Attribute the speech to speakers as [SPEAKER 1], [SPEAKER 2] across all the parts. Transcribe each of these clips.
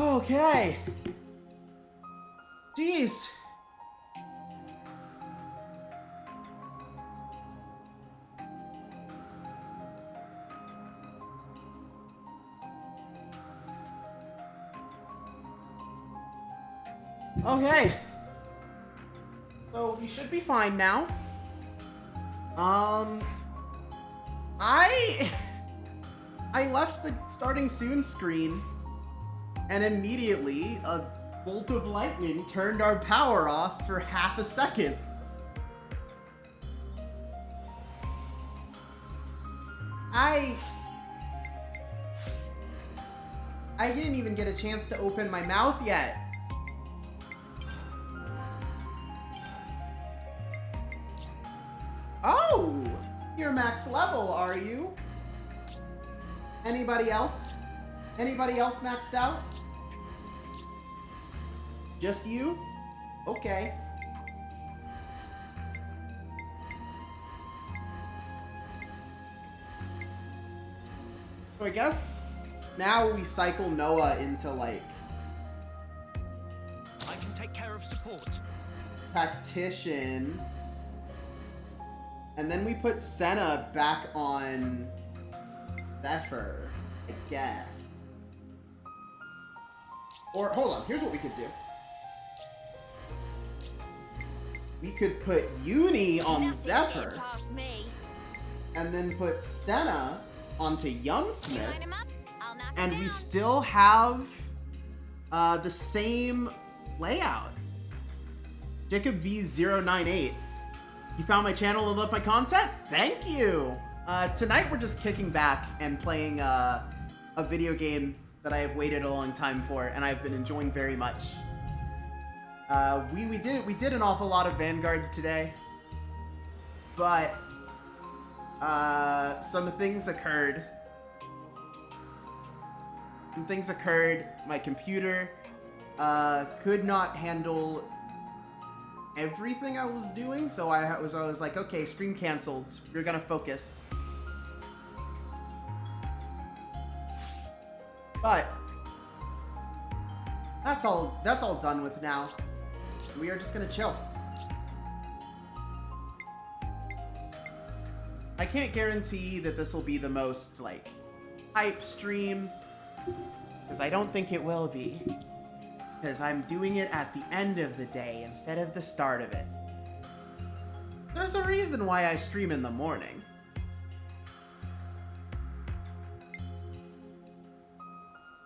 [SPEAKER 1] Okay. Jeez. Okay. So we should be fine now. I I left the starting soon screen, and immediately a bolt of lightning turned our power off for half a second. I didn't even get a chance to open my mouth yet. Oh, you're max level, are you? Anybody else? Anybody else maxed out? Just you? Okay. So I guess now we cycle Noah into, like,
[SPEAKER 2] I can take care of support.
[SPEAKER 1] Tactician. And then we put Senna back on Zephyr, I guess. Or, hold on, here's what we could do. We could put Uni on Zephyr, and then put Senna onto Yumsmith, and we still have the same layout. Jacob V098. You found my channel and loved my content? Thank you! Tonight we're just kicking back and playing a video game that I have waited a long time for, and I've been enjoying very much. We did an awful lot of Vanguard today, but some things occurred. My computer could not handle everything I was doing, so I was like, okay, stream canceled. We're gonna focus. But that's all done with now. We are just gonna chill. I can't guarantee that this will be the most, like, hype stream, because I don't think it will be. Because I'm doing it at the end of the day instead of the start of it. There's a reason why I stream in the morning.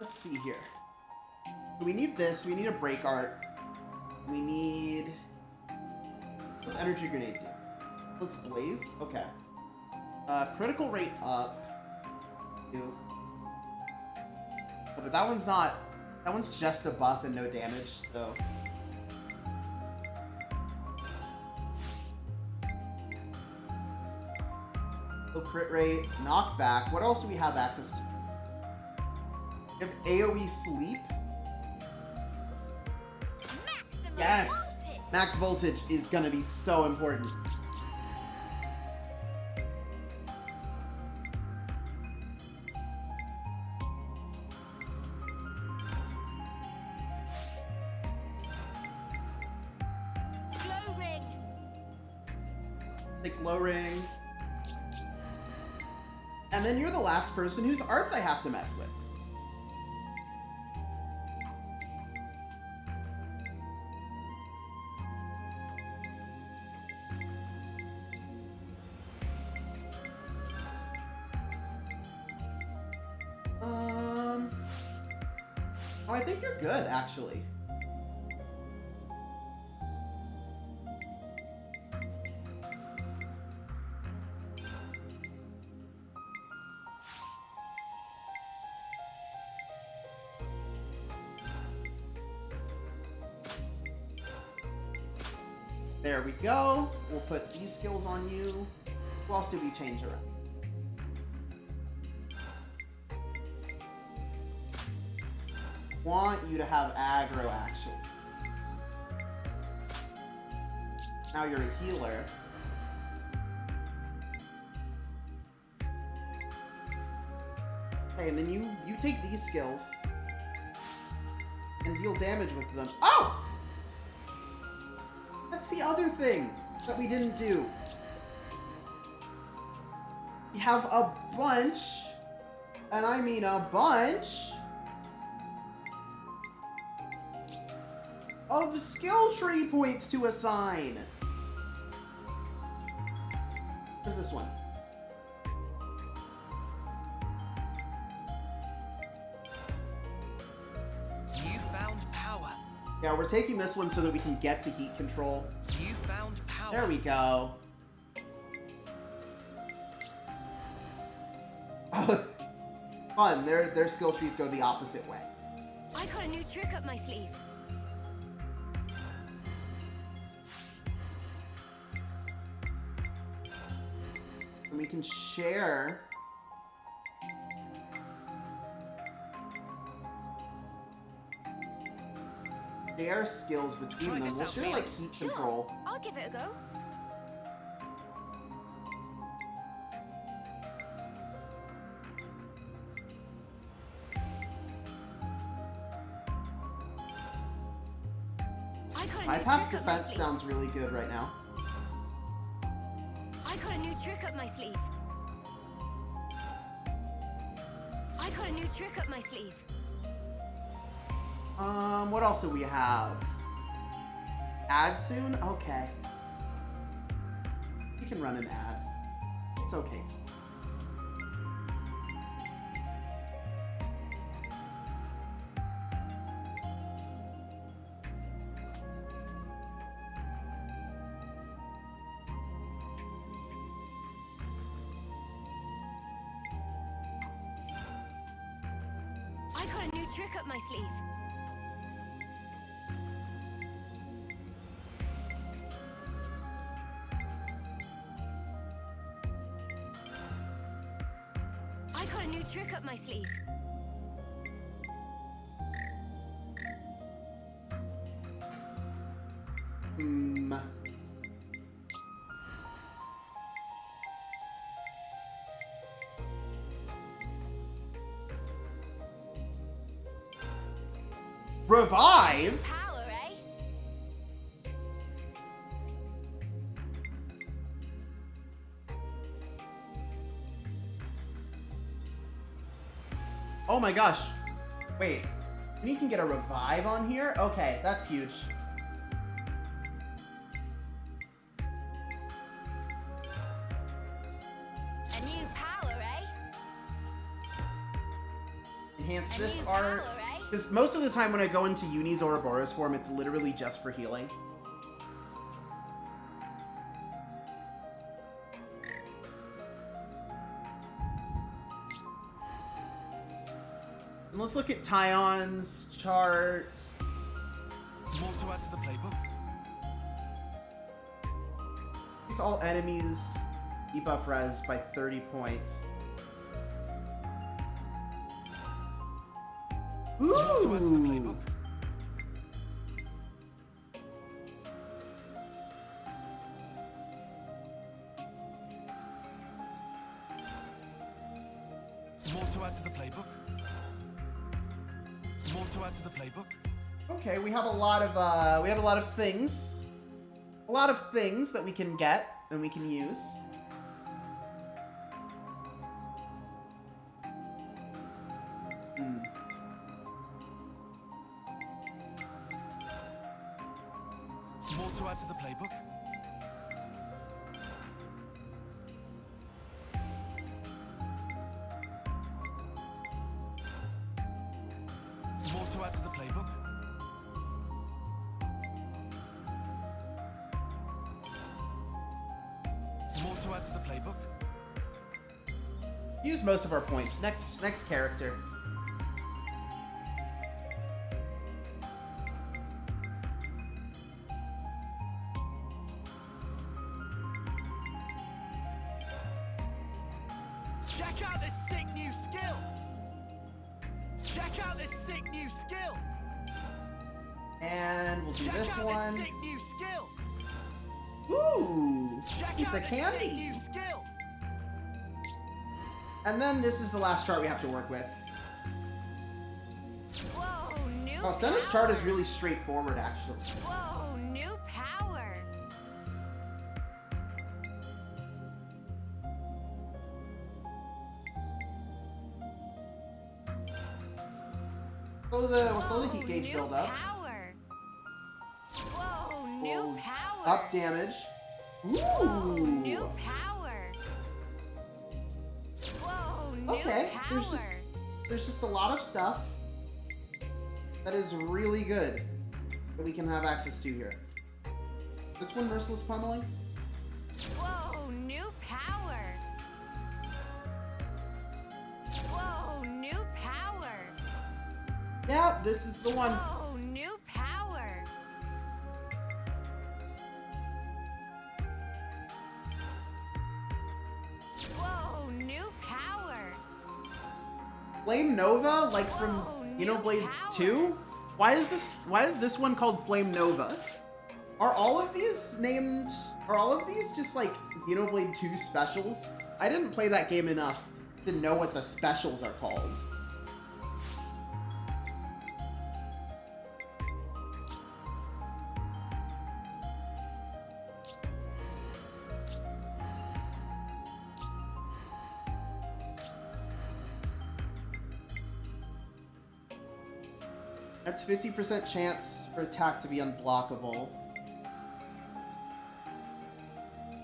[SPEAKER 1] Let's see here. We need this, we need a break art. We need... What's energy grenade do? Let's blaze? Okay. Critical rate up. Oh, but that one's not... That one's just a buff and no damage, so... Low crit rate, knockback. What else do we have access to? We have AoE sleep. Yes! Max voltage is gonna be so important.
[SPEAKER 3] Glow ring.
[SPEAKER 1] Take glow ring. And then you're the last person whose arts I have to mess with. Oh, I think you're good, actually. There we go. We'll put these skills on you. Who else did we change around? Want you to have aggro, actually. Now you're a healer. Okay, and then you take these skills. and deal damage with them. Oh! That's the other thing that we didn't do. We have a bunch, and I mean a bunch, of skill tree points to assign. Where's this one?
[SPEAKER 2] You found power.
[SPEAKER 1] Yeah, we're taking this one so that we can get to heat control.
[SPEAKER 2] You found power.
[SPEAKER 1] There we go. Oh, fun. Their skill trees go the opposite way.
[SPEAKER 3] I got a new trick up my sleeve.
[SPEAKER 1] And we can share. Share skills between
[SPEAKER 2] Try
[SPEAKER 1] them.
[SPEAKER 2] this
[SPEAKER 1] We'll
[SPEAKER 2] out,
[SPEAKER 1] share
[SPEAKER 2] Mia.
[SPEAKER 1] like heat control.
[SPEAKER 3] I'll give it a go. I got a new
[SPEAKER 1] Bypass
[SPEAKER 3] trick up my
[SPEAKER 1] defense
[SPEAKER 3] sleeve.
[SPEAKER 1] sounds really good right now.
[SPEAKER 3] I got a new trick up my sleeve. I got a new trick up my sleeve.
[SPEAKER 1] What else do we have? Ad soon? Okay. We can run an ad. It's okay.
[SPEAKER 3] I got a new trick up my sleeve. I got a new trick up my sleeve.
[SPEAKER 1] Revive?
[SPEAKER 3] Power, eh?
[SPEAKER 1] Oh my gosh. Wait. We can get a revive on here? Okay, that's huge.
[SPEAKER 3] A new power, eh?
[SPEAKER 1] Enhance
[SPEAKER 3] A
[SPEAKER 1] this
[SPEAKER 3] new
[SPEAKER 1] art.
[SPEAKER 3] power, eh?
[SPEAKER 1] Because most of the time when I go into Uni's Ouroboros form, it's literally just for healing. And let's look at Tyon's charts.
[SPEAKER 2] More to add to the playbook.
[SPEAKER 1] These all enemies debuff res by 30 points.
[SPEAKER 2] More to add to the
[SPEAKER 1] Ooh!
[SPEAKER 2] playbook. More to add to the playbook. More to add to the playbook.
[SPEAKER 1] Okay, we have a lot of things. A lot of things that we can get and we can use.
[SPEAKER 2] More to add to the playbook. More to add to the playbook. More to add to the playbook.
[SPEAKER 1] Use most of our points. Next character.
[SPEAKER 2] Check out this sick new skill. Check out this sick new skill.
[SPEAKER 1] And we'll do
[SPEAKER 2] Check
[SPEAKER 1] this
[SPEAKER 2] out
[SPEAKER 1] one.
[SPEAKER 2] this sick new skill.
[SPEAKER 1] Ooh!
[SPEAKER 2] Check
[SPEAKER 1] Piece
[SPEAKER 2] out
[SPEAKER 1] of
[SPEAKER 2] this sick
[SPEAKER 1] candy!
[SPEAKER 2] new skill.
[SPEAKER 1] And then this is the last chart we have to work with.
[SPEAKER 3] Whoa, new
[SPEAKER 1] Oh, Senna's chart is really straightforward, actually.
[SPEAKER 3] Whoa, new power.
[SPEAKER 1] We'll slow the heat gauge
[SPEAKER 3] new
[SPEAKER 1] build up.
[SPEAKER 3] Power. Whoa, new
[SPEAKER 1] We'll
[SPEAKER 3] power.
[SPEAKER 1] up damage.
[SPEAKER 3] Whoa,
[SPEAKER 1] Ooh.
[SPEAKER 3] new power. Whoa, new
[SPEAKER 1] Okay,
[SPEAKER 3] power.
[SPEAKER 1] there's just a lot of stuff that is really good that we can have access to here. This one, Merciless Pummeling.
[SPEAKER 3] Whoa, new power. Whoa, new power.
[SPEAKER 1] Yeah, this is the one.
[SPEAKER 3] Whoa, new power. Whoa, new power.
[SPEAKER 1] Flame Nova, like from
[SPEAKER 3] Whoa, new
[SPEAKER 1] Xenoblade
[SPEAKER 3] power.
[SPEAKER 1] 2? Why is this one called Flame Nova? Are all of these just like Xenoblade 2 specials? I didn't play that game enough to know what the specials are called. That's 50% chance for attack to be unblockable.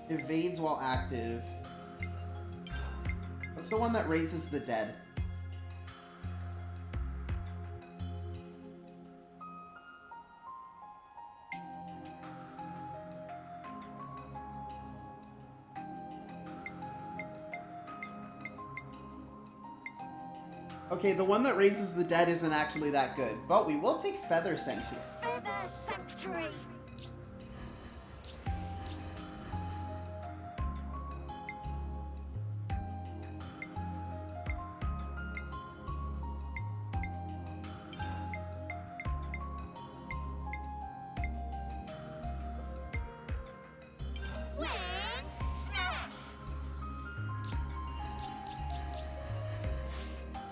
[SPEAKER 1] Evades while active. What's the one that raises the dead? Okay, the one that raises the dead isn't actually that good, but we will take Feather Sanctuary.
[SPEAKER 3] Feather Sanctuary.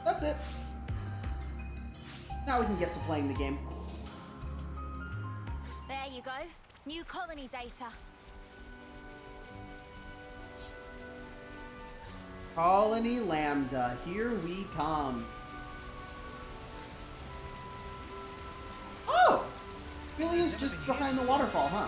[SPEAKER 1] That's it. Now we can get to playing the game.
[SPEAKER 3] There you go. New colony data.
[SPEAKER 1] Colony Lambda, here we come. Oh! Really is just behind the waterfall, huh?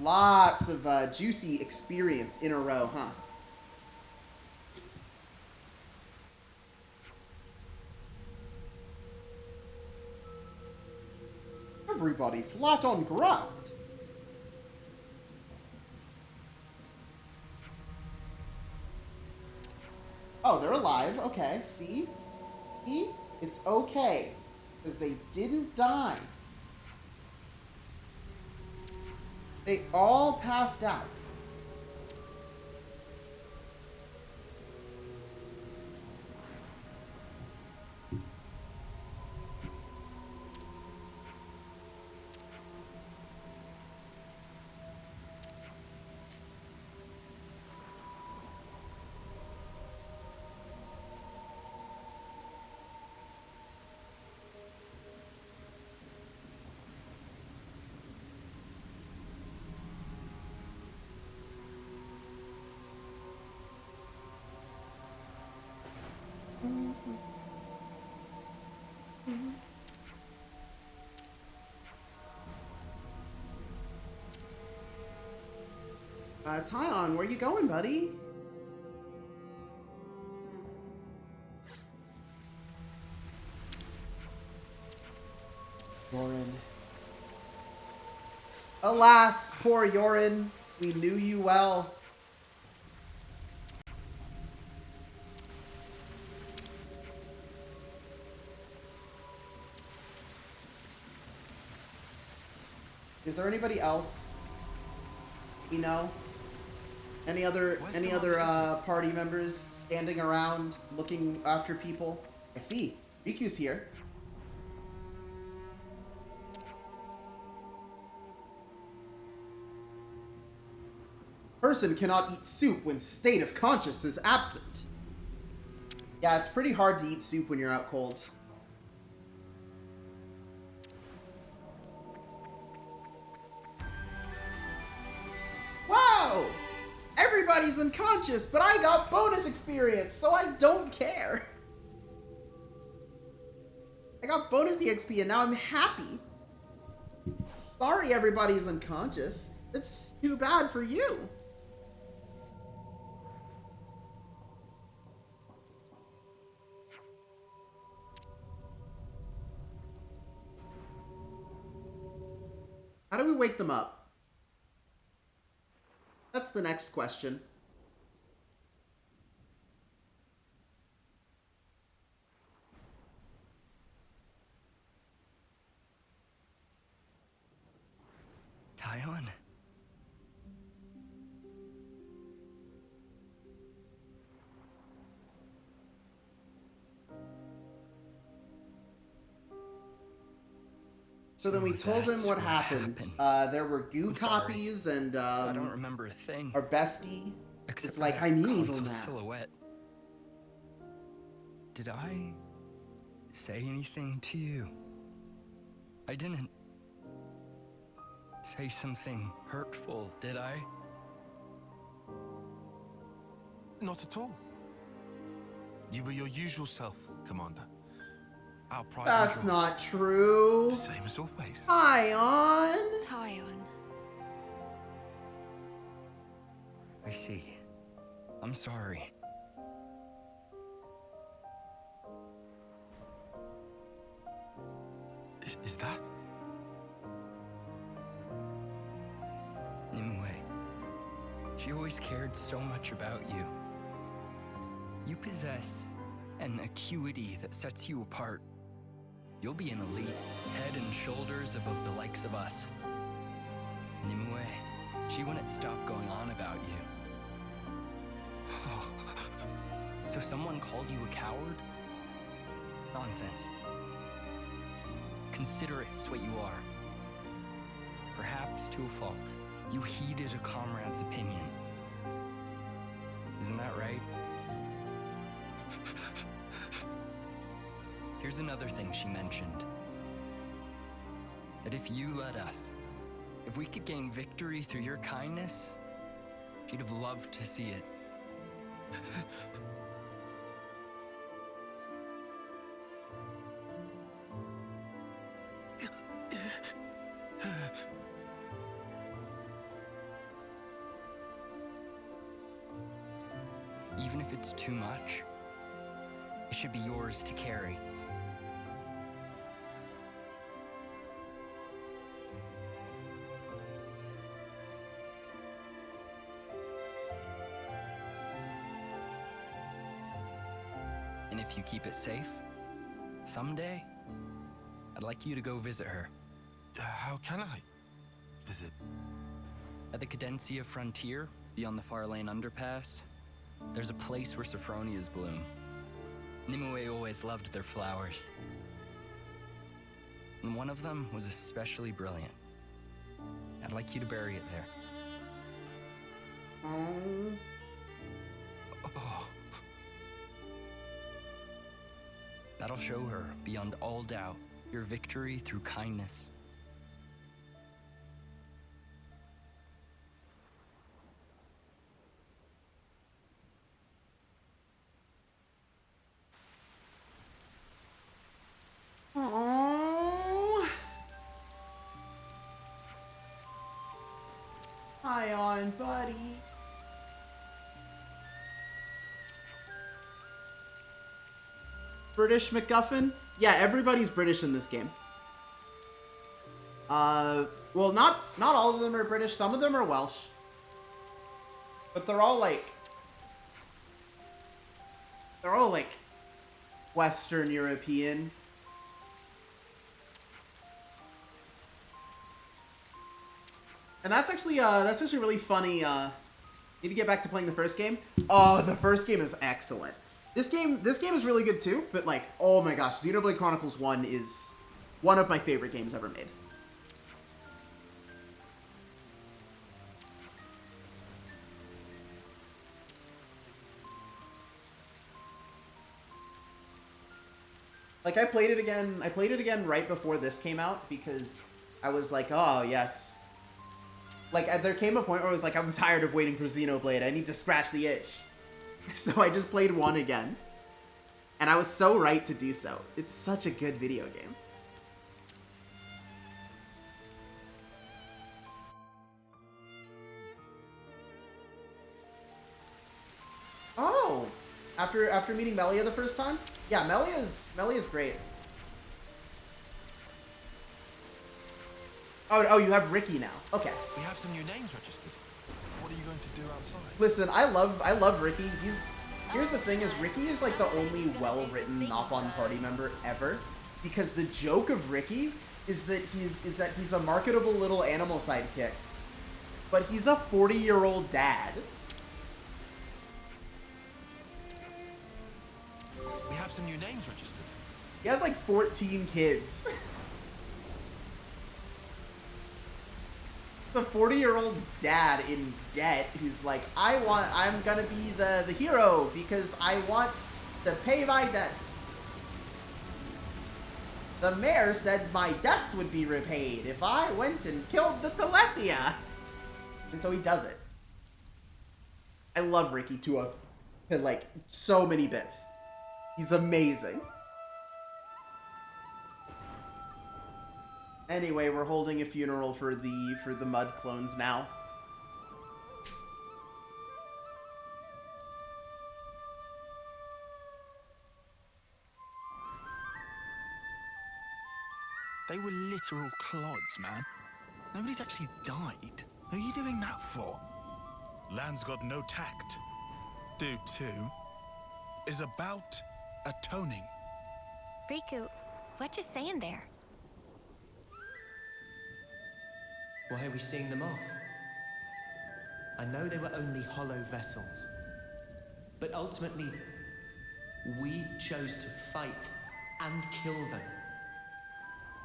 [SPEAKER 1] Lots of juicy experience in a row, huh? Everybody flat on ground. Oh, they're alive. Okay, see? See? It's okay. Because they didn't die. They all passed out. Tyon, where you going, buddy? Yorin. Alas, poor Yorin. We knew you well. Is there anybody else? You know? Any other party members standing around looking after people? I see. Riku's here. Person cannot eat soup when state of conscious is absent. Yeah, it's pretty hard to eat soup when you're out cold. Wow! Everybody's unconscious, but I got bonus experience, so I don't care. I got bonus EXP and now I'm happy. Sorry everybody's unconscious. It's too bad for you. How do we wake them up? That's the next question.
[SPEAKER 4] Taion?
[SPEAKER 1] So then we told him what happened. There were goo copies and
[SPEAKER 4] I don't remember a thing.
[SPEAKER 1] our bestie
[SPEAKER 4] Except
[SPEAKER 1] is like,
[SPEAKER 4] for
[SPEAKER 1] I'm
[SPEAKER 4] that
[SPEAKER 1] evil
[SPEAKER 4] console
[SPEAKER 1] now.
[SPEAKER 4] silhouette. Did I say anything to you? I didn't say something hurtful, did I?
[SPEAKER 2] Not at all. You were your usual self, Commander. Our pride and
[SPEAKER 1] That's
[SPEAKER 2] joy.
[SPEAKER 1] not true.
[SPEAKER 2] The same as always.
[SPEAKER 1] Taion.
[SPEAKER 3] Taion.
[SPEAKER 4] I see. I'm sorry.
[SPEAKER 2] Is that?
[SPEAKER 4] Nimue. She always cared so much about you. You possess an acuity that sets you apart. You'll be an elite, head and shoulders above the likes of us. Nimue, she wouldn't stop going on about you. So someone called you a coward? Nonsense. Consider it's what you are. Perhaps to a fault. You heeded a comrade's opinion. Isn't that right? Here's another thing she mentioned. That if you let us, if we could gain victory through your kindness, she'd have loved to see it. Even if it's too much, it should be yours to carry. And if you keep it safe, someday, I'd like you to go visit her.
[SPEAKER 2] How can I visit?
[SPEAKER 4] At the Cadencia frontier, beyond the Far Lane underpass, there's a place where sophronias bloom. Nimue always loved their flowers. And one of them was especially brilliant. I'd like you to bury it there.
[SPEAKER 1] Oh.
[SPEAKER 2] Oh,
[SPEAKER 4] That'll show her, beyond all doubt, your victory through kindness.
[SPEAKER 1] Oh. Hi on, buddy. British MacGuffin? Yeah, everybody's British in this game. Well, not all of them are British. Some of them are Welsh. But they're all like Western European. And that's actually really funny. Need to get back to playing the first game. Oh, the first game is excellent. This game is really good too, but like, oh my gosh, Xenoblade Chronicles 1 is one of my favorite games ever made. Like, I played it again right before this came out because I was like, oh, yes. Like, there came a point where I was like, I'm tired of waiting for Xenoblade. I need to scratch the itch. So I just played 1 again. And I was so right to do so. It's such a good video game. Oh! After meeting Melia the first time? Yeah, Melia's great. Oh, you have Ricky now. Okay.
[SPEAKER 2] We have some new names registered. What are you going to do outside?
[SPEAKER 1] Listen, I love Ricky. Here's the thing is Ricky is like the only well-written knock-on party member ever. Because the joke of Ricky is that he's a marketable little animal sidekick. But he's a 40-year-old dad.
[SPEAKER 2] We have some new names registered.
[SPEAKER 1] He has like 14 kids. The 40-year-old dad in debt who's like, I'm gonna be the hero because I want to pay my debts. The mayor said my debts would be repaid if I went and killed the Telethia. And so he does it. I love Ricky to like so many bits. He's amazing. Anyway, we're holding a funeral for the mud clones now.
[SPEAKER 2] They were literal clods, man. Nobody's actually died. Who are you doing that for? Land's got no tact. Do too. Is about atoning.
[SPEAKER 3] Riku, what you saying there?
[SPEAKER 5] Why are we seeing them off? I know they were only hollow vessels, but ultimately, we chose to fight and kill them.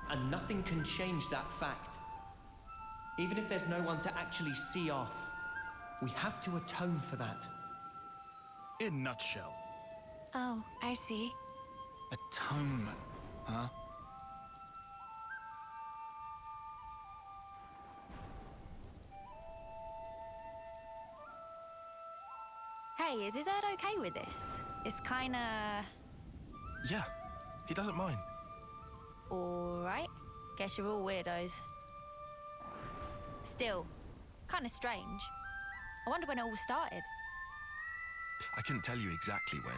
[SPEAKER 5] And nothing can change that fact. Even if there's no one to actually see off, we have to atone for that.
[SPEAKER 2] In a nutshell.
[SPEAKER 3] Oh, I see.
[SPEAKER 2] Atonement, huh?
[SPEAKER 3] Hey, is his dad okay with this? It's kinda...
[SPEAKER 2] Yeah, he doesn't mind.
[SPEAKER 3] Alright. Guess you're all weirdos. Still, kinda strange. I wonder when it all started.
[SPEAKER 2] I couldn't tell you exactly when,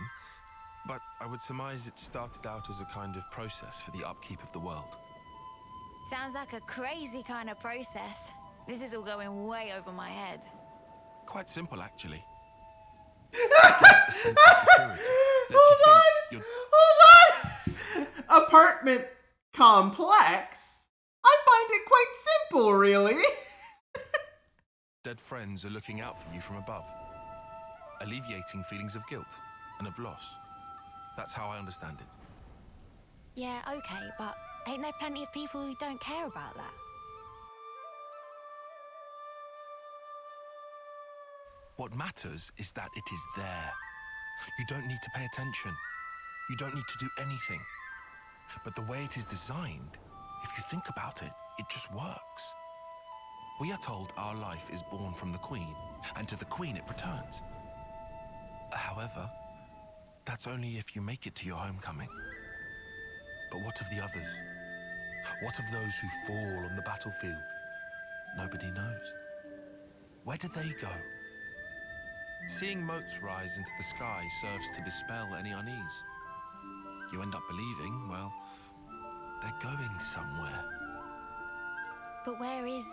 [SPEAKER 2] but I would surmise it started out as a kind of process for the upkeep of the world.
[SPEAKER 3] Sounds like a crazy kind of process. This is all going way over my head.
[SPEAKER 2] Quite simple, actually.
[SPEAKER 1] Hold on! Apartment complex? I find it quite simple, really.
[SPEAKER 2] Dead friends are looking out for you from above, alleviating feelings of guilt and of loss. That's how I understand it.
[SPEAKER 3] Yeah, okay, but ain't there plenty of people who don't care about that?
[SPEAKER 2] What matters is that it is there. You don't need to pay attention. You don't need to do anything. But the way it is designed, if you think about it, it just works. We are told our life is born from the Queen, and to the Queen it returns. However, that's only if you make it to your homecoming. But what of the others? What of those who fall on the battlefield? Nobody knows. Where do they go? Seeing motes rise into the sky serves to dispel any unease. You end up believing, well, they're going somewhere.
[SPEAKER 3] But where is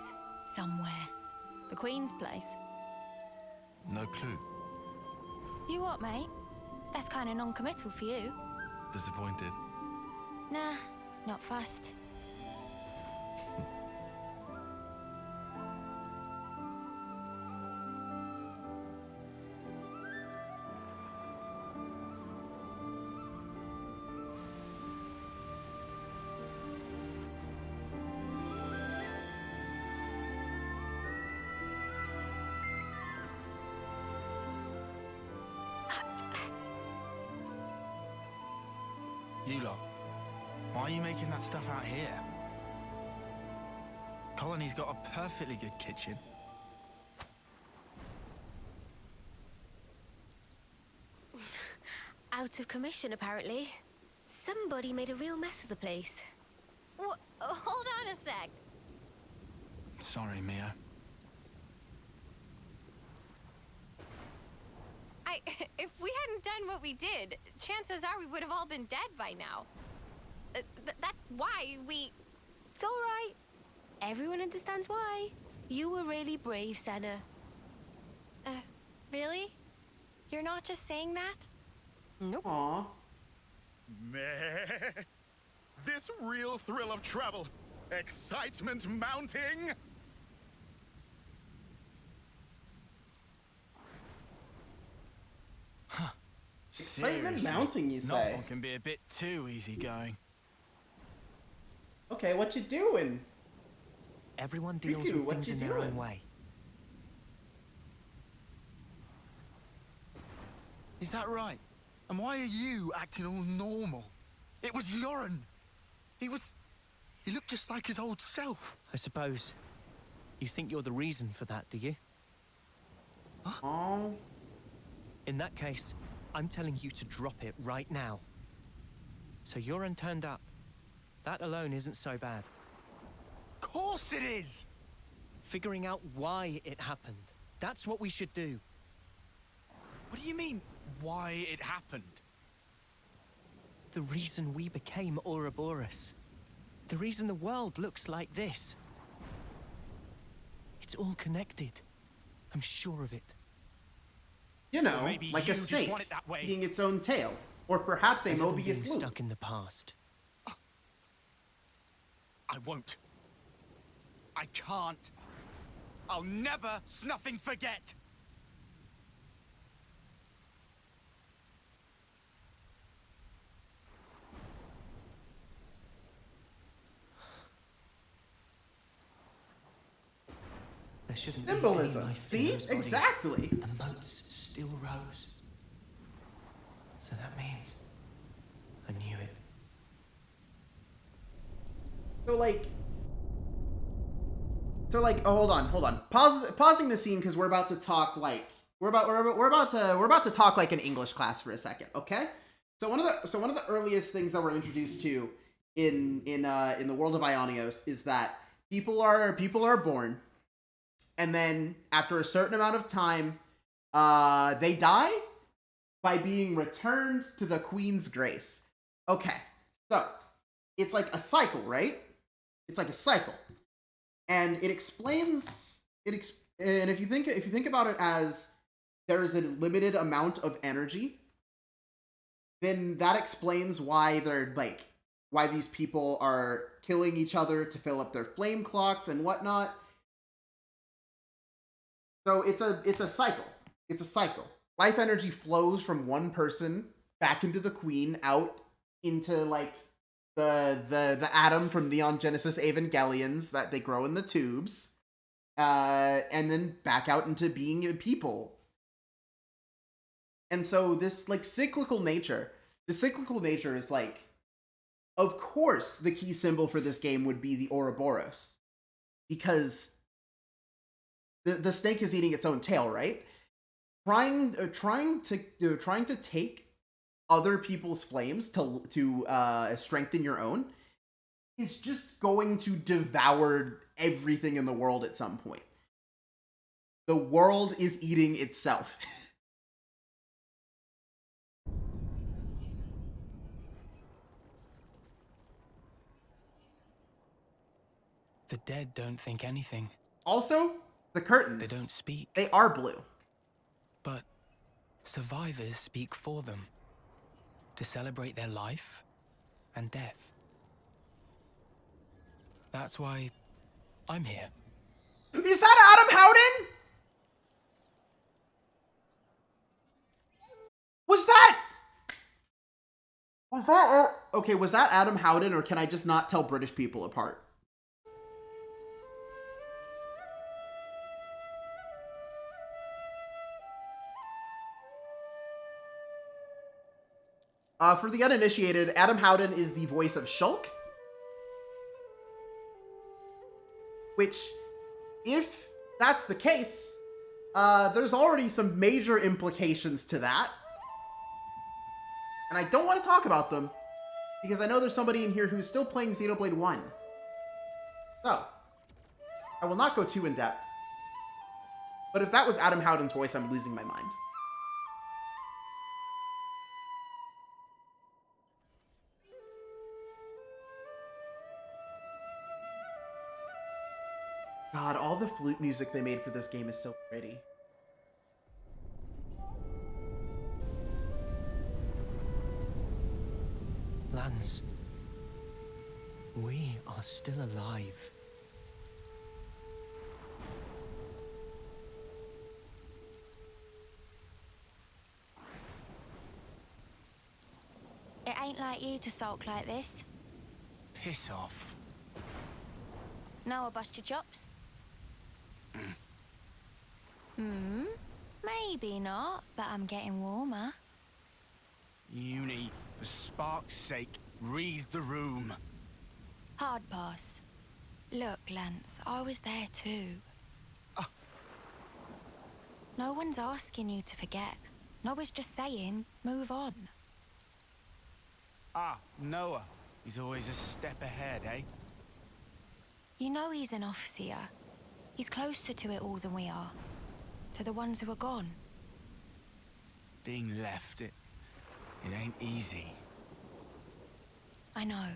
[SPEAKER 3] somewhere? The Queen's place?
[SPEAKER 2] No clue.
[SPEAKER 3] You what, mate? That's kind of non-committal for you.
[SPEAKER 2] Disappointed?
[SPEAKER 3] Nah, not fussed.
[SPEAKER 2] You lot,
[SPEAKER 6] Why are you making that stuff out here? Colony's got a perfectly good kitchen.
[SPEAKER 7] Out of commission, apparently. Somebody made a real mess of the place.
[SPEAKER 3] Hold on a sec.
[SPEAKER 6] Sorry, Mia.
[SPEAKER 8] If we hadn't done what we did, chances are we would have all been dead by now. That's why we...
[SPEAKER 7] It's all right. Everyone understands why. You were really brave, Senna.
[SPEAKER 3] Really? You're not just saying that?
[SPEAKER 7] Nope.
[SPEAKER 1] Aww.
[SPEAKER 9] Meh. This real thrill of travel. Excitement mounting.
[SPEAKER 1] Excitement
[SPEAKER 6] Seriously,
[SPEAKER 1] mounting, you
[SPEAKER 6] Not
[SPEAKER 1] say?
[SPEAKER 6] one can be a bit too easygoing.
[SPEAKER 1] Okay, what you doing?
[SPEAKER 5] Everyone deals
[SPEAKER 1] Riku,
[SPEAKER 5] with
[SPEAKER 1] what
[SPEAKER 5] things
[SPEAKER 1] you
[SPEAKER 5] in their own
[SPEAKER 1] doing?
[SPEAKER 5] way.
[SPEAKER 6] Is that right? And why are you acting all normal? It was Yoren. He looked just like his old self.
[SPEAKER 5] I suppose you think you're the reason for that, do you?
[SPEAKER 1] Oh.
[SPEAKER 5] In that case, I'm telling you to drop it right now. So Yoren turned up. That alone isn't so bad.
[SPEAKER 6] Of course it is!
[SPEAKER 5] Figuring out why it happened. That's what we should do.
[SPEAKER 6] What do you mean, why it happened?
[SPEAKER 5] The reason we became Ouroboros. The reason the world looks like this. It's all connected. I'm sure of it.
[SPEAKER 1] You know,
[SPEAKER 6] Maybe
[SPEAKER 1] like
[SPEAKER 6] you
[SPEAKER 1] a
[SPEAKER 6] just
[SPEAKER 1] snake
[SPEAKER 6] want it that way.
[SPEAKER 1] eating its own tail. Or perhaps a
[SPEAKER 5] Better than being
[SPEAKER 1] Mobius loop.
[SPEAKER 5] stuck in the past.
[SPEAKER 6] I won't. I can't. I'll never snuffing forget.
[SPEAKER 5] There shouldn't be any
[SPEAKER 1] Symbolism.
[SPEAKER 5] life in
[SPEAKER 1] See?
[SPEAKER 5] those bodies.
[SPEAKER 1] Exactly.
[SPEAKER 5] The moats still rose. So that means I knew it.
[SPEAKER 1] So like, oh, hold on. Pausing the scene because we're about to talk like we're about to talk like an English class for a second, okay? So one of the earliest things that we're introduced to in the world of Ionios is that people are born, and then after a certain amount of time, they die by being returned to the Queen's grace. Okay, so it's like a cycle, right? It's like a cycle. And it explains and if you think about it as there is a limited amount of energy, then that explains why why these people are killing each other to fill up their flame clocks and whatnot. So it's a cycle. It's a cycle. Life energy flows from one person back into the queen, out into like the atom from Neon Genesis Evangelions that they grow in the tubes, and then back out into being people. And so this like cyclical nature is like, of course, the key symbol for this game would be the Ouroboros, because the snake is eating its own tail, right? Trying to take other people's flames to strengthen your own is just going to devour everything in the world at some point. The world is eating itself.
[SPEAKER 4] The dead don't think anything.
[SPEAKER 1] Also, the curtains.
[SPEAKER 4] They don't speak.
[SPEAKER 1] They are blue.
[SPEAKER 4] But survivors speak for them. To celebrate their life and death. That's why I'm here.
[SPEAKER 1] Is that Adam Howden? Was that okay, was that Adam Howden, or can I just not tell British people apart? For the uninitiated, Adam Howden is the voice of Shulk. Which, if that's the case, there's already some major implications to that. And I don't want to talk about them, because I know there's somebody in here who's still playing Xenoblade 1. So, I will not go too in-depth. But if that was Adam Howden's voice, I'm losing my mind. God, all the flute music they made for this game is so pretty.
[SPEAKER 5] Lance, we are still alive.
[SPEAKER 3] It ain't like you to sulk like this.
[SPEAKER 6] Piss off.
[SPEAKER 3] Now I'll bust your chops. Maybe not, but I'm getting warmer.
[SPEAKER 6] Uni, for spark's sake, read the room.
[SPEAKER 3] Hard pass. Look, Lance, I was there too. No one's asking you to forget. No one's just saying, move on.
[SPEAKER 6] Noah. He's always a step ahead, eh?
[SPEAKER 3] You know he's an officer. He's closer to it all than we are. To the ones who are gone.
[SPEAKER 6] Being left, it ain't easy.
[SPEAKER 3] I know.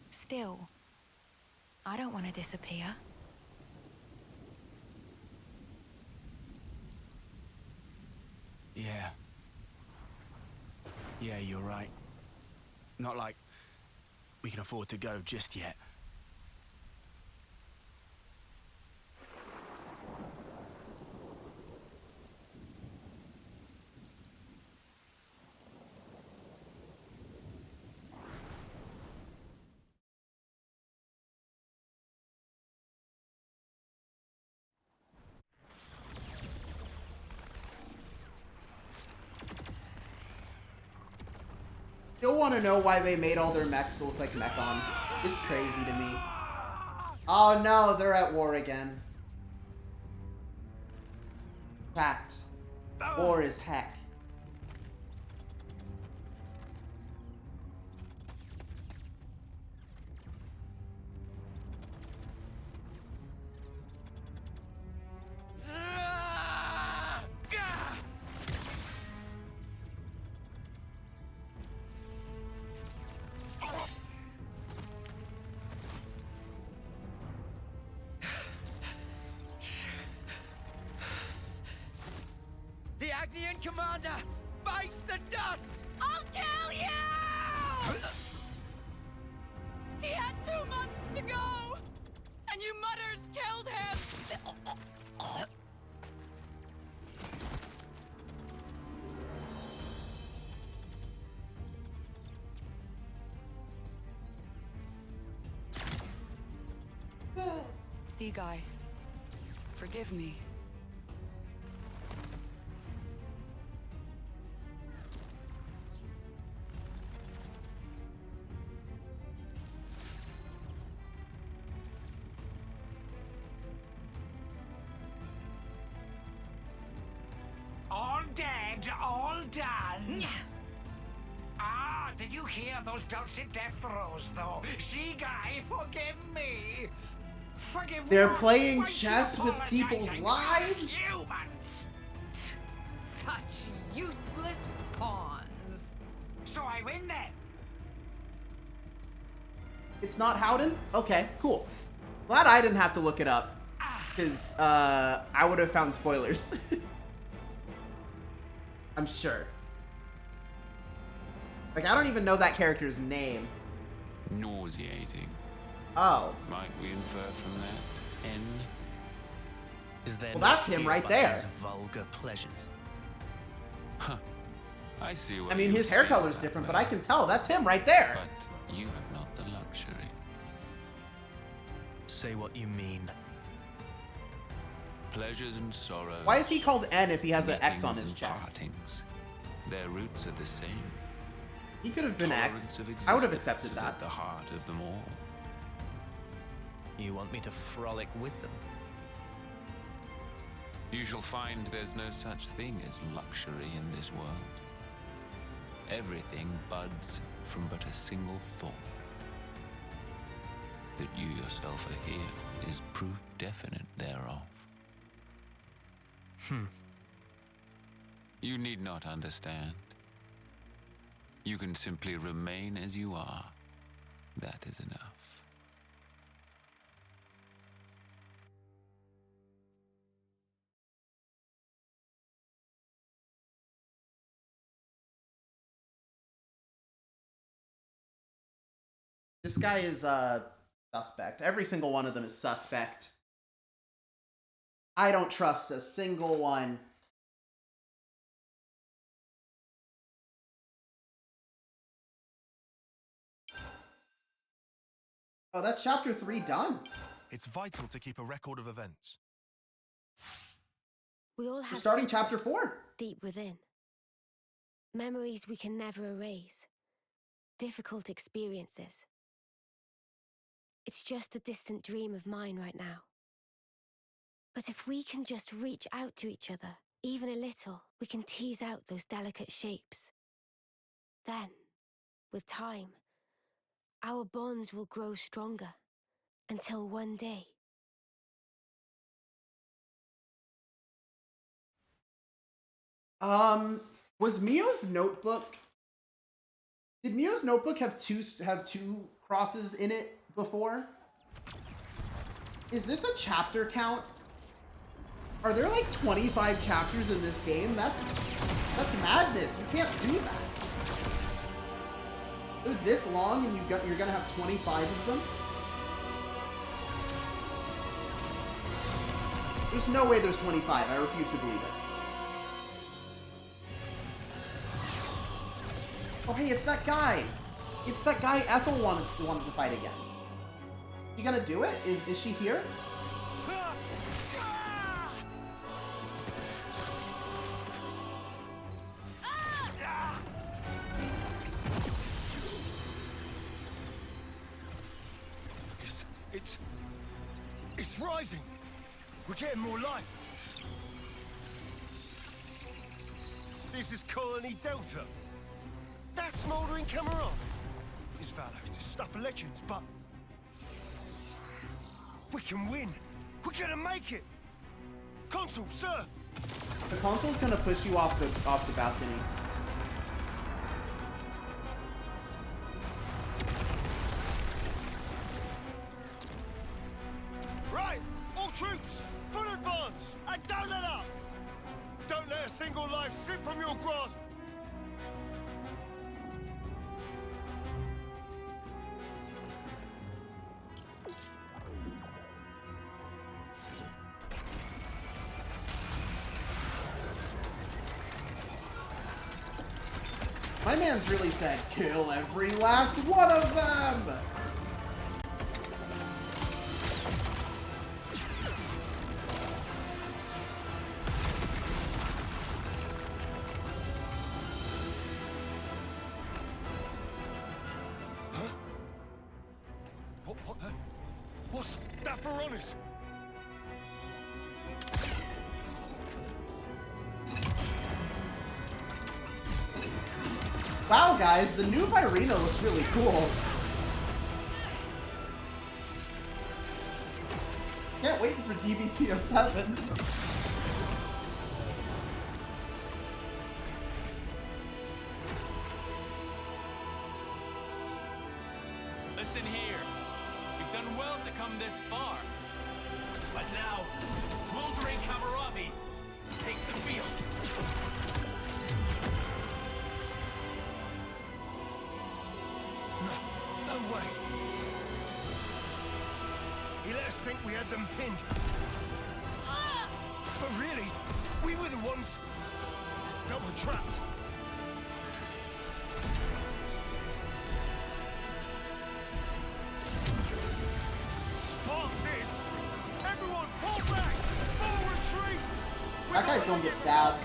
[SPEAKER 3] Still, I don't want to disappear.
[SPEAKER 6] Yeah. Yeah, you're right. Not like we can afford to go just yet.
[SPEAKER 1] Still want to know why they made all their mechs look like Mechon. It's crazy to me. Oh no, they're at war again. Fact. War is heck.
[SPEAKER 4] The Agnian commander bites the dust!
[SPEAKER 8] I'll kill you! He had 2 months to go, and you mutters killed him.
[SPEAKER 10] Sea Guy, forgive me.
[SPEAKER 11] All dead, all done. Did you hear those dulcet death throes, though? Sea Guy, forgive me. Forgive me.
[SPEAKER 1] They're playing chess with people's lives?
[SPEAKER 11] Humans. Such useless pawns. So I win then.
[SPEAKER 1] It's not Howden? Okay, cool. Glad I didn't have to look it up. Because I would have found spoilers. I'm sure. Like, I don't even know that character's name.
[SPEAKER 12] Nauseating.
[SPEAKER 1] Oh.
[SPEAKER 12] Might we infer from that? N?
[SPEAKER 5] Is there
[SPEAKER 1] Well, that's him right there.
[SPEAKER 5] Vulgar pleasures.
[SPEAKER 12] Huh. I see what
[SPEAKER 1] I mean,
[SPEAKER 12] you
[SPEAKER 1] his hair
[SPEAKER 12] feel
[SPEAKER 1] color's
[SPEAKER 12] that
[SPEAKER 1] different,
[SPEAKER 12] way.
[SPEAKER 1] but I can tell that's him right there.
[SPEAKER 12] But you have not the luxury.
[SPEAKER 5] Say what you mean.
[SPEAKER 12] Pleasures and sorrows.
[SPEAKER 1] Why is he called N if he has an X on
[SPEAKER 12] meetings
[SPEAKER 1] his
[SPEAKER 12] and
[SPEAKER 1] chest?
[SPEAKER 12] partings. Their roots are the same.
[SPEAKER 1] He could have been X.
[SPEAKER 2] Tolerance of
[SPEAKER 1] I would have
[SPEAKER 2] existence
[SPEAKER 1] accepted
[SPEAKER 2] is
[SPEAKER 1] that.
[SPEAKER 2] at the heart of them all.
[SPEAKER 5] You want me to frolic with them?
[SPEAKER 12] You shall find there's no such thing as luxury in this world. Everything buds from but a single thought. That you yourself are here is proof definite thereof. You need not understand. You can simply remain as you are. That is enough.
[SPEAKER 1] This guy is suspect. Every single one of them is suspect. I don't trust a single one. Oh, that's chapter 3 done.
[SPEAKER 2] It's vital to keep a record of events.
[SPEAKER 7] We all have
[SPEAKER 1] We're starting
[SPEAKER 7] secrets
[SPEAKER 1] chapter 4.
[SPEAKER 7] deep within. Memories we can never erase. Difficult experiences. It's just a distant dream of mine right now. But if we can just reach out to each other, even a little, we can tease out those delicate shapes. Then, with time, our bonds will grow stronger until one day.
[SPEAKER 1] Was Mio's notebook? Did Mio's notebook have two crosses in it before? Is this a chapter count? Are there like 25 chapters in this game? That's madness. You can't do that. They're this long and you're gonna have 25 of them? There's no way there's 25. I refuse to believe it. Oh hey, it's that guy. It's that guy Ethel wanted to fight again. She gonna do it? Is she here?
[SPEAKER 6] It's rising. We're getting more light. This is Colony Delta. That smouldering Cameron. This Valor is stuff of legends, but we can win. We're gonna make it. Consul, sir.
[SPEAKER 1] The consul's gonna push you off the balcony.
[SPEAKER 6] Right, all troops, full advance, and don't let up. Don't let a single life slip from your grasp.
[SPEAKER 1] My man's really said, kill every last one of them!
[SPEAKER 6] Huh? What the? What's that for honest?
[SPEAKER 1] Wow, guys, the new Virina looks really cool. Can't wait for DBT07.
[SPEAKER 13] Listen here. You've done well to come this far. But now, smoldering Kamaravi takes the field.
[SPEAKER 6] No way. He let us think we had them pinned. But really, we were the ones that were trapped. Spark this! Everyone, pull back! Full retreat!
[SPEAKER 1] That guy's gonna get stabbed.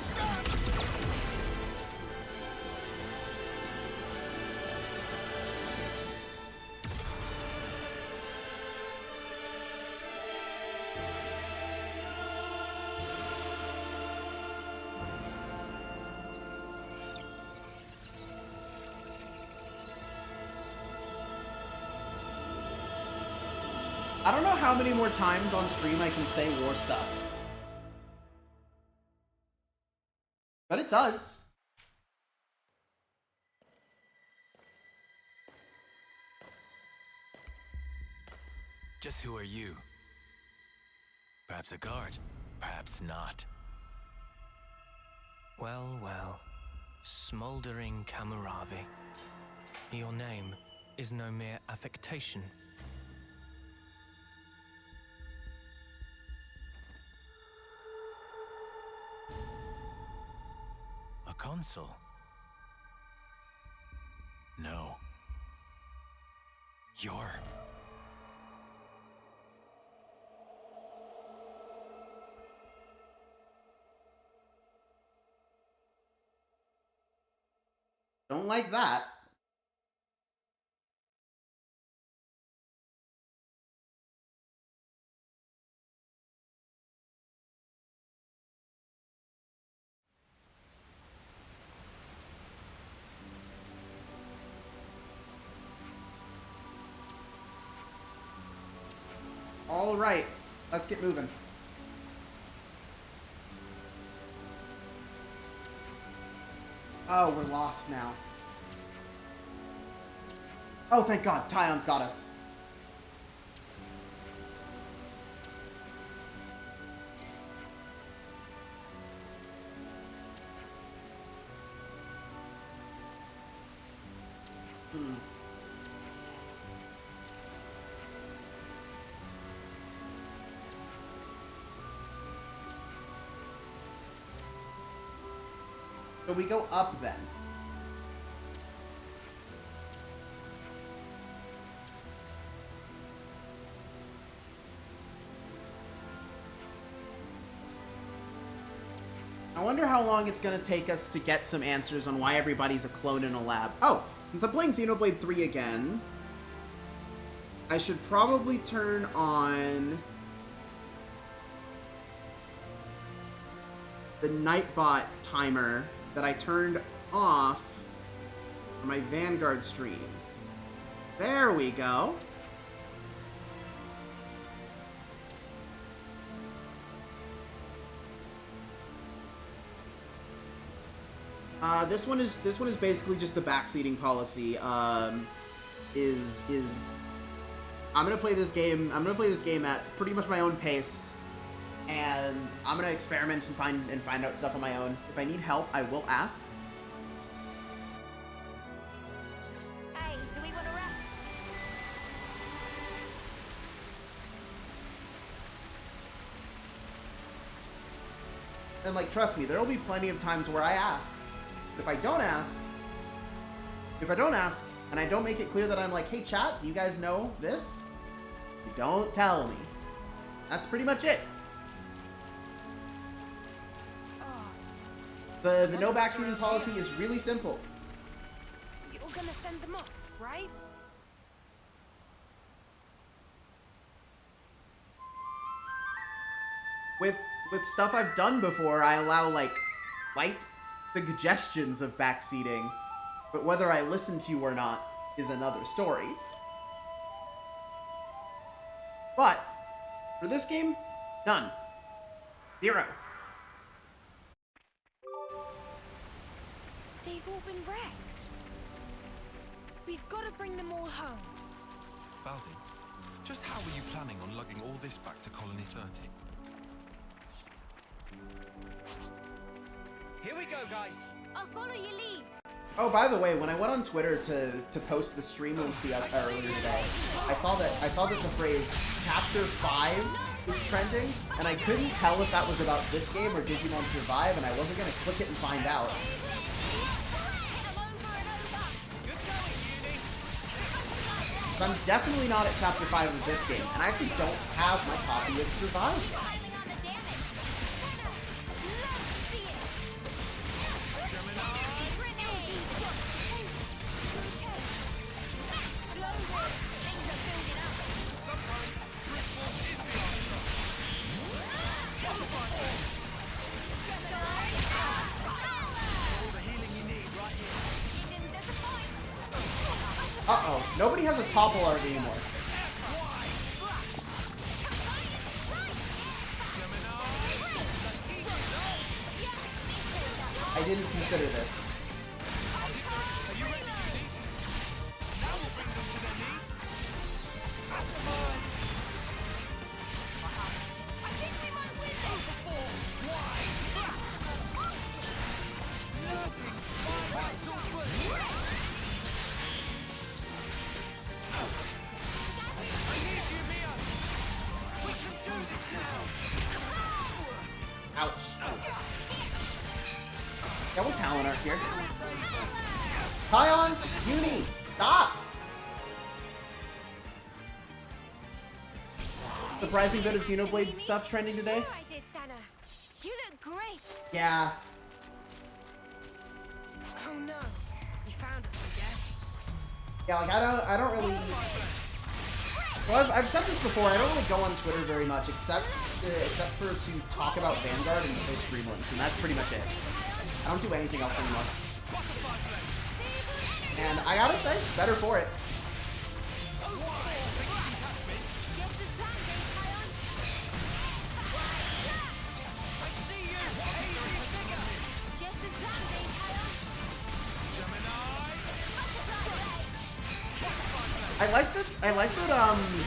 [SPEAKER 1] I don't know how many more times on stream I can say war sucks. But it does.
[SPEAKER 13] Just who are you? Perhaps a guard, perhaps not.
[SPEAKER 5] Well, well. Smoldering Kamaravi. Your name is no mere affectation.
[SPEAKER 13] A consul? No. You're...
[SPEAKER 1] Don't like that. All right, let's get moving. Oh, we're lost now. Oh, thank God, Tyon's got us. So we go up then. I wonder how long it's going to take us to get some answers on why everybody's a clone in a lab. Oh, since I'm playing Xenoblade 3 again, I should probably turn on the Nightbot timer that I turned off for my Vanguard streams. There we go. This one is basically just the backseating policy. I'm gonna play this game. I'm gonna play this game at pretty much my own pace, and I'm gonna experiment and find out stuff on my own. If I need help, I will ask.
[SPEAKER 3] Hey, do we want to rest?
[SPEAKER 1] And like, trust me, there will be plenty of times where I ask. But if I don't ask, and I don't make it clear that I'm like, hey chat, do you guys know this? You don't tell me. That's pretty much it. The no backseating policy is really simple.
[SPEAKER 3] You're gonna send them off, right?
[SPEAKER 1] With stuff I've done before, I allow like light suggestions of backseating, but whether I listen to you or not is another story. But for this game, none. 0.
[SPEAKER 3] They've all been wrecked. We've got to bring them all home.
[SPEAKER 2] Baldi, just how were you planning on lugging all this back to Colony 30?
[SPEAKER 13] Here we go, guys.
[SPEAKER 8] I'll follow your lead.
[SPEAKER 1] Oh, by the way, when I went on Twitter to post the stream link earlier today, I saw that the phrase Chapter 5 was trending, and I couldn't tell if that was about this game or Digimon Survive, and I wasn't gonna click it and find out. So I'm definitely not at Chapter 5 of this game, and I actually don't have my copy of Survive. Uh-oh, nobody has a topple art anymore. I didn't consider this. Ouch. Double talent art here. Kion! Uni! Stop! Surprising bit of Xenoblade stuff trending today?
[SPEAKER 3] Sure I did, Senna. You look great.
[SPEAKER 1] Yeah.
[SPEAKER 3] Oh no. You found us, I guess.
[SPEAKER 1] Yeah, like I don't really. Well, I've said this before. I don't really go on Twitter very much, except for to talk about Vanguard and post stream links, and that's pretty much it. I don't do anything else anymore. And I gotta say, better for it. I like that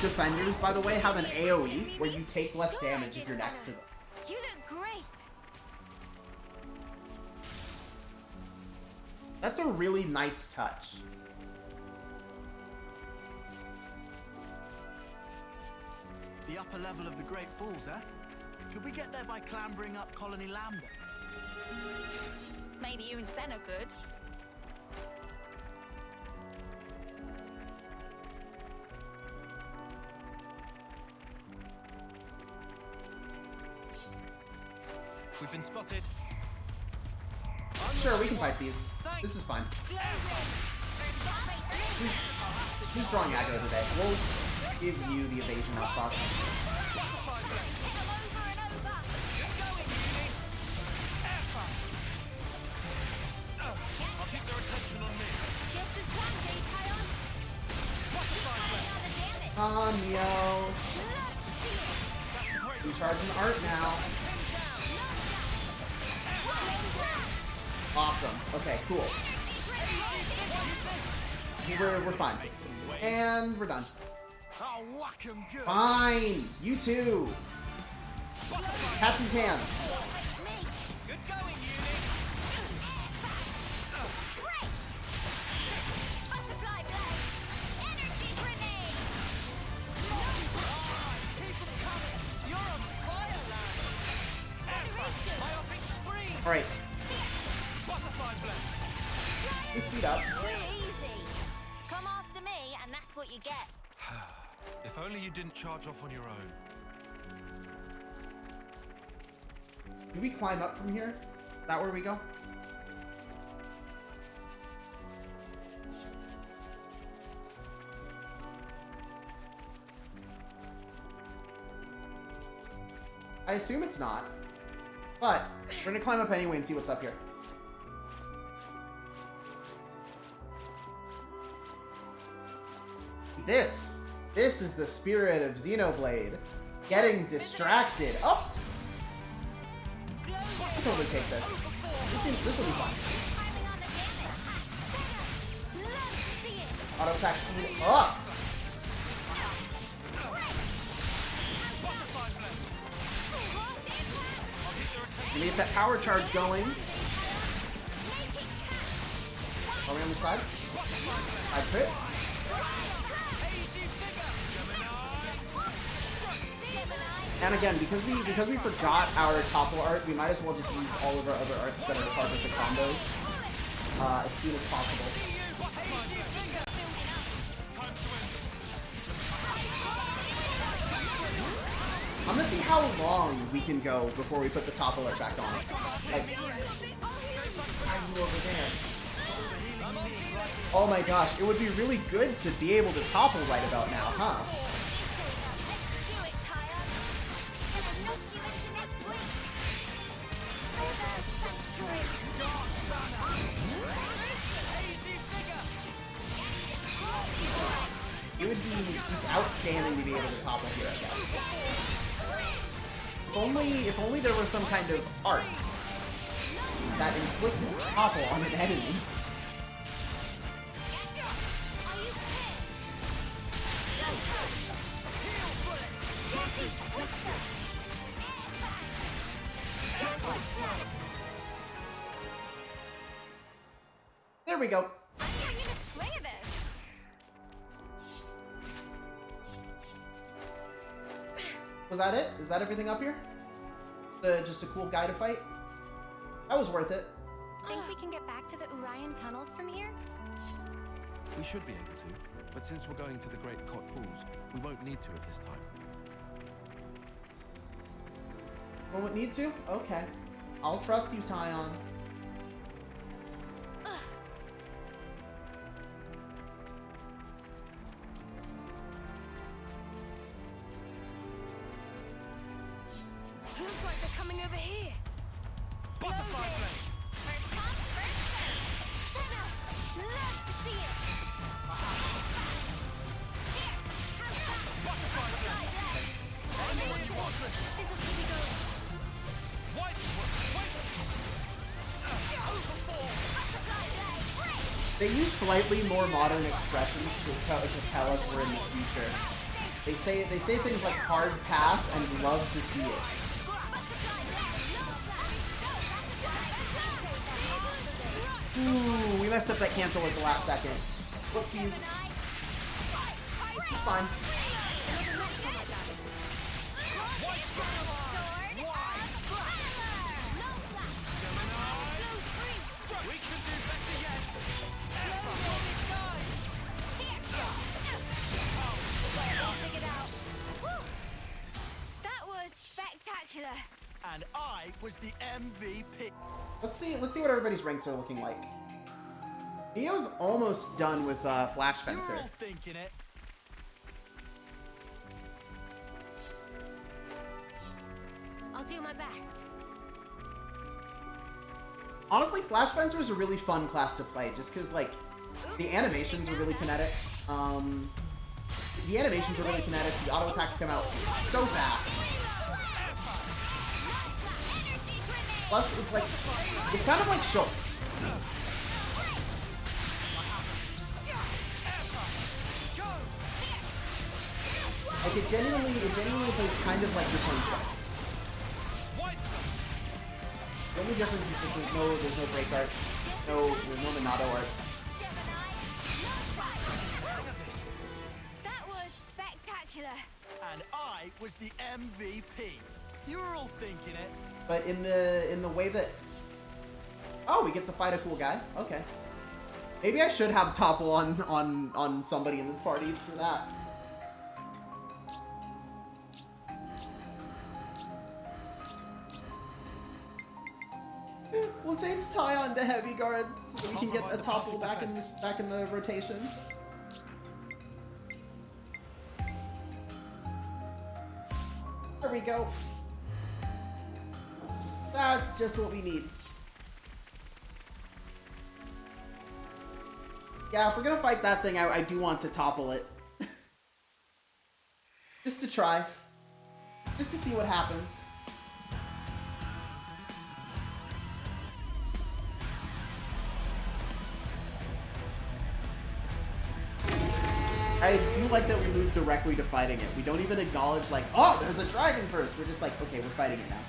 [SPEAKER 1] defenders, by the way, have an AoE where you take less damage if you're next to them.
[SPEAKER 3] You look great.
[SPEAKER 1] That's a really nice touch.
[SPEAKER 6] The upper level of the Great Falls, eh? Could we get there by clambering up Colony Lambda?
[SPEAKER 10] Maybe you and Senna could.
[SPEAKER 13] We've been spotted.
[SPEAKER 1] Sure, we can fight these. This is fine. Who's drawing aggro today? We'll give you the evasion up box.
[SPEAKER 13] I'll keep their attention on me.
[SPEAKER 1] Neo. I'm charging art now. Awesome. Okay, cool. We're fine. And we're done.
[SPEAKER 6] I'll whack 'em good.
[SPEAKER 1] Fine. You too. Cats and cans.
[SPEAKER 13] Good going, Uni.
[SPEAKER 3] Butterfly blade. Energy grenade.
[SPEAKER 13] Keep them coming. You're on fire, lad. Myopic spree.
[SPEAKER 1] All right.
[SPEAKER 13] Butterfly blade.
[SPEAKER 1] We speed up.
[SPEAKER 3] Too easy. Come after me, and that's what you get.
[SPEAKER 2] If only you didn't charge off on your own.
[SPEAKER 1] Do we climb up from here? Is that where we go? I assume it's not. But we're gonna climb up anyway and see what's up here. This is the spirit of Xenoblade. Getting distracted. Oh! I'll totally take this. This will be fun. Auto attack speed up! Let me get that power charge going. Are we on the side? I crit. And again, because we forgot our topple art, we might as well just use all of our other arts that are part of the combos as soon as possible. I'm gonna see how long we can go before we put the topple art back on. Like, I'm over there. Oh my gosh, it would be really good to be able to topple right about now, huh? It would be just outstanding to be able to topple here, I guess. If only there was some kind of art. that inflicted topple on an enemy. There we go. Was that it? Is that everything up here? Just a cool guy to fight? That was worth it.
[SPEAKER 3] Think we can get back to the Orion tunnels from here?
[SPEAKER 2] We should be able to, but since we're going to the Great Cot Falls, we won't need to at this time.
[SPEAKER 1] Won't need to? Okay. I'll trust you, Tyon.
[SPEAKER 3] Looks like they're coming over here.
[SPEAKER 13] Butterfly blade!
[SPEAKER 3] First come, first serve. Senna, love to see it. Here, have that.
[SPEAKER 13] Butterfly blade! Anywhere you want it!
[SPEAKER 3] This'll keep me going.
[SPEAKER 13] Wait! Overfall!
[SPEAKER 3] Butterfly blade, break!
[SPEAKER 1] They use slightly more modern expressions to tell us we're in the future. They say things like hard pass and love to see it. Ooh, we messed up that cancel at the last second. Whoopsies. It's fine.
[SPEAKER 13] We can do better yet!
[SPEAKER 3] That was spectacular.
[SPEAKER 6] And I was the MVP.
[SPEAKER 1] Let's see what everybody's ranks are looking like. Neo's almost done with Flash
[SPEAKER 6] You're
[SPEAKER 1] Fencer.
[SPEAKER 6] all thinking it.
[SPEAKER 3] I'll do my best.
[SPEAKER 1] Honestly, Flash Fencer is a really fun class to play, just because like the animations are really kinetic. The animations are really kinetic. The auto attacks come out so fast. Plus, it's like it's kind of like Shulk. Like it genuinely plays kind of like this one's fight. The only difference is that there's no break art, there's no Minato art.
[SPEAKER 3] That was spectacular.
[SPEAKER 6] And I was the MVP. You were all thinking it.
[SPEAKER 1] But in the way that we get to fight a cool guy. Okay. Maybe I should have topple on somebody in this party for that. We'll change Tyon to heavy guard so that we can get a topple back in the rotation. There we go. That's just what we need. Yeah, if we're gonna fight that thing, I do want to topple it. Just to try. Just to see what happens. I do like that we moved directly to fighting it. We don't even acknowledge like, oh, there's a dragon first. We're just like, okay, we're fighting it now.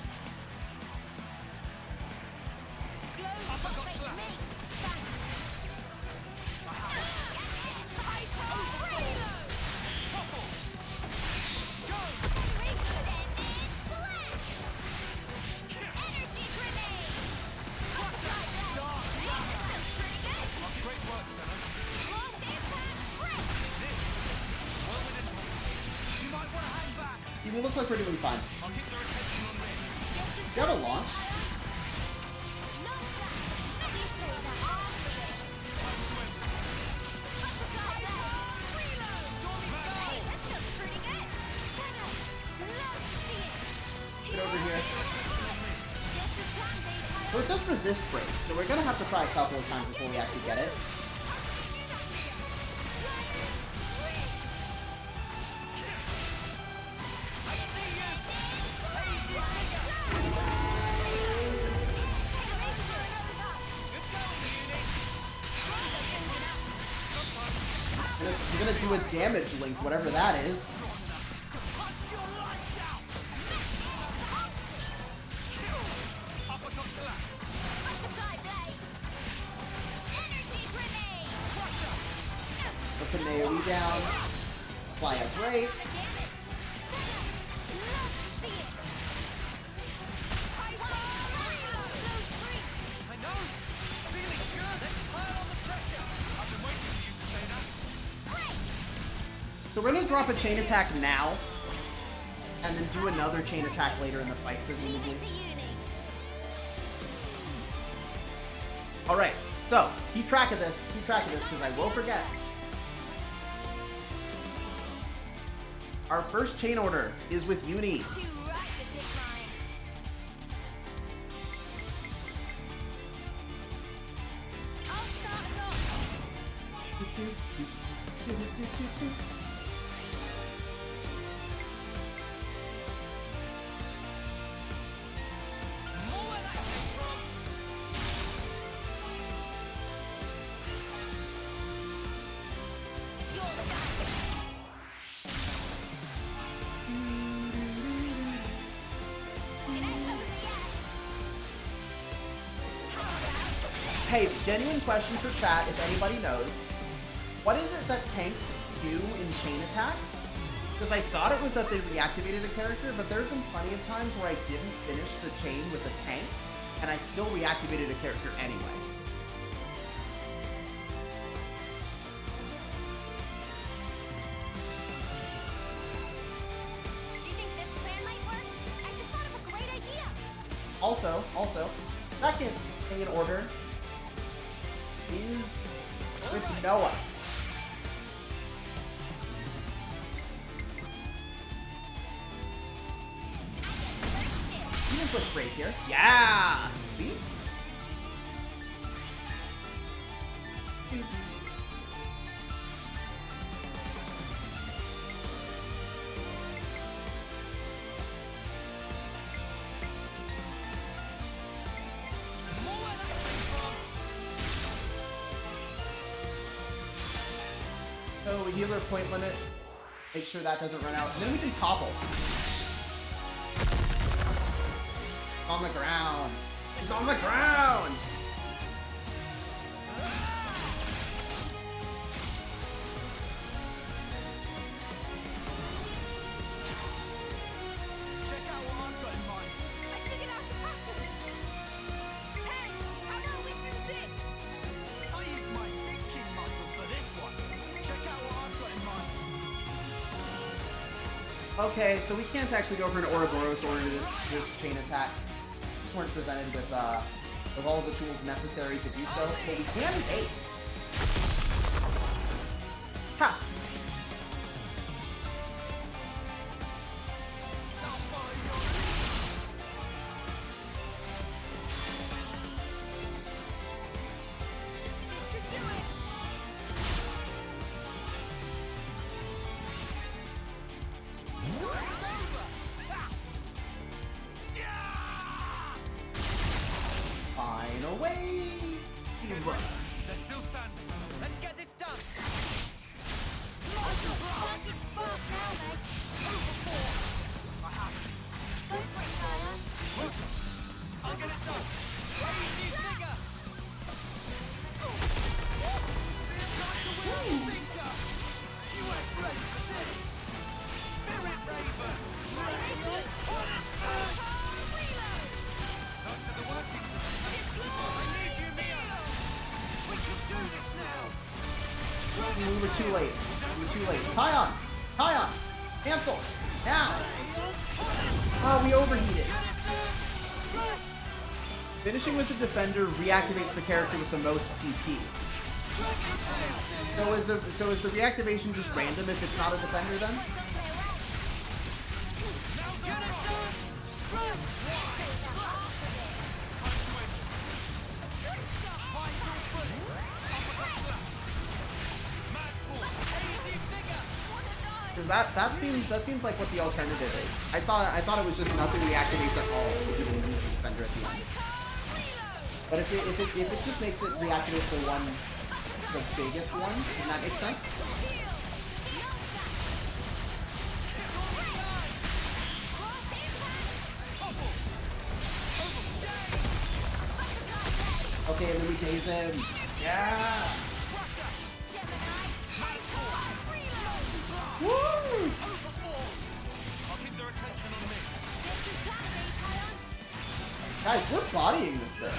[SPEAKER 1] We look like we're doing fine. Do you have a launch? Get over here. So it does resist break, so we're gonna have to try a couple of times before we actually get it. do a damage link, whatever that is. Put an AoE down. Fly a break. So we're gonna drop a chain attack now, and then do another chain attack later in the fight, presumably. Alright, so keep track of this, because I will forget. Our first chain order is with Uni. Hey, genuine question for chat, if anybody knows. What is it that tanks do in chain attacks? Because I thought it was that they reactivated a character, but there have been plenty of times where I didn't finish the chain with a tank, and I still reactivated a character anyway.
[SPEAKER 8] Do you think this plan might work? I just thought of a great idea.
[SPEAKER 1] Also, second thing in order is with Noah. You can put break here. Yeah! See? So healer point limit. Make sure that doesn't run out. And then we can topple. On the ground. He's on the ground!
[SPEAKER 6] Check out what I've got in mind.
[SPEAKER 8] I figured out the pattern. Hey, how about we do this?
[SPEAKER 6] I use my thinking muscles for this one. Check out what I've got in mind.
[SPEAKER 1] Okay, so we can't actually go for an Ouroboros order to this chain attack. Just weren't presented with all of the tools necessary to do so, but we can bait. Ha!
[SPEAKER 8] This should do it.
[SPEAKER 1] Final wave!
[SPEAKER 13] They're still standing.
[SPEAKER 4] Let's get this done.
[SPEAKER 13] I'll get it done.
[SPEAKER 4] Easy figure.
[SPEAKER 1] We were too late. We were too late. Kion! Kion! Cancel! Now! Oh, we overheated. Finishing with the defender reactivates the character with the most TP. So is the reactivation just random if it's not a defender then? Because that seems like what the alternative is. I thought it was just nothing reactivates at all if you didn't use the defender at the end. But if it just makes it reactivate the biggest one, then that makes sense. Okay, and then we daze him. Yeah! Woo! Guys, we're bodying this thing.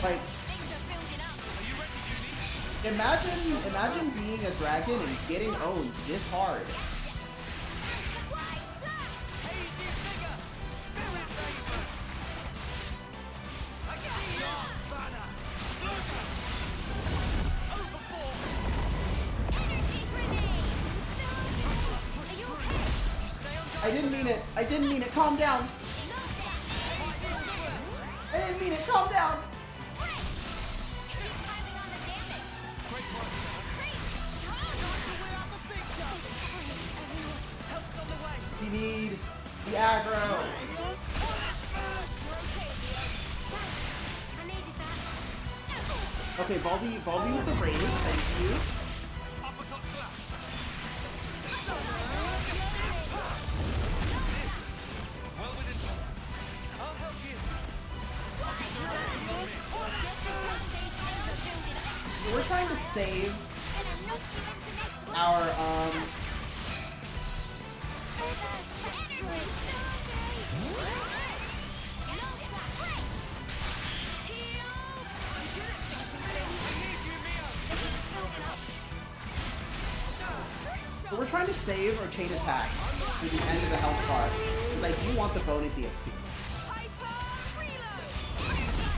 [SPEAKER 1] Like, imagine being a dragon and getting owned this hard. I didn't mean it. I didn't mean it. Calm down. I didn't mean it. Calm down. We need the aggro. Okay, Baldi with the raise. Thank you. We're trying to save our we're trying to save our chain attack to the end of the health bar because I do want the bonus EXP.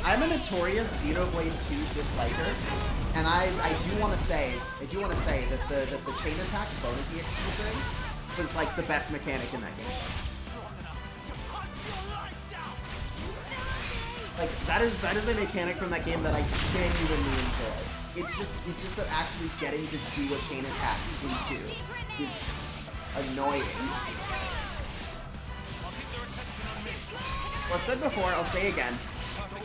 [SPEAKER 1] I'm a notorious Xenoblade 2 disliker, and I do want to say that the chain attack bonus EXP thing was like the best mechanic in that game. Like that is a mechanic from that game that I genuinely enjoy. It's just that actually getting to do a chain attack into is annoying. Well, I've said before, I'll say again.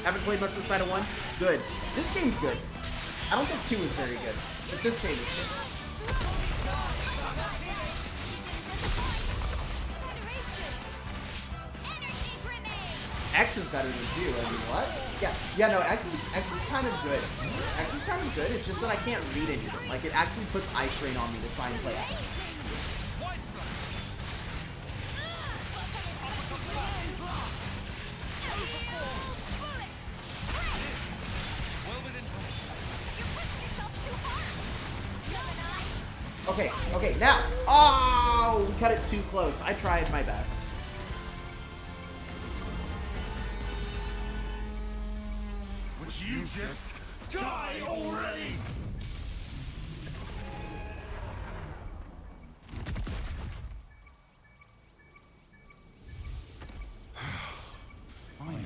[SPEAKER 1] Haven't played much outside of 1. Good. This game's good. I don't think 2 is very good, but this game is good. X is better than 2. I mean, what? Yeah. No. X is kind of good. X is kind of good. It's just that I can't read anything. Like it actually puts eye strain on me to try and play X. Okay, now! Oh, we cut it too close. I tried my best.
[SPEAKER 9] Would you just die already? Finally.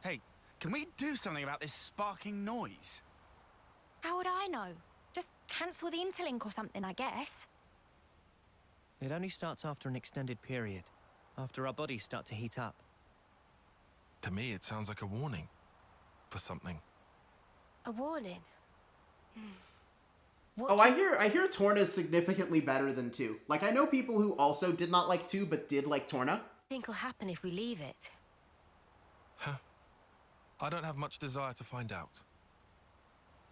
[SPEAKER 6] Hey, can we do something about this sparking noise?
[SPEAKER 3] How would I know? Just cancel the interlink or something, I guess.
[SPEAKER 5] It only starts after an extended period, after our bodies start to heat up.
[SPEAKER 2] To me, it sounds like a warning for something.
[SPEAKER 7] A warning?
[SPEAKER 1] Oh, I hear Torna's significantly better than 2. Like, I know people who also did not like 2, but did like Torna.
[SPEAKER 7] Think'll happen if we leave it?
[SPEAKER 2] Huh. I don't have much desire to find out.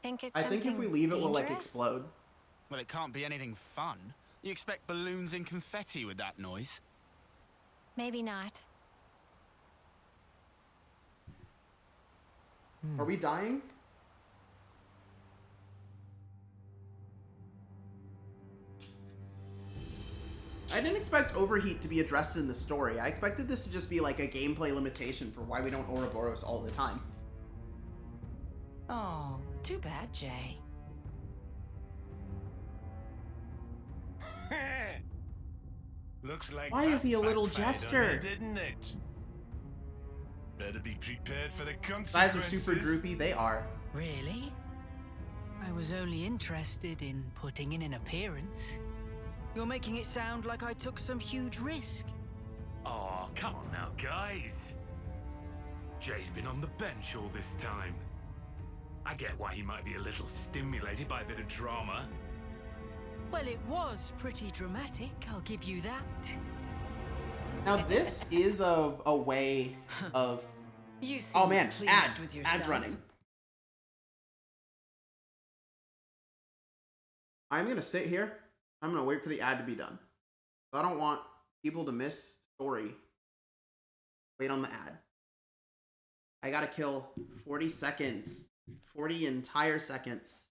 [SPEAKER 1] I think if we leave it, we'll, like, explode.
[SPEAKER 6] Well, it can't be anything fun. You expect balloons and confetti with that noise?
[SPEAKER 3] Maybe not.
[SPEAKER 1] Are we dying? I didn't expect overheat to be addressed in the story. I expected this to just be like a gameplay limitation for why we don't Ouroboros all the time.
[SPEAKER 11] Oh, too bad, Jay.
[SPEAKER 14] Looks like
[SPEAKER 1] Why is he a little
[SPEAKER 14] backfired on
[SPEAKER 1] jester?
[SPEAKER 14] you, didn't it? Better be prepared for the consequences.
[SPEAKER 1] Eyes are super droopy. They are.
[SPEAKER 15] Really? I was only interested in putting in an appearance. You're making it sound like I took some huge risk.
[SPEAKER 14] Oh, come on now, guys. Jay's been on the bench all this time. I get why he might be a little stimulated by a bit of drama.
[SPEAKER 15] Well, it was pretty dramatic, I'll give you that.
[SPEAKER 1] Now this is a way of... Oh man, ad's running. I'm gonna sit here. I'm gonna wait for the ad to be done. I don't want people to miss story. Wait on the ad. I gotta kill 40 seconds. 40 entire seconds.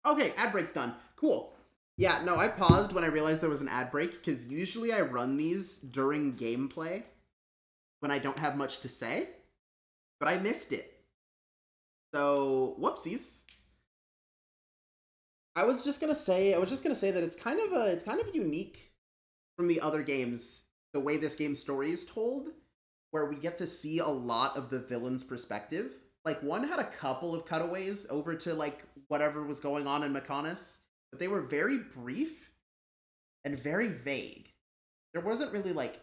[SPEAKER 1] Okay, ad break's done. Cool. Yeah, no, I paused when I realized there was an ad break, because usually I run these during gameplay when I don't have much to say, but I missed it. So, whoopsies. I was just gonna say that it's kind of unique from the other games, the way this game's story is told, where we get to see a lot of the villain's perspective. Like, one had a couple of cutaways over to, like, whatever was going on in Mechonis, but they were very brief and very vague. There wasn't really, like,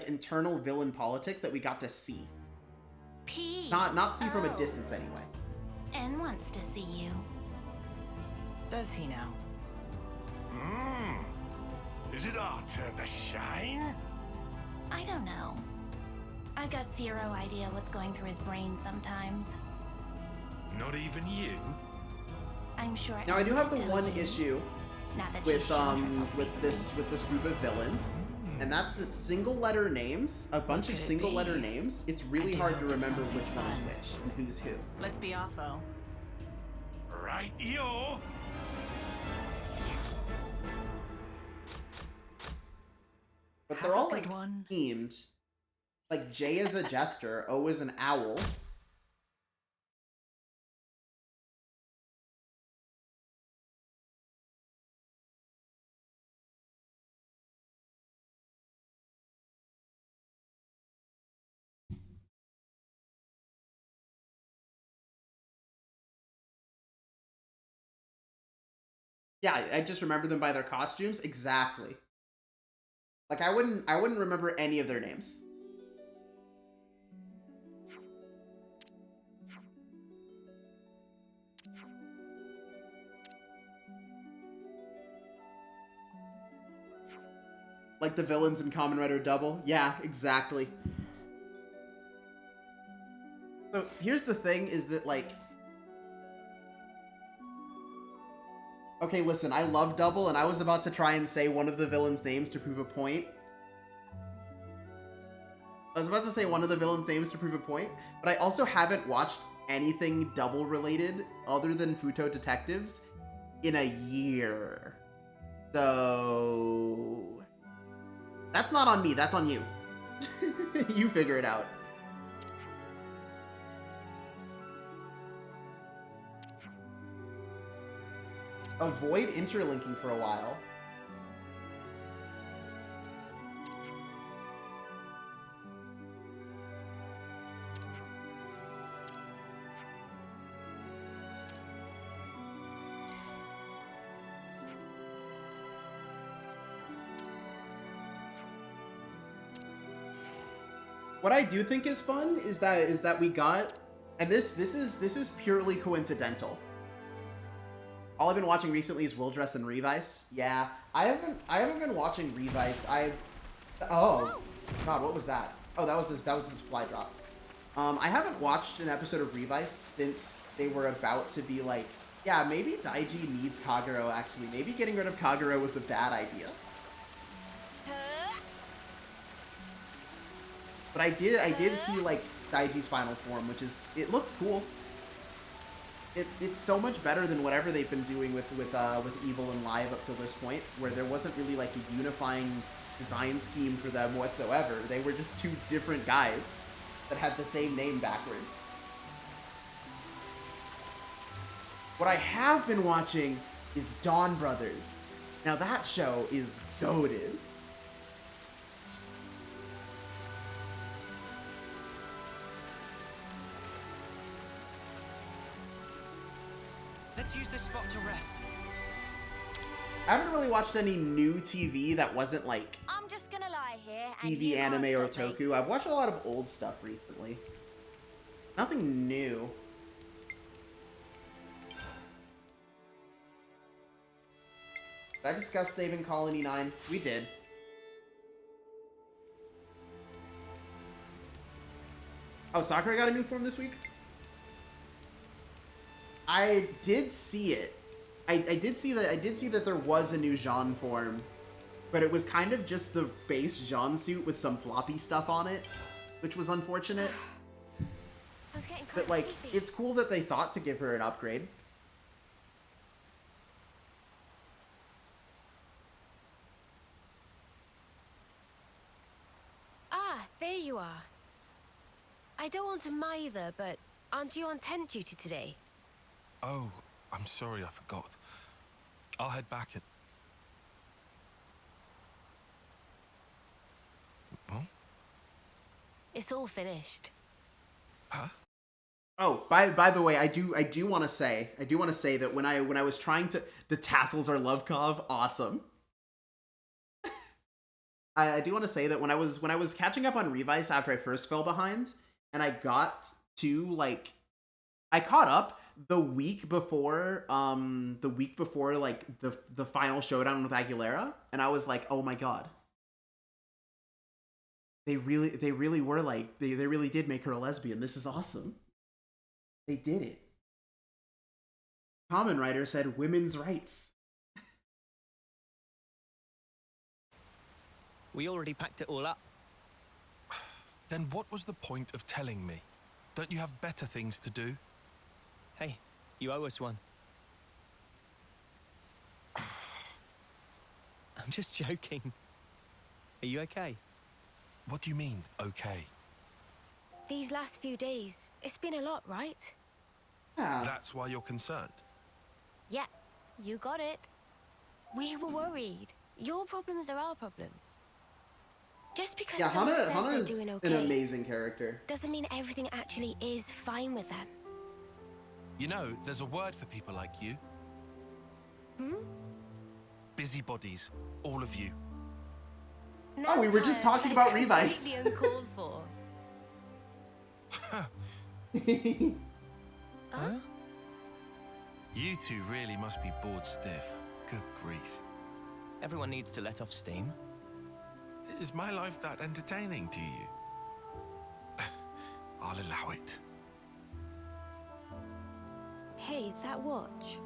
[SPEAKER 1] internal villain politics that we got to see. Not see from a distance, anyway.
[SPEAKER 16] N wants to see you. Does he now?
[SPEAKER 14] Is it our turn to shine?
[SPEAKER 16] I don't know. I got zero idea what's going through his brain sometimes.
[SPEAKER 14] Not even you?
[SPEAKER 16] I'm sure.
[SPEAKER 1] Now I do have the one issue with this group of villains, and that's that single letter names, a bunch of single letter names. It's really hard to remember which one is which and who's who.
[SPEAKER 16] Let's be off though.
[SPEAKER 14] Right, yo.
[SPEAKER 1] But they're all like themed. Like J is a jester, O is an owl. Yeah, I just remember them by their costumes. Exactly. Like I wouldn't remember any of their names. Like the villains in Kamen Rider Double? Yeah, exactly. So here's the thing, is that like... Okay, listen, I love Double, and I was about to try and say one of the villains' names to prove a point. But I also haven't watched anything Double related other than Futo Detectives in a year. So... That's not on me, that's on you. You figure it out. Avoid interlinking for a while. What I do think is fun is that we got, and this is purely coincidental. All I've been watching recently is Will Dress and Revice. Yeah, I haven't been watching Revice. Oh God, what was that? Oh, that was his fly drop. I haven't watched an episode of Revice since they were about to be like Yeah, maybe Daiji needs Kagero, actually. Maybe getting rid of Kagero was a bad idea. But I did see, like, Daiji's final form, which is, it looks cool. It's so much better than whatever they've been doing with Evil and Live up till this point, where there wasn't really, like, a unifying design scheme for them whatsoever. They were just two different guys that had the same name backwards. What I have been watching is Dawn Brothers. Now that show is goated.
[SPEAKER 15] Let's use this spot to rest.
[SPEAKER 1] I haven't really watched any new TV that wasn't like
[SPEAKER 3] I'm just gonna lie here and
[SPEAKER 1] TV, anime, or otaku. I've watched a lot of old stuff recently. Nothing new. Did I discuss saving Colony 9? We did. Oh, Sakura got a new form this week? I did see it. I did see that there was a new Jean form, but it was kind of just the base Jean suit with some floppy stuff on it, which was unfortunate. But like, it's cool that they thought to give her an upgrade.
[SPEAKER 7] Ah, there you are. I don't want to mither, but aren't you on tent duty today?
[SPEAKER 2] Oh, I'm sorry, I forgot. I'll head back and... Well?
[SPEAKER 7] It's all finished.
[SPEAKER 2] Huh?
[SPEAKER 1] Oh, by the way, I do want to say that when I was trying to, the tassels are Lovekov, awesome. I do want to say that when I was catching up on Revice after I first fell behind, and I got to, like, I caught up the week before like the final showdown with Aguilera, and I was like, oh my god. They really were like, they really did make her a lesbian. This is awesome. They did it. Common Writer said women's rights.
[SPEAKER 5] We already packed it all up.
[SPEAKER 2] Then what was the point of telling me? Don't you have better things to do?
[SPEAKER 5] Hey, you owe us one. I'm just joking. Are you okay?
[SPEAKER 2] What do you mean, okay?
[SPEAKER 7] These last few days, it's been a lot, right?
[SPEAKER 1] Yeah.
[SPEAKER 2] That's why you're concerned?
[SPEAKER 7] Yeah, you got it. We were worried. Your problems are our problems. Just because someone says they're doing okay,
[SPEAKER 1] an amazing character.
[SPEAKER 7] doesn't mean everything actually is fine with them.
[SPEAKER 2] You know, there's a word for people like you.
[SPEAKER 7] Hmm?
[SPEAKER 2] Busybodies, all of you.
[SPEAKER 1] Oh, we were just talking about Revice.
[SPEAKER 7] Completely uncalled for.
[SPEAKER 5] Huh?
[SPEAKER 2] You two really must be bored stiff. Good grief.
[SPEAKER 5] Everyone needs to let off steam.
[SPEAKER 2] Is my life that entertaining to you? I'll allow it.
[SPEAKER 7] Hey, that watch.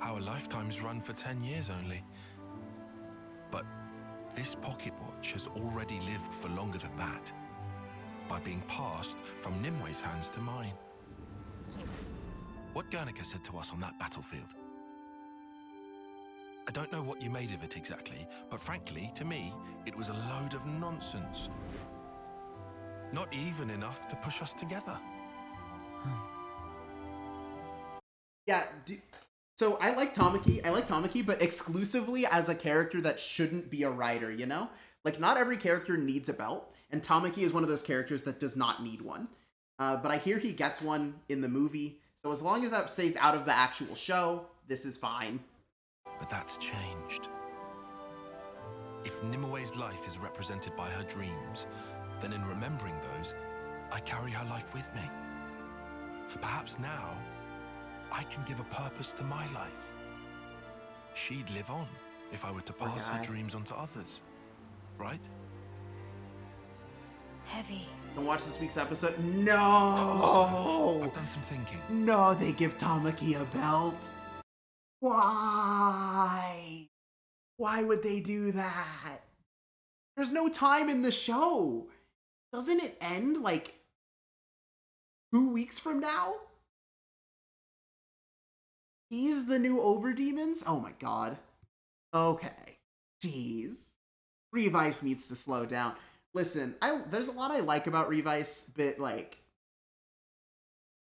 [SPEAKER 2] Our lifetimes run for 10 years only. But this pocket watch has already lived for longer than that, by being passed from Nimwe's hands to mine. What Guernica said to us on that battlefield. I don't know what you made of it exactly, but frankly, to me, it was a load of nonsense. Not even enough to push us together.
[SPEAKER 1] Yeah, so I like Tamaki, but exclusively as a character that shouldn't be a writer, you know? Like, not every character needs a belt, and Tamaki is one of those characters that does not need one. But I hear he gets one in the movie, so as long as that stays out of the actual show, this is fine.
[SPEAKER 2] But that's changed. If Nimue's life is represented by her dreams, then in remembering those, I carry her life with me. Perhaps now, I can give a purpose to my life. She'd live on if I were to pass her dreams on to others, right?
[SPEAKER 7] Heavy.
[SPEAKER 1] Don't watch this week's episode. No!
[SPEAKER 2] I've done some thinking.
[SPEAKER 1] No, they give Tamaki a belt. Why? Why would they do that? There's no time in the show. Doesn't it end like 2 weeks from now? He's the new Overdemons? Oh my god. Okay. Jeez. Revice needs to slow down. Listen, there's a lot I like about Revice, but like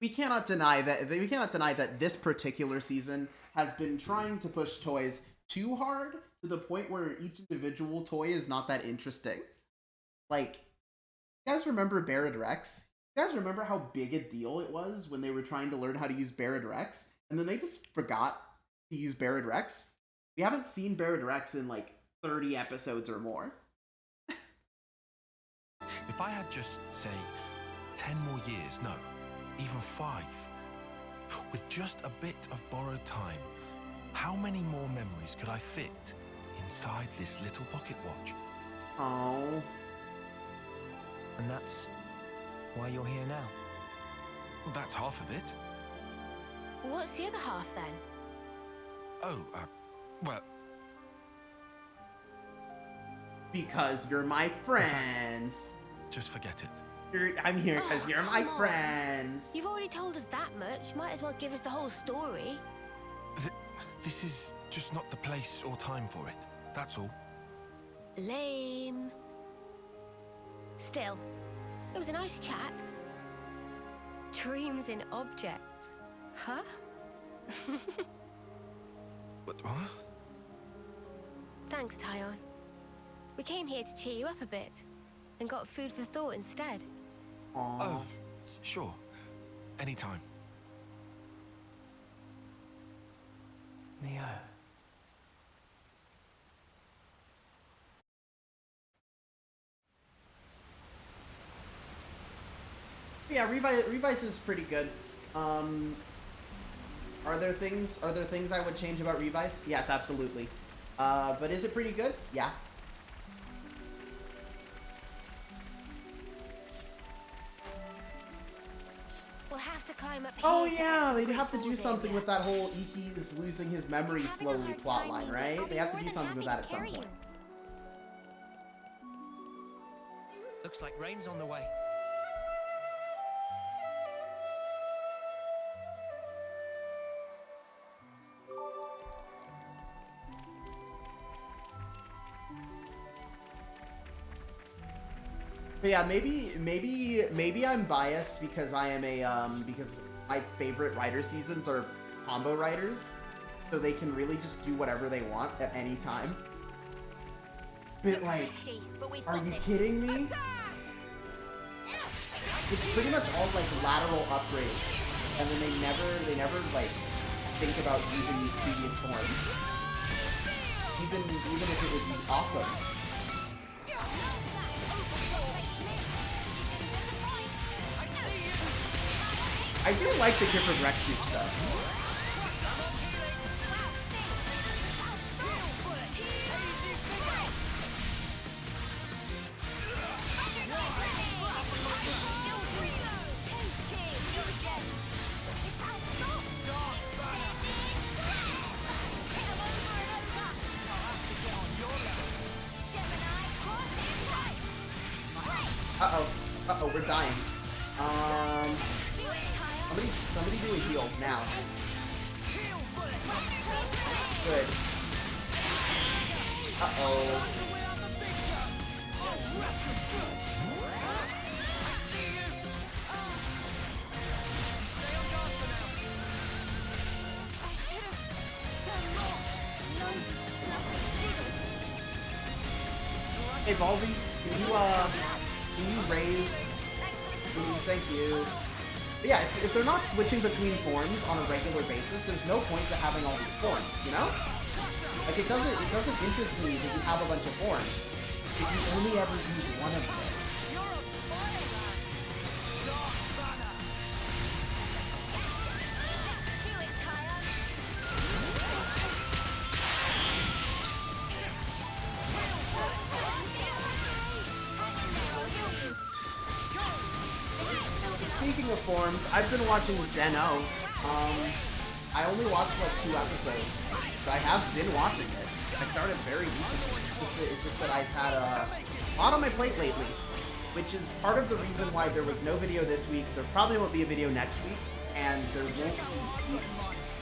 [SPEAKER 1] we cannot deny that this particular season has been trying to push toys too hard to the point where each individual toy is not that interesting. Like, you guys remember Barrett Rex? You guys remember how big a deal it was when they were trying to learn how to use Barrett Rex? And then they just forgot to use Barrett Rex? We haven't seen Barrett Rex in like 30 episodes or more.
[SPEAKER 2] If I had just, say, 10 more years, no, even 5, with just a bit of borrowed time, how many more memories could I fit inside this little pocket watch?
[SPEAKER 1] Oh.
[SPEAKER 5] And that's why you're here now?
[SPEAKER 2] Well, that's half of it.
[SPEAKER 7] What's the other half then?
[SPEAKER 2] Oh, well...
[SPEAKER 1] Because you're my friends.
[SPEAKER 2] Just forget it.
[SPEAKER 1] I'm here because you're my friends.
[SPEAKER 7] You've already told us that much. Might as well give us the whole story.
[SPEAKER 2] This is just not the place or time for it. That's all.
[SPEAKER 7] Lame. Still, it was a nice chat. Dreams in objects. Huh?
[SPEAKER 2] What?
[SPEAKER 7] Thanks, Tyon. We came here to cheer you up a bit, and got food for thought instead.
[SPEAKER 1] Aww.
[SPEAKER 2] Oh, sure. Anytime.
[SPEAKER 5] Neo.
[SPEAKER 1] Yeah, Revice is pretty good. Are there things I would change about Revice? Yes, absolutely. But is it pretty good? Yeah.
[SPEAKER 7] We'll have to climb up here.
[SPEAKER 1] Oh yeah, they'd have to do something with that whole Iki's losing his memory slowly plotline, right? They have to do something with that at some point.
[SPEAKER 5] Looks like rain's on the way.
[SPEAKER 1] But yeah, maybe I'm biased because I am because my favorite rider seasons are combo riders, so they can really just do whatever they want at any time. But like, are you kidding me? It's pretty much all like lateral upgrades, and then they never like think about using these previous forms, even if it would be awesome. I do like the different Rex suit stuff. Uh-oh, we're dying. Somebody do a heal now. Good. Uh-oh. Hey, Baldy, can you raise? Thank you. But yeah, if they're not switching between forms on a regular basis, there's no point to having all these forms, you know? Like, it doesn't interest me that you have a bunch of forms if you only ever use one of them. speaking of forms, I've been watching Zeno. I only watched like 2 episodes, so I have been watching it. I started very recently. It's just that I've had a lot on my plate lately, which is part of the reason why there was no video this week. There probably won't be a video next week, and there won't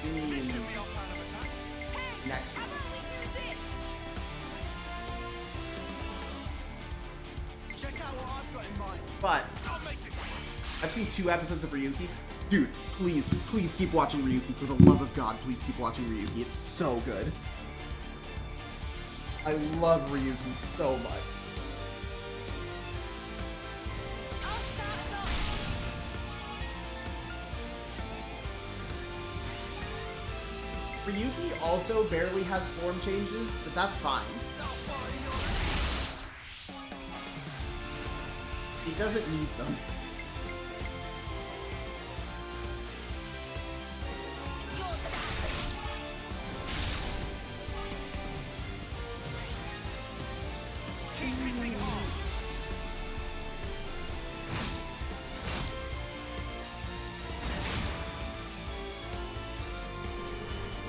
[SPEAKER 1] be next week. But I've seen 2 episodes of Ryuki. Dude, please keep watching Ryuki. For the love of God, please keep watching Ryuki. It's so good. I love Ryuki so much. Ryuki also barely has form changes, but that's fine. He doesn't need them.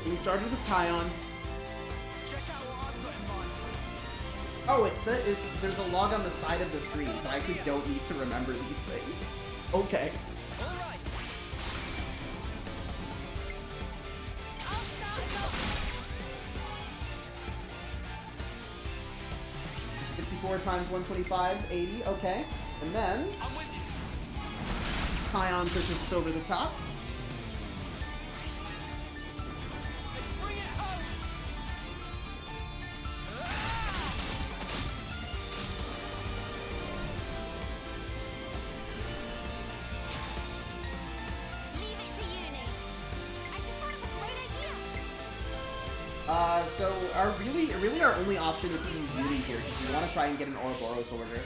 [SPEAKER 1] We started with Kion. Oh, there's a log on the side of the screen, so I actually don't need to remember these things. Okay. $54 times 125, 80, okay. And then Kion pushes us over the top. So really our only option is to use Yuri here, because we want to try and get an Ouroboros order.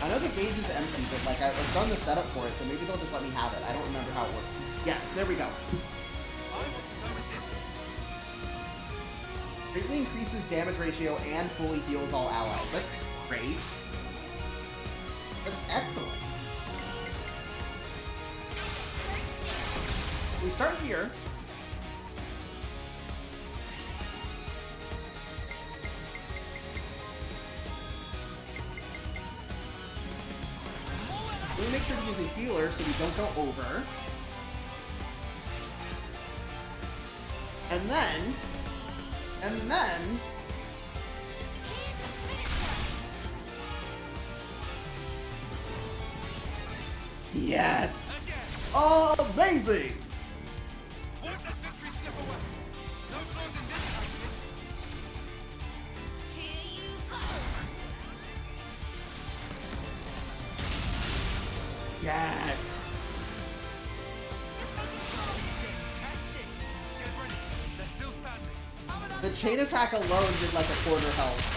[SPEAKER 1] I know the gauge is empty, but like I've done the setup for it, so maybe they'll just let me have it. I don't remember how it works. Yes, there we go. Greatly increases damage ratio and fully heals all allies. That's great. That's excellent. We start here. We make sure to use a healer so we don't go over. And then... Yes! Amazing! Yes! The chain attack alone did like a quarter health.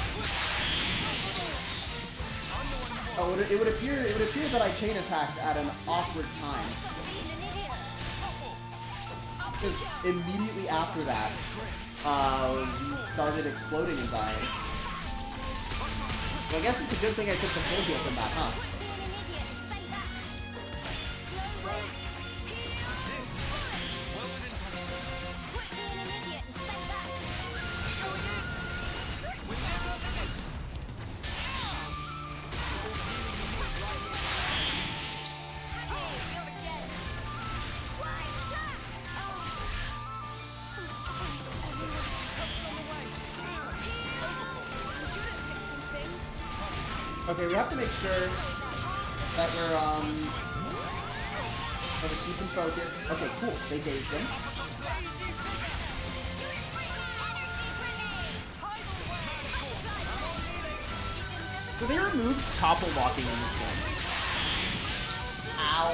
[SPEAKER 1] Oh, it would appear that I chain attacked at an awkward time. Because immediately after that, we started exploding and dying. So I guess it's a good thing I took the full heal from that, huh? Okay, we have to make sure that we're keeping focus. Okay, cool. They dazed him. So they removed topple walking in this one. Ow.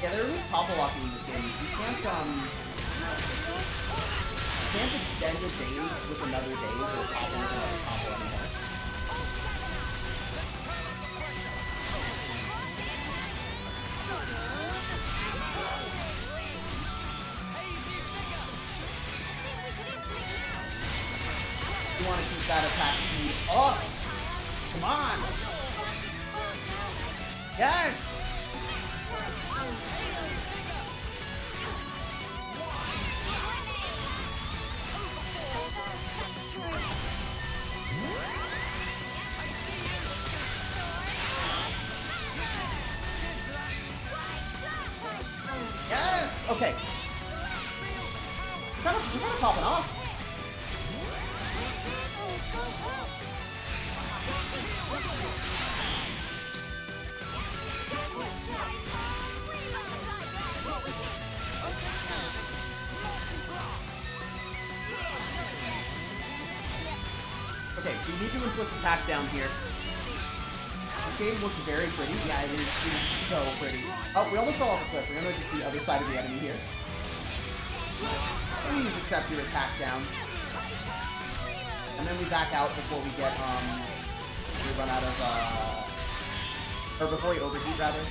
[SPEAKER 1] Yeah, they removed topple walking in this game. You can't extend a daze with another daze or topple with another topple anymore. want to keep that attack speed up. Come on. Yes. Yes. Okay. We're kind of popping off. Okay, we need to inflict attack down here. This game looks very pretty. Yeah, it is so pretty. Oh, we almost fell off a cliff. We're gonna just the other side of the enemy here. Please accept your attack down. And then we back out before we get, we run out of, or before we overheat, rather.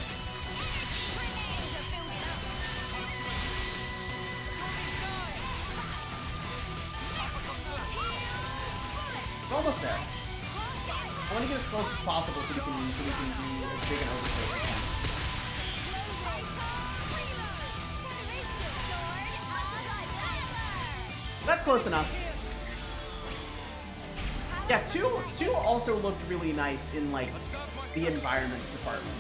[SPEAKER 1] We're almost there. I want to get as close as possible so we can do as big an overthrow as we can. That's close enough. Yeah, two also looked really nice in like the environments department.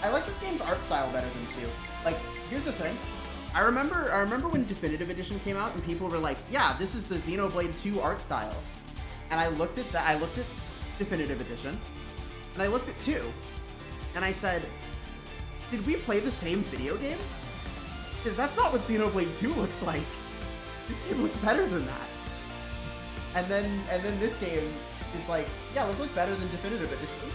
[SPEAKER 1] I like this game's art style better than 2. Like, here's the thing. I remember when Definitive Edition came out and people were like, yeah, this is the Xenoblade 2 art style. And I looked at Definitive Edition, and I looked at 2, and I said, did we play the same video game? Because that's not what Xenoblade 2 looks like. This game looks better than that. And then this game is like, yeah, let's look better than Definitive Edition.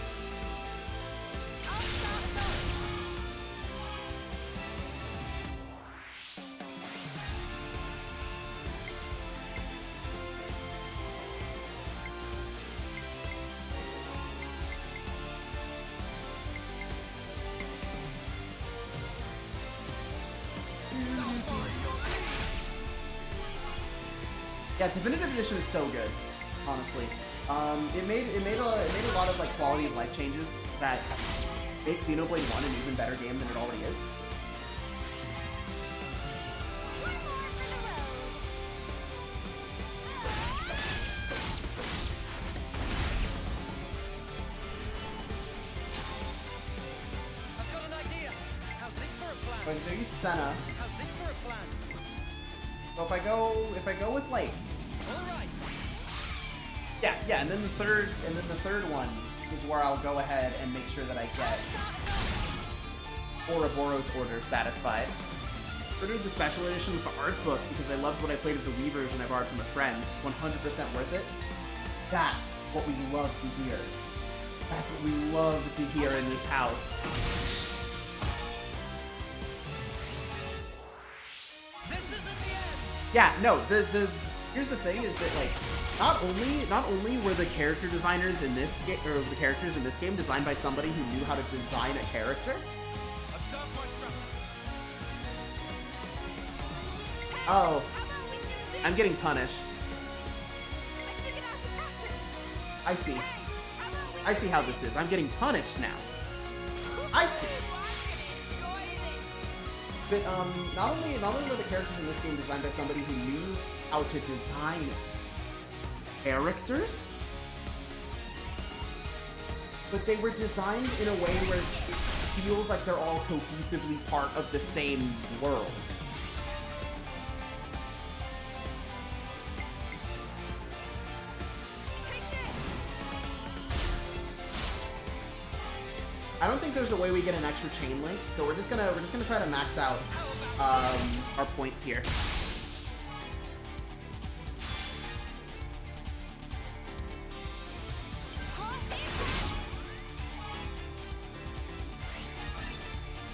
[SPEAKER 1] Yeah, Definitive Edition is so good, honestly. It made a lot of like quality of life changes that make Xenoblade 1 an even better game than it already is.
[SPEAKER 13] I've got an idea. How's this for a plan?
[SPEAKER 1] I'm going to use Senna.
[SPEAKER 13] How's this for a plan?
[SPEAKER 1] So if I go with like, yeah, and then the third one is where I'll go ahead and make sure that I get Ouroboros order satisfied. I ordered the special edition with the art book because I loved what I played with the Wii version I borrowed from a friend. 100% worth it. That's what we love to hear. That's what we love to hear in this house. Yeah, no, here's the thing is that like not only were the character designers in this game or the characters in this game designed by somebody who knew how to design a character. Oh, I'm getting punished. I see. I see how this is. I'm getting punished now. I see. But not only were the characters in this game designed by somebody who knew how to design characters, but they were designed in a way where it feels like they're all cohesively part of the same world. I don't think there's a way we get an extra chain link, so we're just gonna try to max out our points here.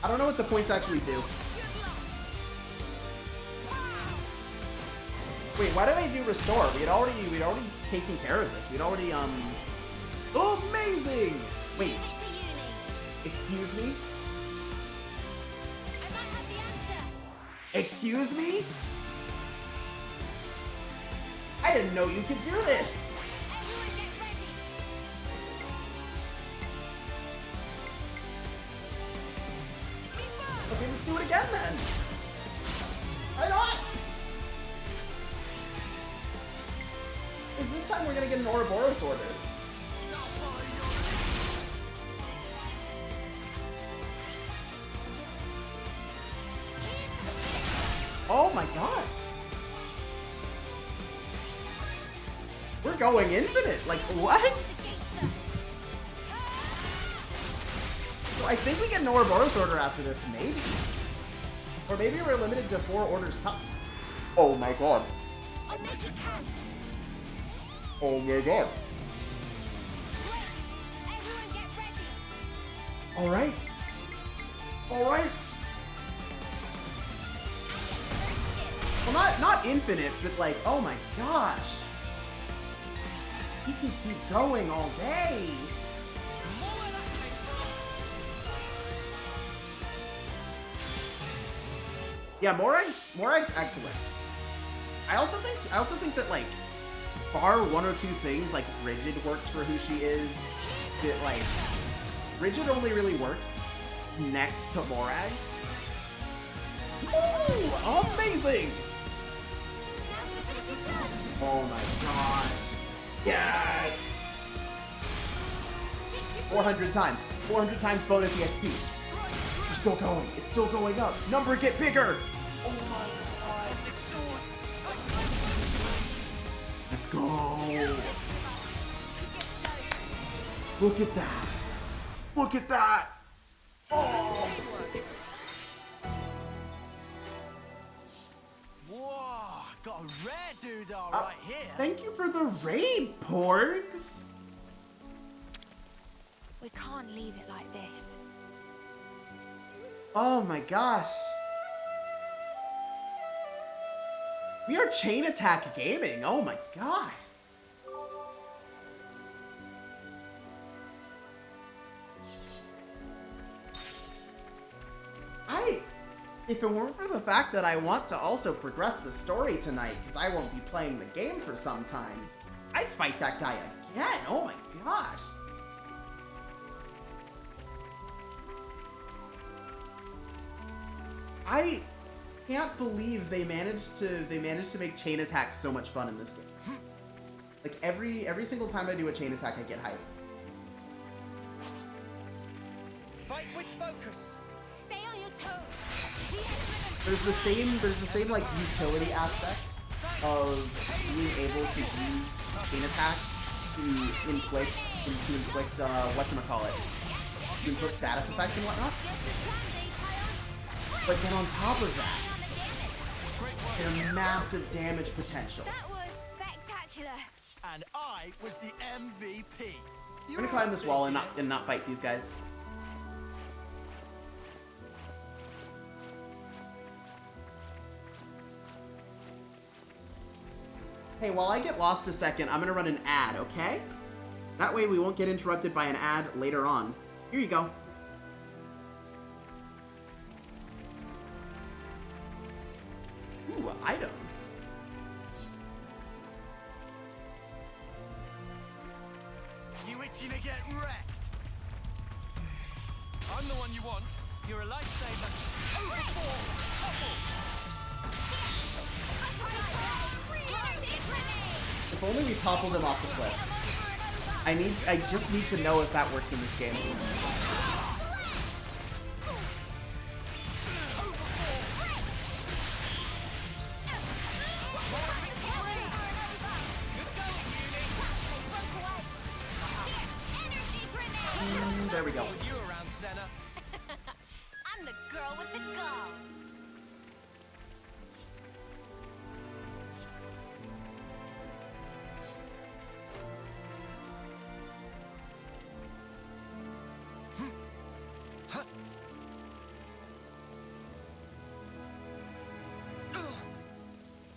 [SPEAKER 1] I don't know what the points actually do. Wait, why did I do restore? We'd already taken care of this. We'd already amazing! Wait. Excuse me? Excuse me? I didn't know you could do this. Okay, let's do it again then. Why not? Is this time we're gonna get an Ouroboros order? Oh my gosh. We're going infinite. Like, what? So I think we get an Ouroboros order after this, maybe. Or maybe we're limited to 4 orders top. Oh my god. Oh my god. Alright. Alright. Well, not infinite, but like, oh my gosh. He can keep going all day. Yeah, Morag's excellent. I also think that like bar 1 or 2 things, like Rigid works for who she is. That like Rigid only really works next to Morag. Ooh, amazing! Oh my gosh. Yes! 400 times. 400 times bonus EXP. We're still going. It's still going up. Number get bigger! Oh my god. Let's go! Look at that! Look at that! Oh!
[SPEAKER 6] Whoa! Got a rare doodah right here.
[SPEAKER 1] Thank you for the raid, Porgs!
[SPEAKER 3] We can't leave it like this.
[SPEAKER 1] Oh my gosh. We are Chain Attack Gaming. Oh my god. If it weren't for the fact that I want to also progress the story tonight, because I won't be playing the game for some time, I'd fight that guy again. Oh my gosh. I can't believe they managed to make chain attacks so much fun in this game. Like every single time I do a chain attack, I get hyped.
[SPEAKER 15] Fight with focus.
[SPEAKER 8] Stay on your toes.
[SPEAKER 1] There's the same like utility aspect of being able to use chain attacks to inflict whatchamacallit, to inflict status effects and whatnot. But then on top of that, their massive damage potential.
[SPEAKER 3] That was spectacular.
[SPEAKER 6] And I was the MVP.
[SPEAKER 1] I'm gonna climb this wall and not fight these guys. Hey, while I get lost a second, I'm gonna run an ad, okay? That way we won't get interrupted by an ad later on. Here you go. Ooh, item.
[SPEAKER 6] You itching to get wrecked?
[SPEAKER 13] I'm the one you want. You're a lifesaver. Overboard!
[SPEAKER 1] If only we toppled him off the cliff. I just need to know if that works in this game. There we go.
[SPEAKER 8] I'm the girl with the gall.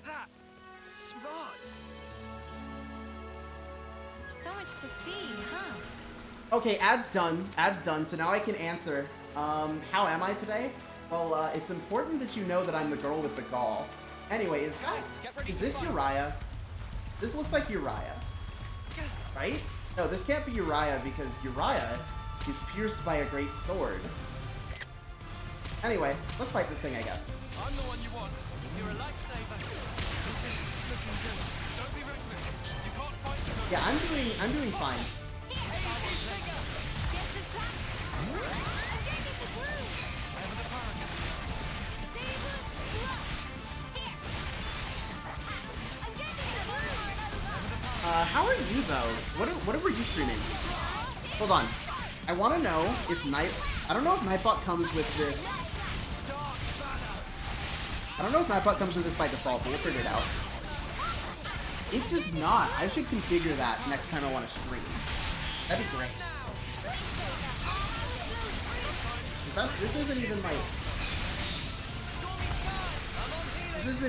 [SPEAKER 15] That smarts.
[SPEAKER 3] So much to see, huh?
[SPEAKER 1] Okay, ad's done. Ad's done, so now I can answer. How am I today? Well, it's important that you know that I'm the girl with the gall. Anyway, is this Uriah? This looks like Uriah. Right? No, this can't be Uriah because Uriah is pierced by a great sword. Anyway, let's fight this thing, I guess.
[SPEAKER 13] I'm the one you want. You're a lifesaver. Looking good. Don't be reckless. You can't fight.
[SPEAKER 1] Yeah, I'm doing fine. How are you though? What were you streaming? Hold on. I want to know if I don't know if Nightbot comes with this. I don't know if Nightbot comes with this by default, but we'll figure it out. It does not. I should configure that next time I want to stream. That'd be great. This isn't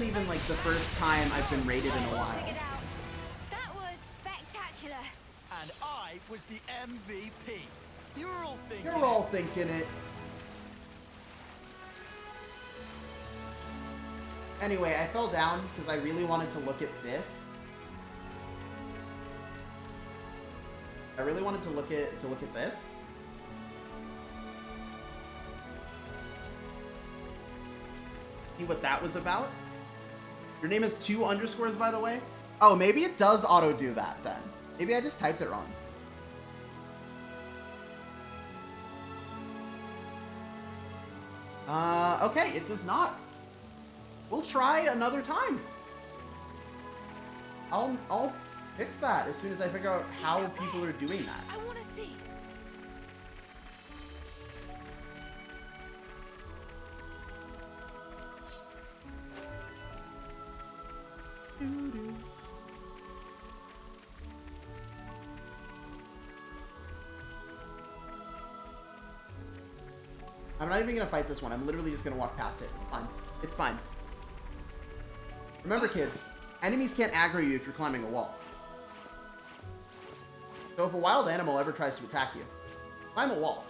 [SPEAKER 1] even like the first time I've been raided in a while.
[SPEAKER 3] That was spectacular.
[SPEAKER 6] And I was the MVP. You're
[SPEAKER 1] all thinking it. Anyway, I fell down because I really wanted to look at this. I really wanted to look at this. See what that was about. Your name has 2 underscores, by the way. Oh, maybe it does auto do that then. Maybe I just typed it wrong. Okay, it does not. We'll try another time. I'll fix that as soon as I figure out how people are doing that.
[SPEAKER 3] I want to see.
[SPEAKER 1] I'm not even gonna fight this one. I'm literally just gonna walk past it. Fine. It's fine. Remember, kids, enemies can't aggro you if you're climbing a wall. So if a wild animal ever tries to attack you, climb a wall.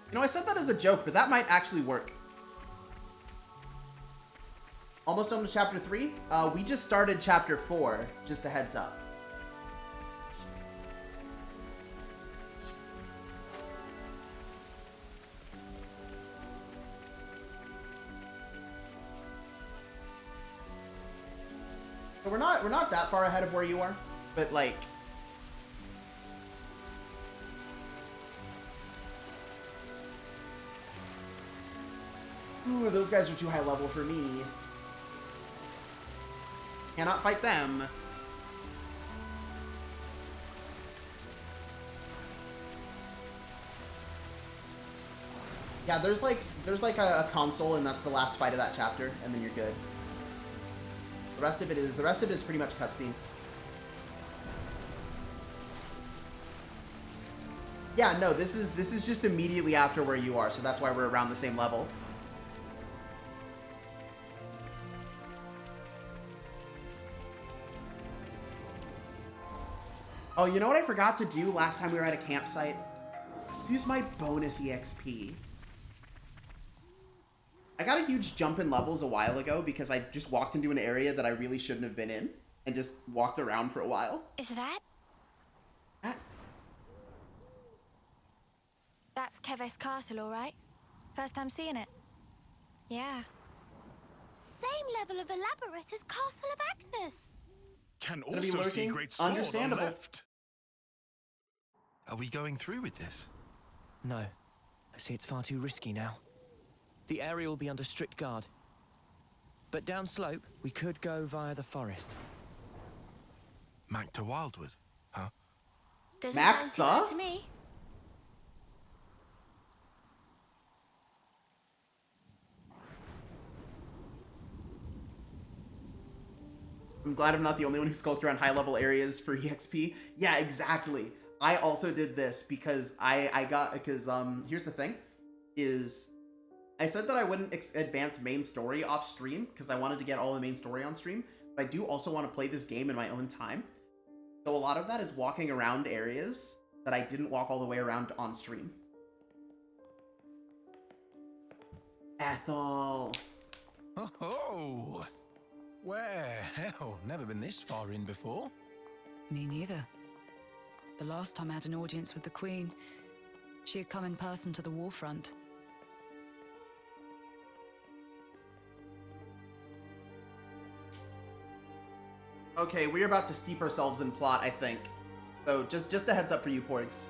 [SPEAKER 1] You know, I said that as a joke, but that might actually work. Almost done with chapter 3? We just started chapter 4, just a heads up. So we're not that far ahead of where you are, but like ooh, those guys are too high level for me. Cannot fight them. Yeah, there's like a console, and that's the last fight of that chapter, and then you're good. The rest of it is pretty much cutscene. Yeah, no, this is just immediately after where you are, so that's why we're around the same level. Oh, you know what I forgot to do last time we were at a campsite? Use my bonus EXP. I got a huge jump in levels a while ago because I just walked into an area that I really shouldn't have been in and just walked around for a while.
[SPEAKER 3] Is that? That's Keves Castle, all right? First time seeing it. Yeah.
[SPEAKER 7] Same level of elaborate as Castle of Agnes.
[SPEAKER 9] Can
[SPEAKER 1] Gonna be
[SPEAKER 9] also see
[SPEAKER 1] lurking?
[SPEAKER 9] great sword on
[SPEAKER 1] Understandable.
[SPEAKER 9] left.
[SPEAKER 2] Are we going through with this?
[SPEAKER 5] No. I see it's far too risky now. The area will be under strict guard. But downslope, we could go via the forest.
[SPEAKER 2] Mac to Wildwood, huh?
[SPEAKER 7] Doesn't
[SPEAKER 1] Mac
[SPEAKER 7] sound too bad
[SPEAKER 1] the?
[SPEAKER 7] to me.
[SPEAKER 1] I'm glad I'm not the only one who skulked around high-level areas for EXP. Yeah, exactly. I also did this because here's the thing, is I said that I wouldn't advance main story off stream because I wanted to get all the main story on stream, but I do also want to play this game in my own time. So a lot of that is walking around areas that I didn't walk all the way around on stream. Ethel.
[SPEAKER 2] Oh, where? Hell, never been this far in before.
[SPEAKER 10] Me neither. The last time I had an audience with the Queen, she had come in person to the war front.
[SPEAKER 1] Okay, we're about to steep ourselves in plot, I think. So just a heads up for you, Porgs.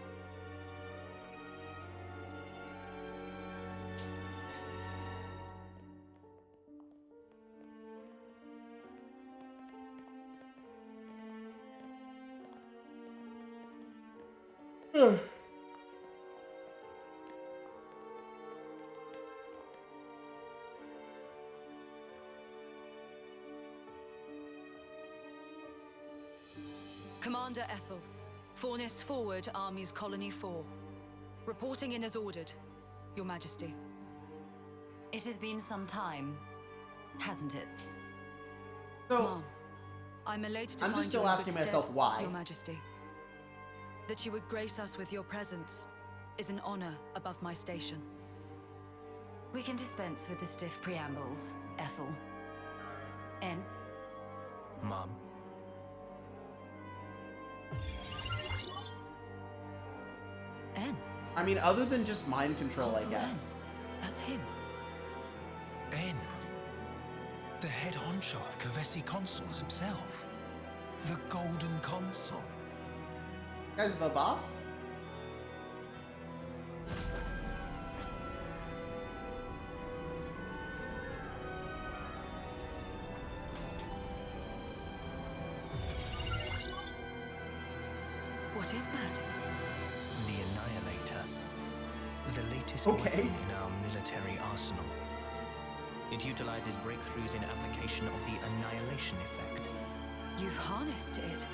[SPEAKER 10] Commander Ethel, Fornis forward, Armies Colony 4. Reporting in as ordered, Your Majesty.
[SPEAKER 16] It has been some time, hasn't it?
[SPEAKER 1] So,
[SPEAKER 10] Mom, I'm elated to
[SPEAKER 1] I'm
[SPEAKER 10] find
[SPEAKER 1] just still
[SPEAKER 10] you in
[SPEAKER 1] asking
[SPEAKER 10] good
[SPEAKER 1] myself
[SPEAKER 10] stead,
[SPEAKER 1] why.
[SPEAKER 10] Your Majesty. That you would grace us with your presence is an honor above my station.
[SPEAKER 16] We can dispense with the stiff preambles, Ethel. En?
[SPEAKER 4] Mom.
[SPEAKER 10] En?
[SPEAKER 1] I mean, other than just mind control, I
[SPEAKER 10] Consul
[SPEAKER 1] guess.
[SPEAKER 10] En. That's him.
[SPEAKER 2] En. The head honcho of Kavesi Consuls himself. The Golden Consul.
[SPEAKER 1] Guy's the boss?
[SPEAKER 10] What is that?
[SPEAKER 4] The Annihilator. The latest
[SPEAKER 1] Okay.
[SPEAKER 4] weapon in our military arsenal. It utilizes breakthroughs in application of the annihilation effect.
[SPEAKER 10] You've harnessed it.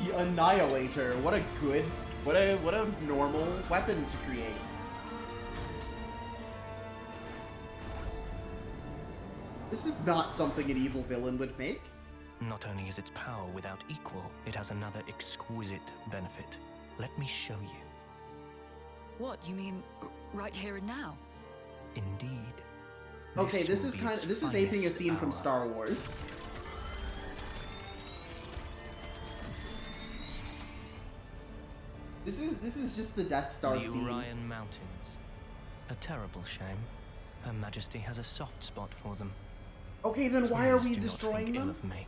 [SPEAKER 1] The Annihilator. What a good, what a normal weapon to create. This is not something an evil villain would make.
[SPEAKER 4] Not only is its power without equal, it has another exquisite benefit. Let me show you.
[SPEAKER 10] What, you mean right here and now?
[SPEAKER 4] Indeed.
[SPEAKER 1] Okay, this
[SPEAKER 4] will
[SPEAKER 1] is
[SPEAKER 4] be
[SPEAKER 1] kind
[SPEAKER 4] its
[SPEAKER 1] of, this is aping a
[SPEAKER 4] finest
[SPEAKER 1] scene from
[SPEAKER 4] hour.
[SPEAKER 1] Star Wars. This is just the Death Star
[SPEAKER 4] The
[SPEAKER 1] scene.
[SPEAKER 4] Orion Mountains. A terrible shame. Her Majesty has a soft spot for them.
[SPEAKER 1] Okay, then why are
[SPEAKER 4] Please
[SPEAKER 1] we
[SPEAKER 4] do not
[SPEAKER 1] destroying
[SPEAKER 4] think ill
[SPEAKER 1] them?
[SPEAKER 4] of me.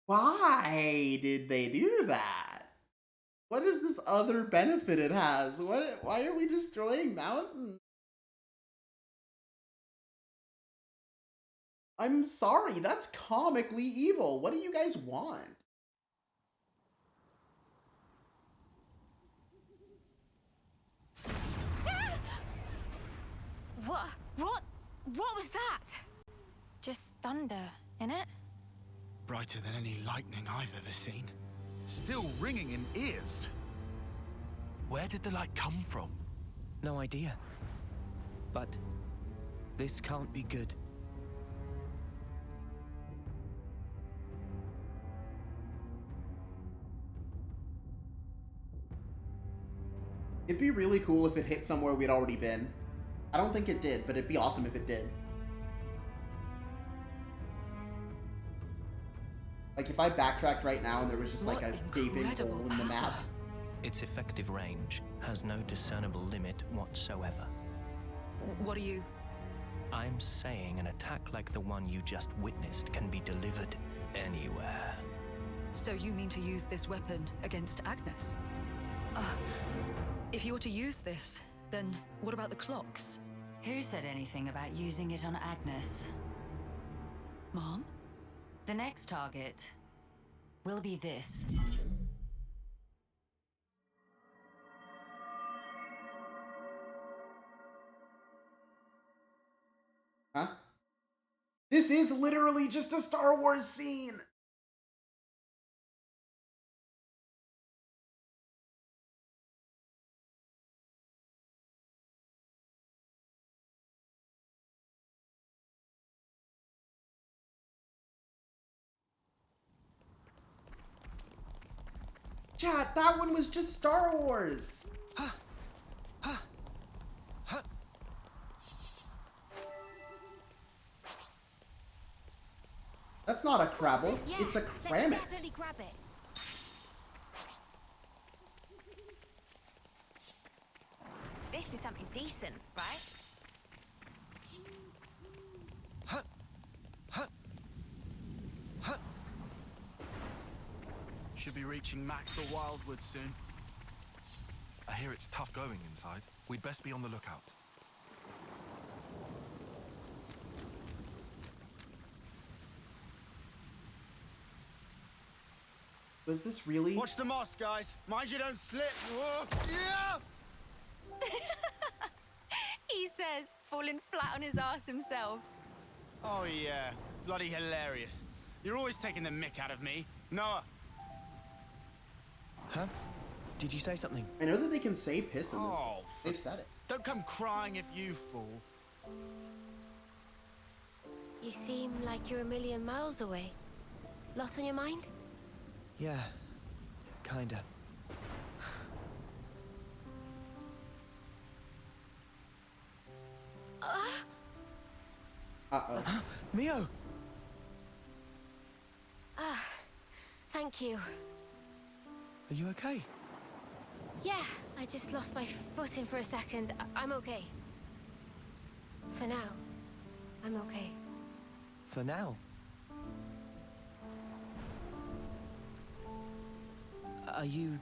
[SPEAKER 1] Why did they do that? What is this other benefit it has? Why are we destroying mountains? I'm sorry, that's comically evil. What do you guys want?
[SPEAKER 3] What was that? Just thunder, innit?
[SPEAKER 6] Brighter than any lightning I've ever seen.
[SPEAKER 9] Still ringing in ears.
[SPEAKER 2] Where did the light come from?
[SPEAKER 4] No idea. But this can't be good.
[SPEAKER 1] It'd be really cool if it hit somewhere we'd already been. I don't think it did, but it'd be awesome if it did. Like if I backtracked right now and there was just like a gaping hole in the map.
[SPEAKER 4] Its effective range has no discernible limit whatsoever.
[SPEAKER 10] What are you?
[SPEAKER 4] I'm saying an attack like the one you just witnessed can be delivered anywhere.
[SPEAKER 10] So you mean to use this weapon against Agnes? If you were to use this, then what about the clocks?
[SPEAKER 16] Who said anything about using it on Agnes?
[SPEAKER 10] Mom?
[SPEAKER 16] The next target will be this.
[SPEAKER 1] Huh? This is literally just a Star Wars scene! Chat, that one was just Star Wars. That's not a Crabble, it's a Kramit.
[SPEAKER 3] Let's definitely grab it. This is something decent, right?
[SPEAKER 6] Should be reaching Mac for Wildwood soon.
[SPEAKER 2] I hear it's tough going inside. We'd best be on the lookout.
[SPEAKER 1] Was this really?
[SPEAKER 6] Watch the moss, guys. Mind you don't slip. Whoa. Yeah!
[SPEAKER 3] He says, falling flat on his ass himself.
[SPEAKER 6] Oh yeah, bloody hilarious. You're always taking the mick out of me. Noah.
[SPEAKER 5] Huh? Did you say something?
[SPEAKER 1] I know that they can say piss in this.
[SPEAKER 6] Oh,
[SPEAKER 1] They've said it.
[SPEAKER 6] Don't come crying if you fall.
[SPEAKER 7] You seem like you're a million miles away. Lot on your mind?
[SPEAKER 5] Yeah, kinda.
[SPEAKER 1] Uh-oh.
[SPEAKER 5] Mio!
[SPEAKER 7] Ah, thank you.
[SPEAKER 5] Are you okay?
[SPEAKER 7] Yeah, I just lost my footing for a second. I'm okay. For now, I'm okay.
[SPEAKER 5] For now? Are you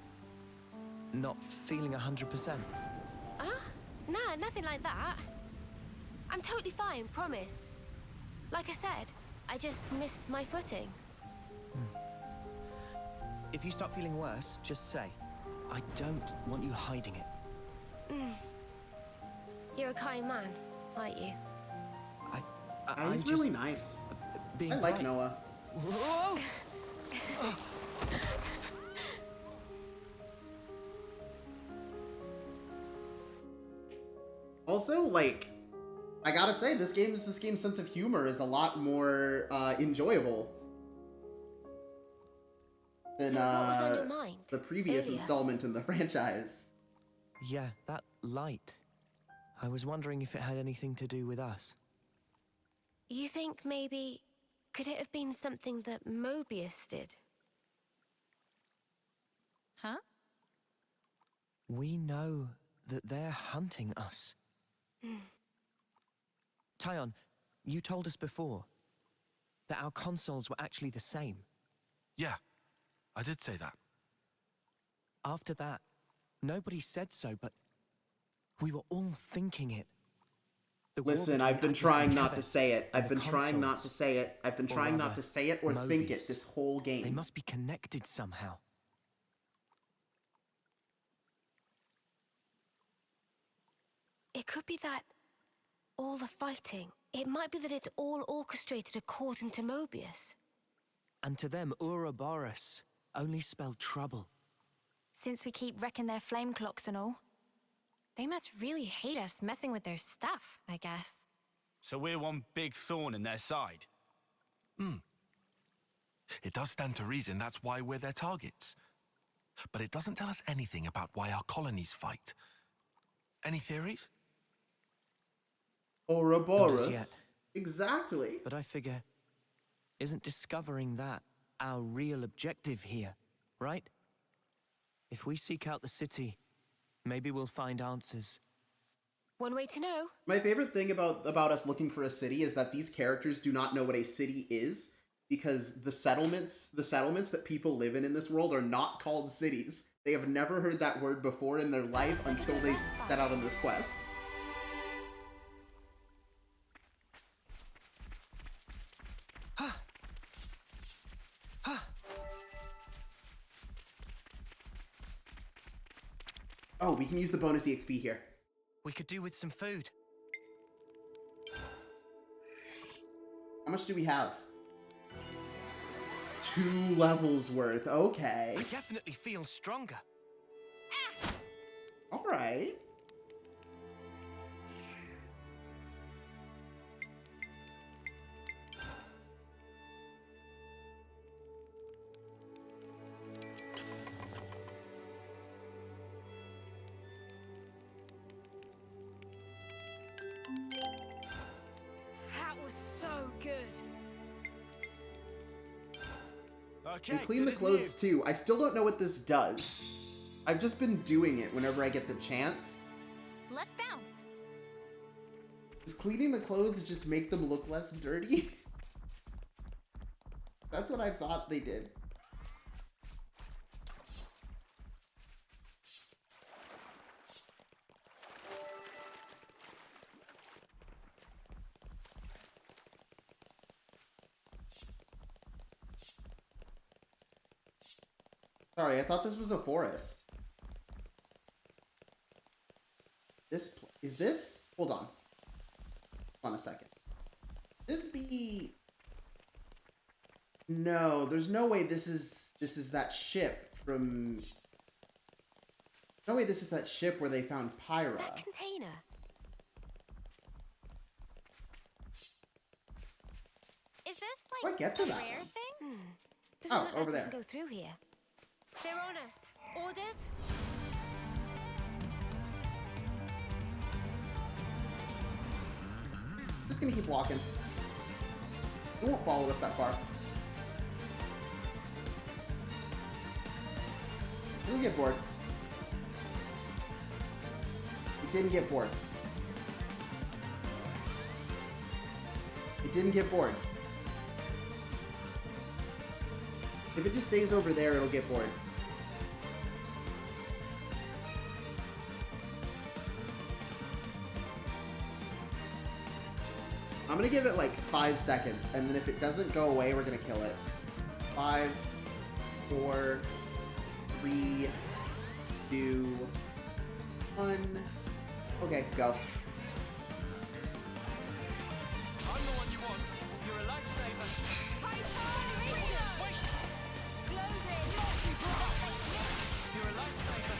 [SPEAKER 5] not feeling 100%?
[SPEAKER 7] Nah, nothing like that. I'm totally fine, promise. Like I said, I just missed my footing.
[SPEAKER 5] If you start feeling worse, just say. I don't want you hiding it.
[SPEAKER 7] You're a kind man, aren't you?
[SPEAKER 1] He's really nice.
[SPEAKER 5] Being
[SPEAKER 1] I like
[SPEAKER 5] bright.
[SPEAKER 1] Noah.
[SPEAKER 5] Whoa!
[SPEAKER 1] Also, like, I gotta say, this game's sense of humor is a lot more enjoyable than
[SPEAKER 7] So what was on your mind
[SPEAKER 1] the previous
[SPEAKER 7] earlier?
[SPEAKER 1] installment in the franchise.
[SPEAKER 5] Yeah, that light. I was wondering if it had anything to do with us.
[SPEAKER 7] You think maybe... could it have been something that Mobius did?
[SPEAKER 3] Huh?
[SPEAKER 5] We know that they're hunting us. Tyon, you told us before that our consoles were actually the same.
[SPEAKER 2] Yeah, I did say that.
[SPEAKER 5] After that, nobody said so, but we were all thinking it. The war
[SPEAKER 1] Listen,
[SPEAKER 5] between
[SPEAKER 1] I've been
[SPEAKER 5] Atlas
[SPEAKER 1] trying
[SPEAKER 5] and
[SPEAKER 1] not to
[SPEAKER 5] Keveth
[SPEAKER 1] say it.
[SPEAKER 5] and
[SPEAKER 1] I've
[SPEAKER 5] the
[SPEAKER 1] been trying not to
[SPEAKER 5] consoles,
[SPEAKER 1] say it. I've been
[SPEAKER 5] or
[SPEAKER 1] trying not
[SPEAKER 5] rather,
[SPEAKER 1] to say it or think it
[SPEAKER 5] Mobius.
[SPEAKER 1] this whole game.
[SPEAKER 5] They must be connected somehow.
[SPEAKER 7] It could be that... all the fighting. It might be that it's all orchestrated according to Mobius.
[SPEAKER 5] And to them, Ouroboros only spelled trouble.
[SPEAKER 3] Since we keep wrecking their flame clocks and all.
[SPEAKER 8] They must really hate us messing with their stuff, I guess.
[SPEAKER 6] So we're one big thorn in their side.
[SPEAKER 2] It does stand to reason that's why we're their targets. But it doesn't tell us anything about why our colonies fight. Any theories?
[SPEAKER 5] Not as
[SPEAKER 1] Ouroboros.
[SPEAKER 5] yet.
[SPEAKER 1] Exactly.
[SPEAKER 5] But I figure, isn't discovering that our real objective here, right? If we seek out the city, maybe we'll find answers.
[SPEAKER 7] One way to know.
[SPEAKER 1] My favorite thing about us looking for a city is that these characters do not know what a city is, because the settlements that people live in this world are not called cities. They have never heard that word before in their life until they set out on this quest. Oh, we can use the bonus EXP here.
[SPEAKER 5] We could do with some food.
[SPEAKER 1] How much do we have? 2 levels worth. Okay.
[SPEAKER 5] I definitely feel stronger.
[SPEAKER 1] All right. And clean the clothes too. I still don't know what this does. I've just been doing it whenever I get the chance.
[SPEAKER 8] Let's bounce.
[SPEAKER 1] Does cleaning the clothes just make them look less dirty? That's what I thought they did. Sorry, I thought this was a forest. Is this? Hold on. Hold on a second. This be... No, there's no way this is that ship from... No way this is that ship where they found Pyra.
[SPEAKER 7] That container.
[SPEAKER 8] Is this
[SPEAKER 1] How do I get to that
[SPEAKER 8] rare
[SPEAKER 1] one?
[SPEAKER 8] thing?
[SPEAKER 7] Doesn't
[SPEAKER 1] Oh,
[SPEAKER 7] look
[SPEAKER 1] over
[SPEAKER 7] like we
[SPEAKER 1] there.
[SPEAKER 7] can go through here.
[SPEAKER 8] They're on us. Orders?
[SPEAKER 1] Just gonna keep walking. It won't follow us that far. It'll get bored. It didn't get bored. It didn't get bored. If it just stays over there, it'll get bored. I'm gonna give it like 5 seconds, and then if it doesn't go away, we're gonna kill it. 5, 4, 3, 2, 1. Okay, go.
[SPEAKER 13] I'm the one you want. You're a lifesaver. You're a lifesaver.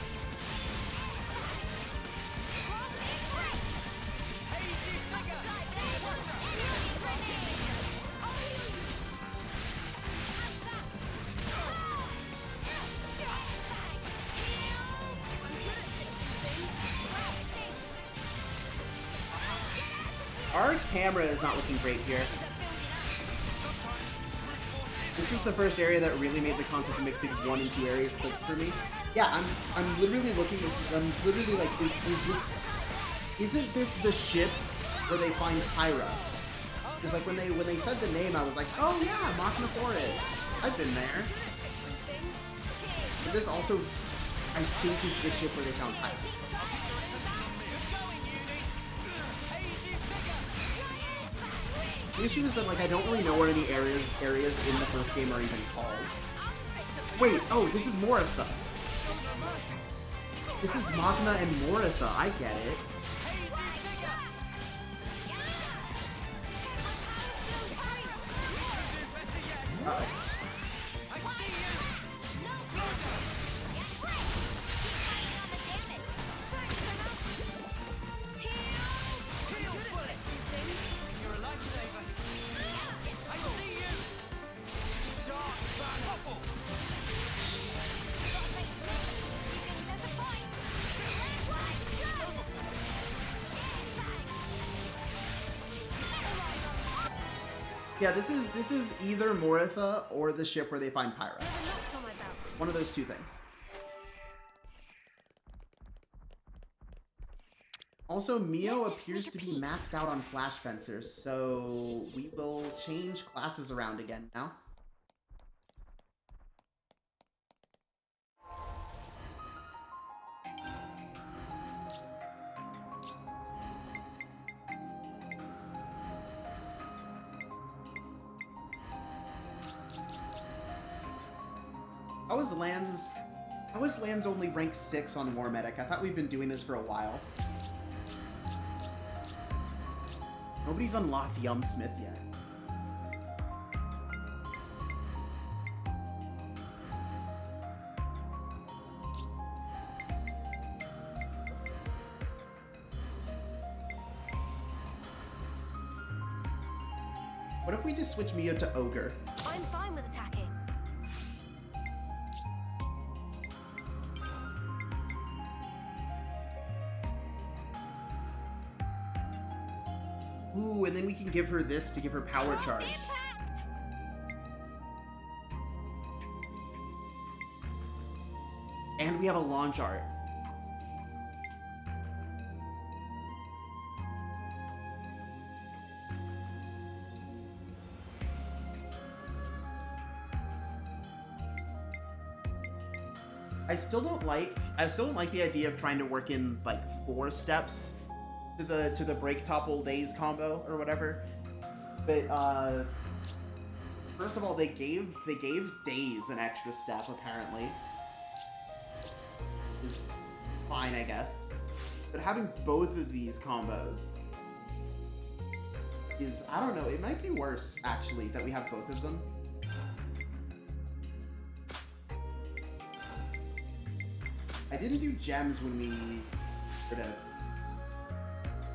[SPEAKER 13] Hazy figure.
[SPEAKER 1] Our camera is not looking great here. This was the first area that really made the concept of mixing 1 and 2 areas click for me. Yeah, I'm literally looking at, I'm literally like, isn't this the ship where they find Pyra? Because like when they said the name, I was like, oh yeah, Machina Forest. I've been there. But this also, I think, is the ship where they found Pyra. The issue is that like I don't really know what any areas in the first game are even called. Wait, oh, this is Moritha. This is Machina and Moritha. I get it. Uh-oh. Yeah, this is either Moritha or the ship where they find Pyra. One of those two things. Also, Mio appears to be maxed out on Flash Fencers, so we will change classes around again now. How is Lands only rank 6 on War Medic? I thought we've been doing this for a while. Nobody's unlocked Smith yet. What if we just switch Mio to Ogre?
[SPEAKER 7] I'm fine with attacking.
[SPEAKER 1] Ooh, and then we can give her this to give her power charge. And we have a launch art. I still don't like the idea of trying to work in like 4 steps to the break topple days combo or whatever. But first of all, they gave days an extra step apparently. Is fine, I guess. But having both of these combos is, I don't know, it might be worse actually that we have both of them. I didn't do gems when we were to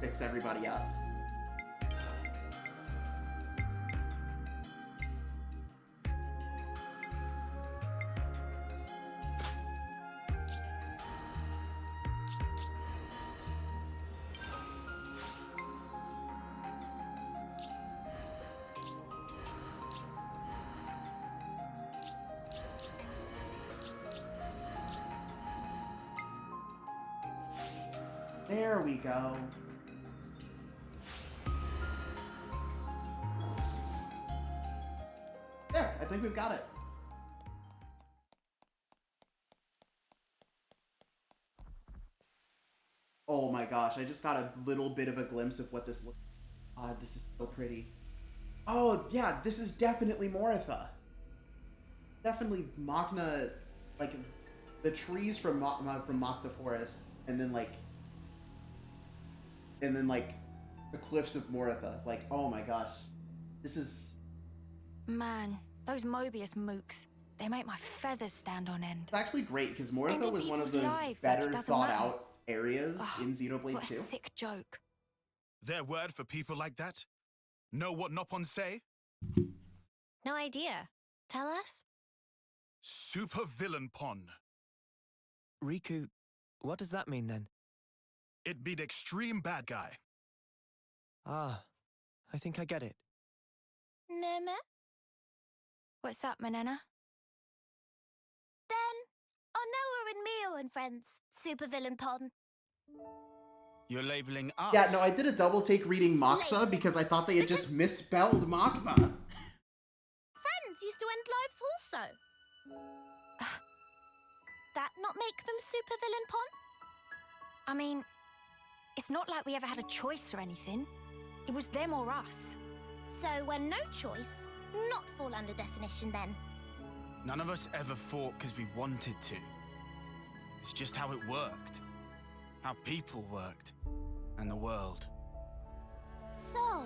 [SPEAKER 1] fix everybody up. There we go. There, I think we've got it. Oh my gosh, I just got a little bit of a glimpse of what this looks like. God, this is so pretty. Oh yeah, this is definitely Moritha. Definitely Machna, like the trees from Machna Forest, and then like the cliffs of Moritha. Like, oh my gosh. This is...
[SPEAKER 3] Man, those Mobius mooks, they make my feathers stand on end.
[SPEAKER 1] It's actually great, because Moritha was one of the better thought out areas in Xenoblade 2.
[SPEAKER 3] What a sick joke.
[SPEAKER 9] Their word for people like that? Know what Nopon say?
[SPEAKER 8] No idea. Tell us?
[SPEAKER 9] Super villain pon.
[SPEAKER 5] Riku, what does that mean then?
[SPEAKER 9] It be the extreme bad guy.
[SPEAKER 5] Ah, I think I get it.
[SPEAKER 7] Meme?
[SPEAKER 3] What's up, Manana?
[SPEAKER 7] Then, Onoa and Mio and friends, supervillain pon.
[SPEAKER 6] You're labeling us?
[SPEAKER 1] Yeah, no, I did a double take reading Makba because I thought they had just misspelled Makba.
[SPEAKER 7] Friends used to end lives also. That not make them supervillain pon?
[SPEAKER 3] I mean, it's not like we ever had a choice or anything. It was them or us.
[SPEAKER 7] So when no choice, not fall under definition then.
[SPEAKER 6] None of us ever fought because we wanted to. It's just how it worked. How people worked. And the world.
[SPEAKER 7] So,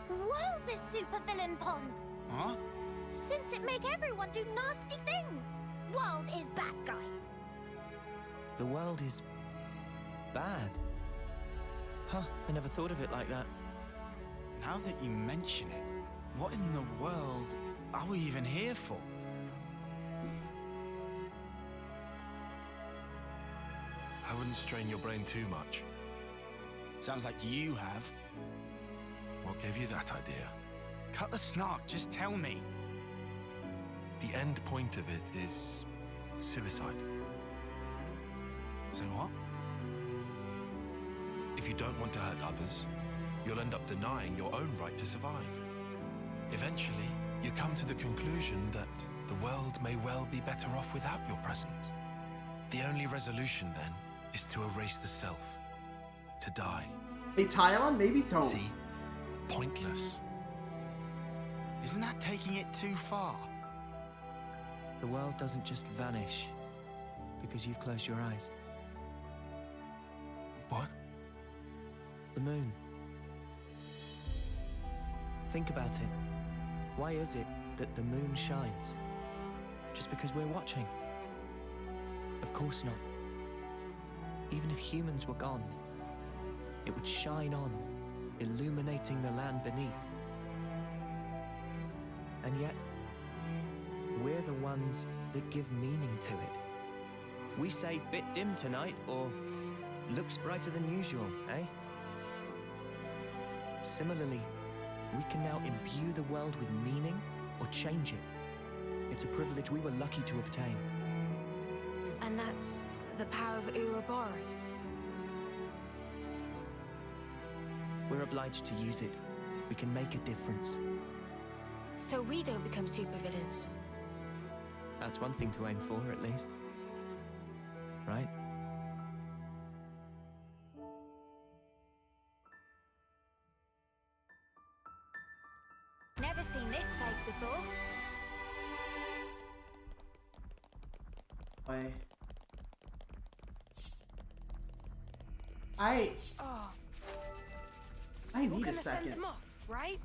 [SPEAKER 7] world is supervillain pon.
[SPEAKER 6] Huh?
[SPEAKER 7] Since it make everyone do nasty things. World is bad guy.
[SPEAKER 5] The world is... bad? Huh, I never thought of it like that.
[SPEAKER 6] Now that you mention it, what in the world are we even here for?
[SPEAKER 2] I wouldn't strain your brain too much.
[SPEAKER 6] Sounds like you have.
[SPEAKER 2] What gave you that idea?
[SPEAKER 6] Cut the snark, just tell me.
[SPEAKER 2] The end point of it is suicide.
[SPEAKER 6] So what?
[SPEAKER 2] If you don't want to hurt others, you'll end up denying your own right to survive. Eventually, you come to the conclusion that the world may well be better off without your presence. The only resolution, then, is to erase the self. To die.
[SPEAKER 1] Hey, Tyon, maybe don't.
[SPEAKER 2] See? Pointless.
[SPEAKER 6] Isn't that taking it too far?
[SPEAKER 5] The world doesn't just vanish because you've closed your eyes.
[SPEAKER 2] What?
[SPEAKER 5] The moon. Think about it. Why is it that the moon shines? Just because we're watching? Of course not. Even if humans were gone, it would shine on, illuminating the land beneath. And yet, we're the ones that give meaning to it. We say bit dim tonight, or looks brighter than usual, eh? Similarly, we can now imbue the world with meaning or change it. It's a privilege we were lucky to obtain.
[SPEAKER 7] And that's the power of Ouroboros.
[SPEAKER 5] We're obliged to use it. We can make a difference.
[SPEAKER 7] So we don't become supervillains.
[SPEAKER 5] That's one thing to aim for, at least. Right?
[SPEAKER 3] Never seen this place before.
[SPEAKER 1] I need a second.
[SPEAKER 3] Send them off, right?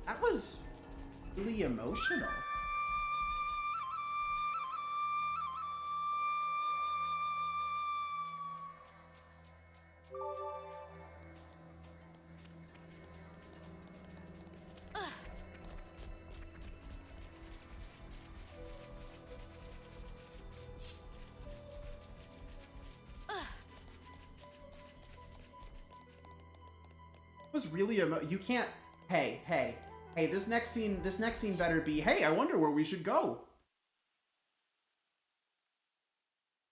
[SPEAKER 1] That was really emotional. Was really you can't. Hey, this next scene better be, hey, I wonder where we should go.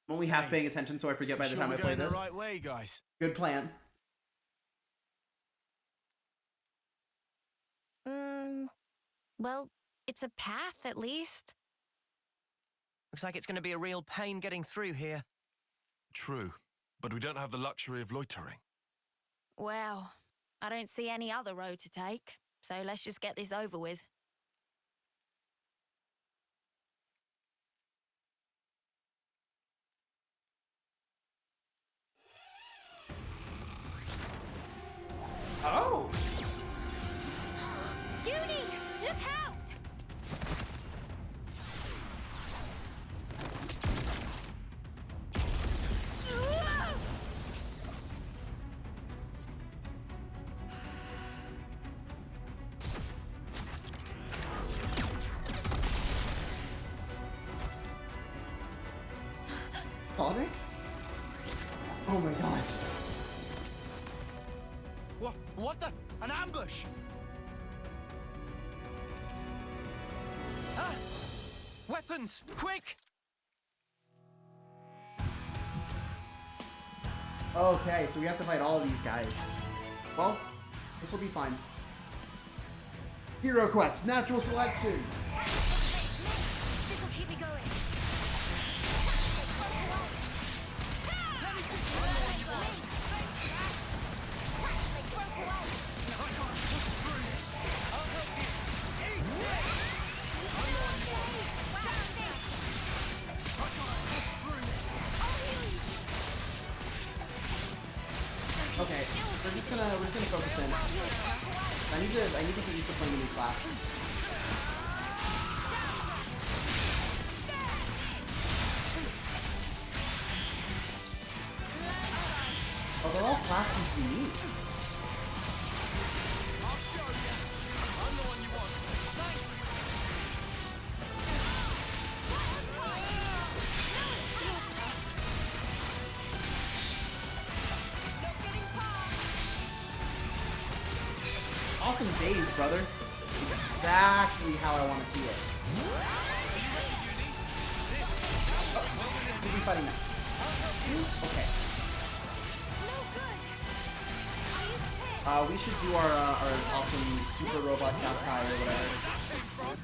[SPEAKER 1] I'm only half paying attention, so I forget by the time I play this.
[SPEAKER 6] The right way, guys.
[SPEAKER 1] Good plan.
[SPEAKER 3] Well, it's a path at least.
[SPEAKER 5] Looks like it's going to be a real pain getting through here.
[SPEAKER 2] True, but we don't have the luxury of loitering.
[SPEAKER 3] Well, I don't see any other road to take, so let's just get this over with.
[SPEAKER 1] Oh!
[SPEAKER 8] Judy, look out!
[SPEAKER 1] Sonic? Oh my gosh.
[SPEAKER 6] What the? An ambush!
[SPEAKER 5] Ah! Weapons! Quick!
[SPEAKER 1] Okay, so we have to fight all of these guys. Well, this will be fine. Hero Quest, natural selection!
[SPEAKER 3] This'll keep me going.
[SPEAKER 1] Okay, we're just gonna focus in. I need to get used to playing a new class. Oh, they're all classes unique. Awesome days, brother. Exactly how I want to see it. Oh, we'll be fighting now. Okay. We should do our awesome super robot Kai or whatever.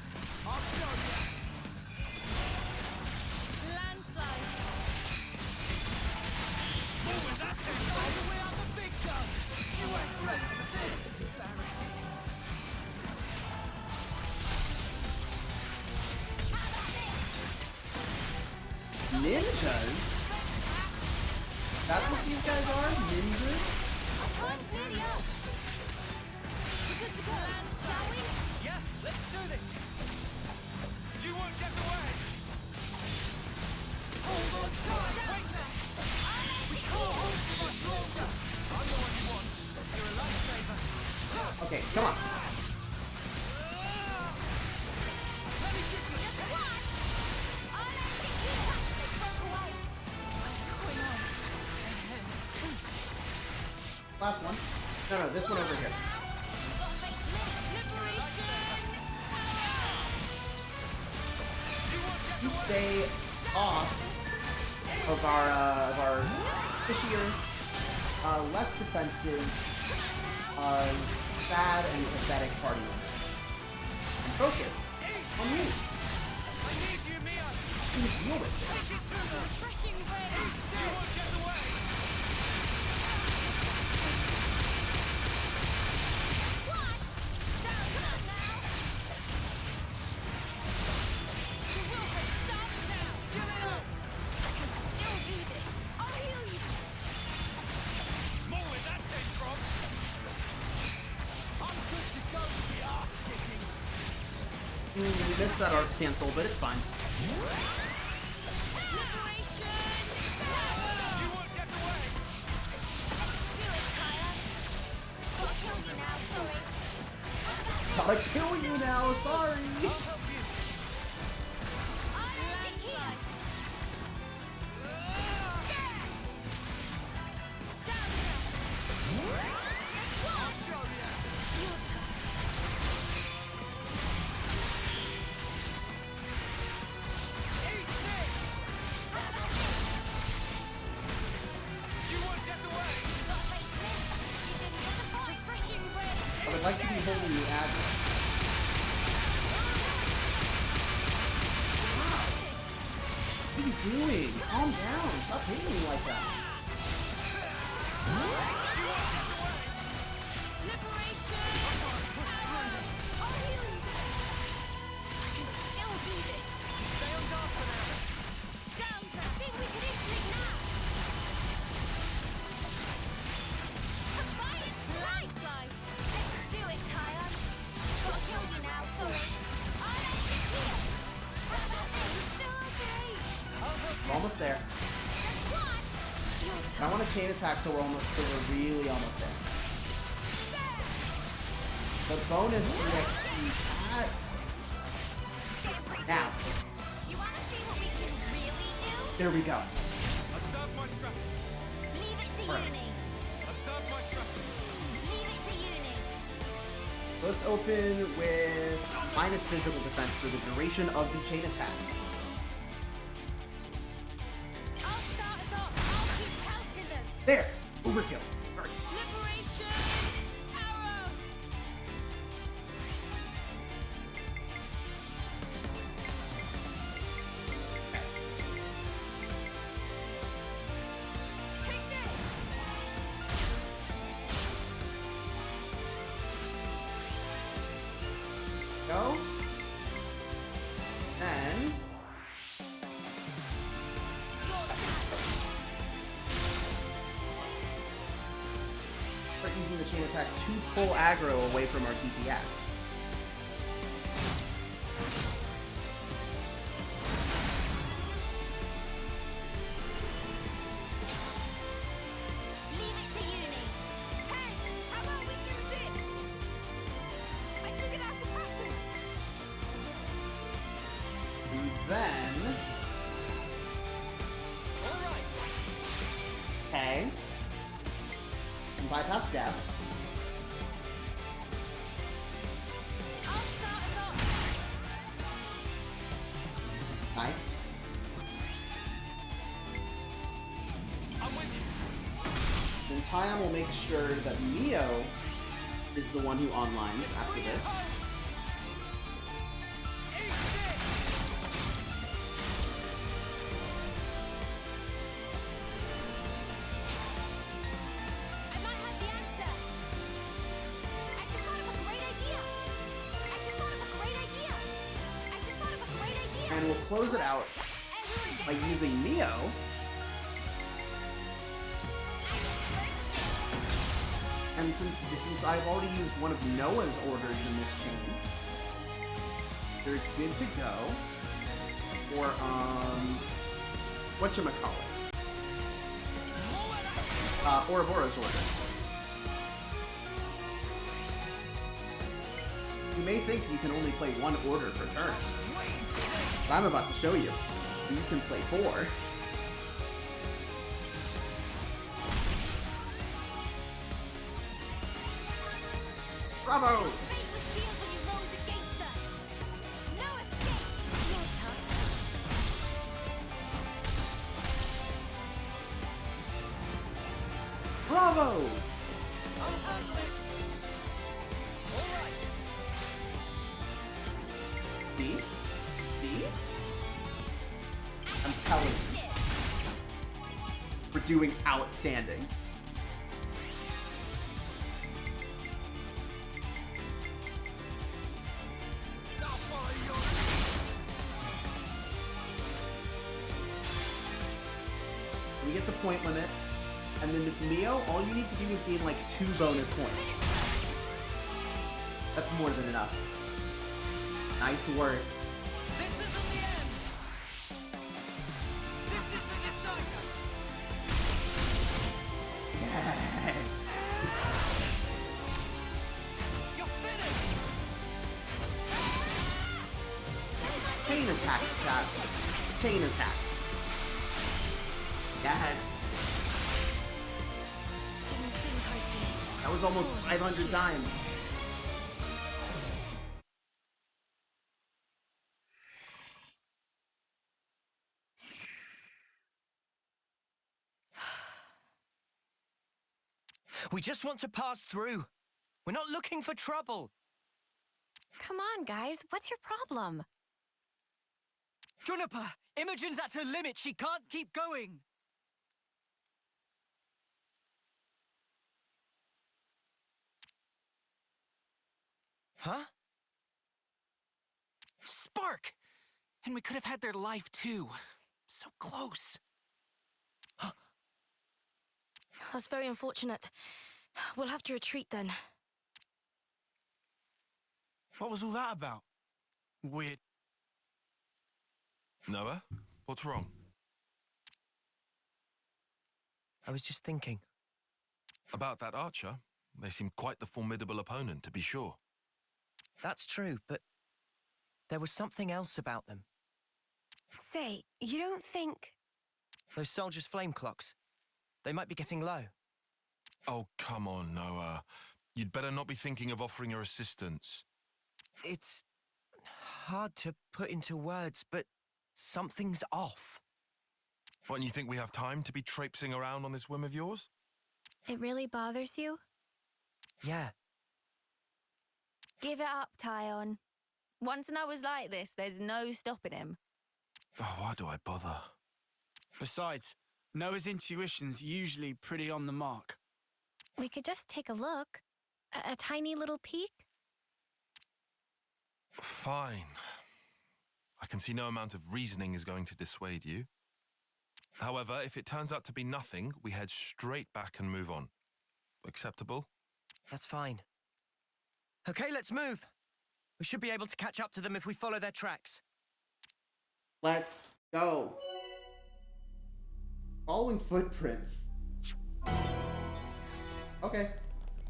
[SPEAKER 1] Ninjas? That's what these guys are? Ninjas?
[SPEAKER 8] Time's nearly up. We good to go, shall we?
[SPEAKER 5] Yeah, let's do this! You won't get away! Hold on tight! Wait there! We can't hold for much longer! I'm the one you want. You're a lifesaver.
[SPEAKER 1] Okay, come on.
[SPEAKER 5] Let me get you!
[SPEAKER 8] Just watch! I'll let you broke away.
[SPEAKER 1] Last one. No, this one over here. You stay off of our fishier, less defensive, sad and pathetic party members. And focus on me. You can deal with this. We missed that arts cancel, but it's fine. Gotta kill you now, sorry! I would like to be holding the ad. What are you doing? Calm down. Stop hitting me like that. We're almost there. I want to chain attack till we're really almost there. The bonus EXP at now. There we go.
[SPEAKER 13] Observe my strategy.
[SPEAKER 3] Leave it to
[SPEAKER 1] Right.
[SPEAKER 3] Uni.
[SPEAKER 13] Observe my strategy.
[SPEAKER 3] Leave it to Uni.
[SPEAKER 1] Let's open with minus physical defense for the duration of the chain attack.
[SPEAKER 3] I'll start us off. I'll keep pelting them.
[SPEAKER 1] There! Overkill. Start.
[SPEAKER 3] Liberation! Arrow! Take this!
[SPEAKER 1] Go. And start using the chain attack to pull aggro away from our DPS.
[SPEAKER 3] Leave it to Uni. Hey, how about we do this? I took it out to pattern.
[SPEAKER 1] And then... Okay. And bypass death.
[SPEAKER 3] I'll start us off.
[SPEAKER 1] Nice.
[SPEAKER 13] I'm with you.
[SPEAKER 1] Then Tyon will make sure that Mio is the one who onlines after this.
[SPEAKER 3] I might have the answer. I just thought of a great idea.
[SPEAKER 1] And we'll close it out by using Mio and since I've already used one of Noah's orders in this chain, they're good to go for whatchamacallit? Ouroboros order. You may think you can only play one order per turn. But I'm about to show you. You can play 4. Bravo! Bravo! See? See? I'm telling you. We're doing outstanding. We get to point limit, and then with Mio, all you need to do is gain like 2 bonus points. That's more than enough. Nice work.
[SPEAKER 15] This isn't the end. This is the decider.
[SPEAKER 1] Yes.
[SPEAKER 15] You're finished.
[SPEAKER 1] Chain attacks, chat. Chain attacks. Yes. That was almost 500 times.
[SPEAKER 4] We just want to pass through. We're not looking for trouble.
[SPEAKER 3] Come on, guys. What's your problem?
[SPEAKER 15] Juniper, Imogen's at her limit. She can't keep going.
[SPEAKER 4] Huh? Spark! And we could have had their life too. So close.
[SPEAKER 17] That's very unfortunate. We'll have to retreat then.
[SPEAKER 6] What was all that about? Weird.
[SPEAKER 2] Noah, what's wrong?
[SPEAKER 4] I was just thinking.
[SPEAKER 2] About that archer? They seem quite the formidable opponent, to be sure.
[SPEAKER 4] That's true, but there was something else about them.
[SPEAKER 3] Say, you don't think...
[SPEAKER 4] Those soldiers' flame clocks. They might be getting low.
[SPEAKER 2] Oh, come on, Noah. You'd better not be thinking of offering your assistance.
[SPEAKER 4] It's hard to put into words, but something's off.
[SPEAKER 2] What, and you think we have time to be traipsing around on this whim of yours?
[SPEAKER 3] It really bothers you?
[SPEAKER 4] Yeah.
[SPEAKER 17] Give it up, Tyon. Once Noah's like this, there's no stopping him.
[SPEAKER 2] Oh, why do I bother?
[SPEAKER 6] Besides, Noah's intuition's usually pretty on the mark.
[SPEAKER 3] We could just take a look. A tiny little peek?
[SPEAKER 2] Fine. I can see no amount of reasoning is going to dissuade you. However, if it turns out to be nothing, we head straight back and move on. Acceptable?
[SPEAKER 4] That's fine. Okay, let's move. We should be able to catch up to them if we follow their tracks.
[SPEAKER 1] Let's go. Following footprints. Okay.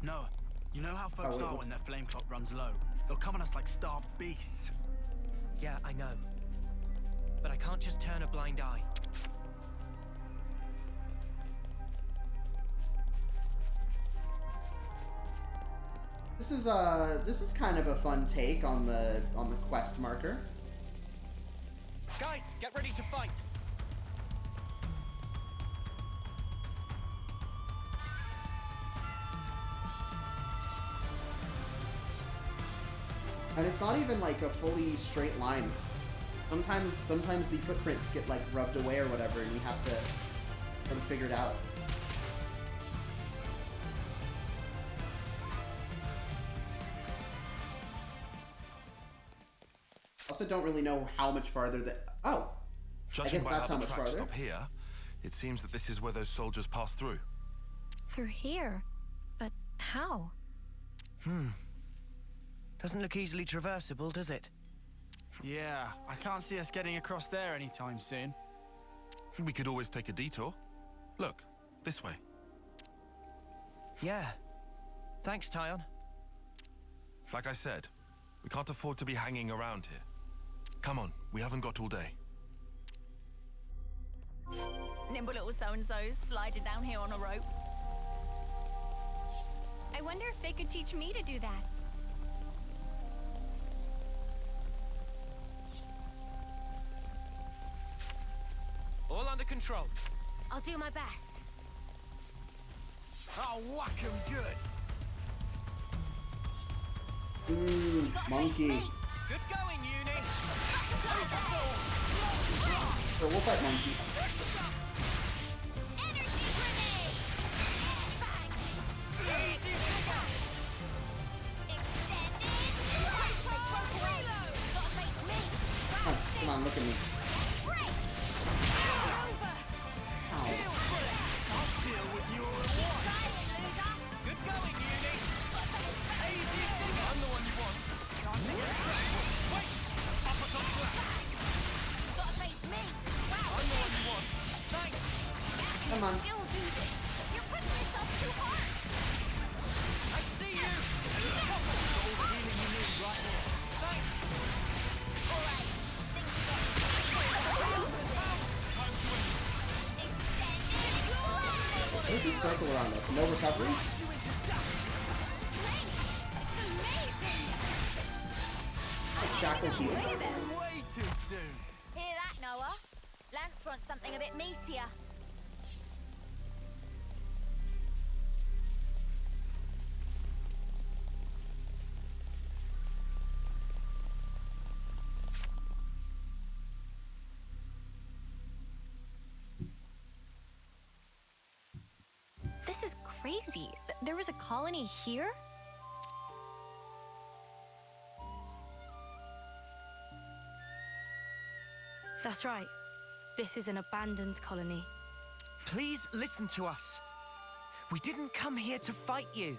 [SPEAKER 6] Noah, you know how folks
[SPEAKER 1] wait,
[SPEAKER 6] are
[SPEAKER 1] whoops.
[SPEAKER 6] when their flame clock runs low? They'll come on us like starved beasts.
[SPEAKER 4] Yeah, I know. But I can't just turn a blind eye.
[SPEAKER 1] This is kind of a fun take on the quest marker.
[SPEAKER 4] Guys, get ready to fight.
[SPEAKER 1] And it's not even like a fully straight line. Sometimes the footprints get like rubbed away or whatever, and you have to sort of figure it out. Also don't really know how much farther that... Oh!
[SPEAKER 2] Judging
[SPEAKER 1] I guess
[SPEAKER 2] by
[SPEAKER 1] that's
[SPEAKER 2] how
[SPEAKER 1] how
[SPEAKER 2] the
[SPEAKER 1] much
[SPEAKER 2] tracks
[SPEAKER 1] farther.
[SPEAKER 2] stop here, it seems that this is where those soldiers passed through.
[SPEAKER 3] Through here? But how?
[SPEAKER 4] Doesn't look easily traversable, does it?
[SPEAKER 6] Yeah, I can't see us getting across there anytime soon.
[SPEAKER 2] We could always take a detour. Look, this way.
[SPEAKER 4] Yeah. Thanks, Tyon.
[SPEAKER 2] Like I said, we can't afford to be hanging around here. Come on, we haven't got all day.
[SPEAKER 17] Nimble little so-and-sos sliding down here on a rope.
[SPEAKER 8] I wonder if they could teach me to do that.
[SPEAKER 4] All under control.
[SPEAKER 7] I'll do my best.
[SPEAKER 6] I'll whack him good.
[SPEAKER 1] Monkey.
[SPEAKER 13] Good going, Uni.
[SPEAKER 1] Sure, we'll fight Monkey. Oh, come on, look at me.
[SPEAKER 13] Good going, Uni. I'm the one you want. Wait! Uppercut slap. I'm the one you want. Thanks.
[SPEAKER 1] Come on.
[SPEAKER 8] You're pushing yourself too hard.
[SPEAKER 13] I see you. Got all the healing you need right here. Thanks.
[SPEAKER 8] All right.
[SPEAKER 1] There's a circle around us. No recovery? Shackle keep.
[SPEAKER 10] Way too soon.
[SPEAKER 17] Hear that, Noah? Lance wants something a bit meatier.
[SPEAKER 3] This is crazy. There was a colony here?
[SPEAKER 18] That's right. This is an abandoned colony.
[SPEAKER 19] Please listen to us. We didn't come here to fight you.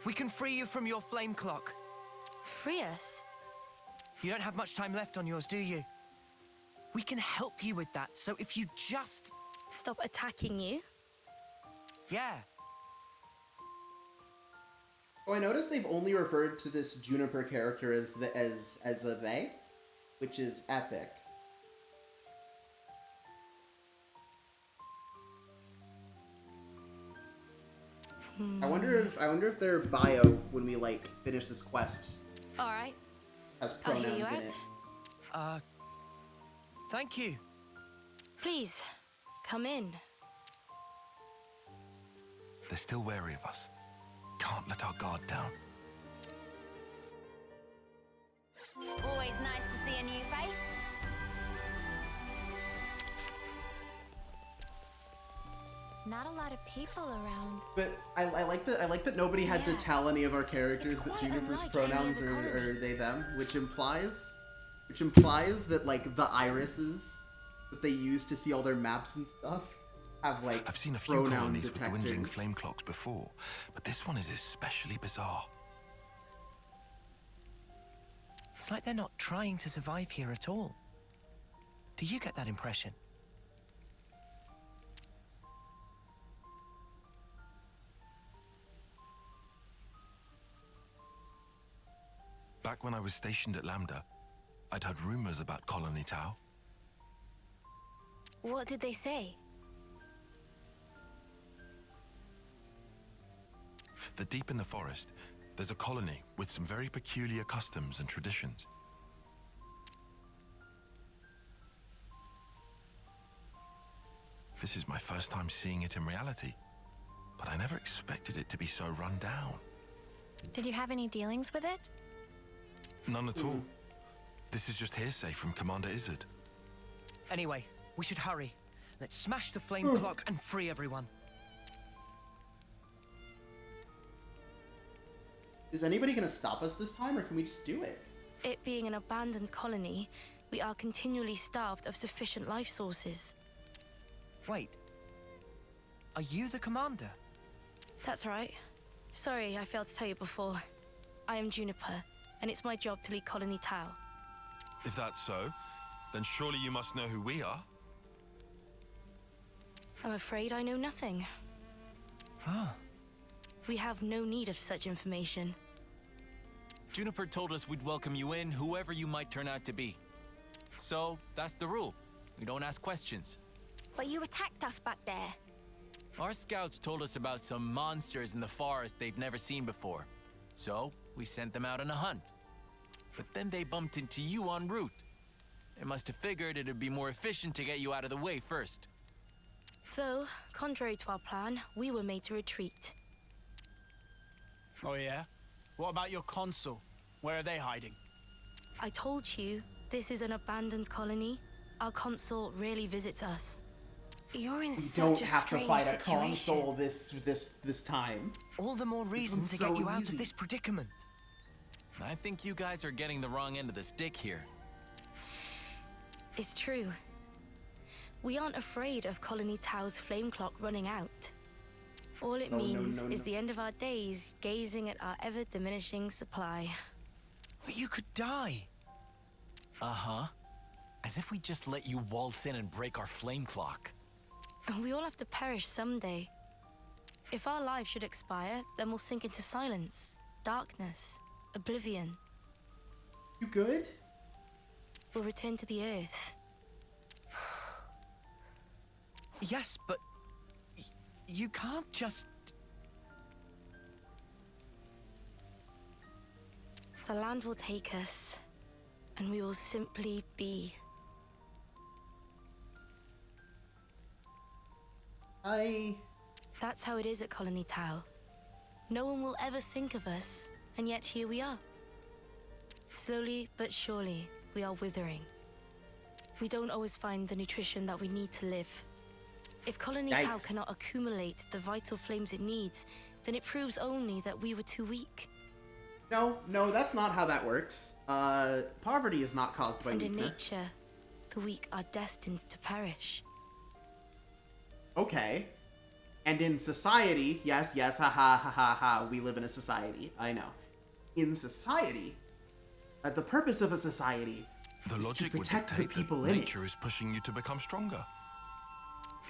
[SPEAKER 19] We can free you from your flame clock.
[SPEAKER 18] Free us?
[SPEAKER 19] You don't have much time left on yours, do you? We can help you with that, so if you just...
[SPEAKER 18] Stop attacking you?
[SPEAKER 19] Yeah.
[SPEAKER 1] Oh, I noticed they've only referred to this Juniper character as a they, which is epic. I wonder if their bio when we like finish this quest
[SPEAKER 18] All right.
[SPEAKER 1] has
[SPEAKER 18] I'll hear
[SPEAKER 1] pronouns
[SPEAKER 18] you
[SPEAKER 1] in
[SPEAKER 18] out.
[SPEAKER 1] it.
[SPEAKER 19] Thank you.
[SPEAKER 18] Please, come in.
[SPEAKER 2] They're still wary of us. Can't let our guard down.
[SPEAKER 17] Always nice to see a new face.
[SPEAKER 3] Not a lot of people around.
[SPEAKER 1] But I like that nobody had to tell any of our characters that Juniper's pronouns are they them, which implies that like the irises that they use to see all their maps and stuff have like
[SPEAKER 2] I've seen a few
[SPEAKER 1] pronoun
[SPEAKER 2] colonies with
[SPEAKER 1] detectors.
[SPEAKER 2] dwindling flame clocks before, but this one is especially bizarre.
[SPEAKER 19] It's like they're not trying to survive here at all. Do you get that impression?
[SPEAKER 2] Back when I was stationed at Lambda, I'd heard rumors about Colony Tau.
[SPEAKER 3] What did they say?
[SPEAKER 2] That deep in the forest, there's a colony with some very peculiar customs and traditions. This is my first time seeing it in reality, but I never expected it to be so run down.
[SPEAKER 3] Did you have any dealings with it?
[SPEAKER 2] None at all. This is just hearsay from Commander Izzard.
[SPEAKER 19] Anyway, we should hurry. Let's smash the flame clock and free everyone.
[SPEAKER 1] Is anybody gonna stop us this time, or can we just do it?
[SPEAKER 18] It being an abandoned colony, we are continually starved of sufficient life sources.
[SPEAKER 19] Wait. Are you the commander?
[SPEAKER 18] That's right. Sorry, I failed to tell you before. I am Juniper, and it's my job to lead Colony Tau.
[SPEAKER 2] If that's so, then surely you must know who we are.
[SPEAKER 18] I'm afraid I know nothing.
[SPEAKER 19] Ah.
[SPEAKER 18] We have no need of such information.
[SPEAKER 13] Juniper told us we'd welcome you in, whoever you might turn out to be. So, that's the rule. We don't ask questions.
[SPEAKER 3] But you attacked us back there.
[SPEAKER 13] Our scouts told us about some monsters in the forest they've never seen before. So, we sent them out on a hunt. But then they bumped into you en route. They must have figured it'd be more efficient to get you out of the way first.
[SPEAKER 18] Though, contrary to our plan, we were made to retreat.
[SPEAKER 19] Oh yeah? What about your consul? Where are they hiding?
[SPEAKER 18] I told you, this is an abandoned colony. Our consul rarely visits us. You're in
[SPEAKER 1] We
[SPEAKER 18] such
[SPEAKER 1] don't
[SPEAKER 18] a
[SPEAKER 1] have to
[SPEAKER 18] strange
[SPEAKER 1] fight a
[SPEAKER 18] situation.
[SPEAKER 1] console this time.
[SPEAKER 19] All the more reason
[SPEAKER 1] one's
[SPEAKER 19] to
[SPEAKER 1] so
[SPEAKER 19] get you out
[SPEAKER 1] easy.
[SPEAKER 19] of this predicament.
[SPEAKER 13] I think you guys are getting the wrong end of the stick here.
[SPEAKER 18] It's true. We aren't afraid of Colony Tao's flame clock running out. All it means is the end of our days gazing at our ever-diminishing supply.
[SPEAKER 19] But you could die.
[SPEAKER 13] Uh-huh. As if we just let you waltz in and break our flame clock.
[SPEAKER 18] We all have to perish someday. If our lives should expire, then we'll sink into silence, darkness, oblivion.
[SPEAKER 1] You good?
[SPEAKER 18] We'll return to the Earth.
[SPEAKER 19] Yes, but you can't just...
[SPEAKER 18] The land will take us, and we will simply be. That's how it is at Colony Tau. No one will ever think of us, and yet here we are. Slowly but surely, we are withering. We don't always find the nutrition that we need to live. If Colony Tau cannot accumulate the vital flames it needs, then it proves only that we were too weak.
[SPEAKER 1] No, that's not how that works. Poverty is not caused by weakness.
[SPEAKER 18] And in nature, the weak are destined to perish.
[SPEAKER 1] Okay. And in society, yes, ha ha ha ha ha, we live in a society, I know. In society, the purpose of a society is to protect the people in it.
[SPEAKER 2] Nature is pushing you to become stronger.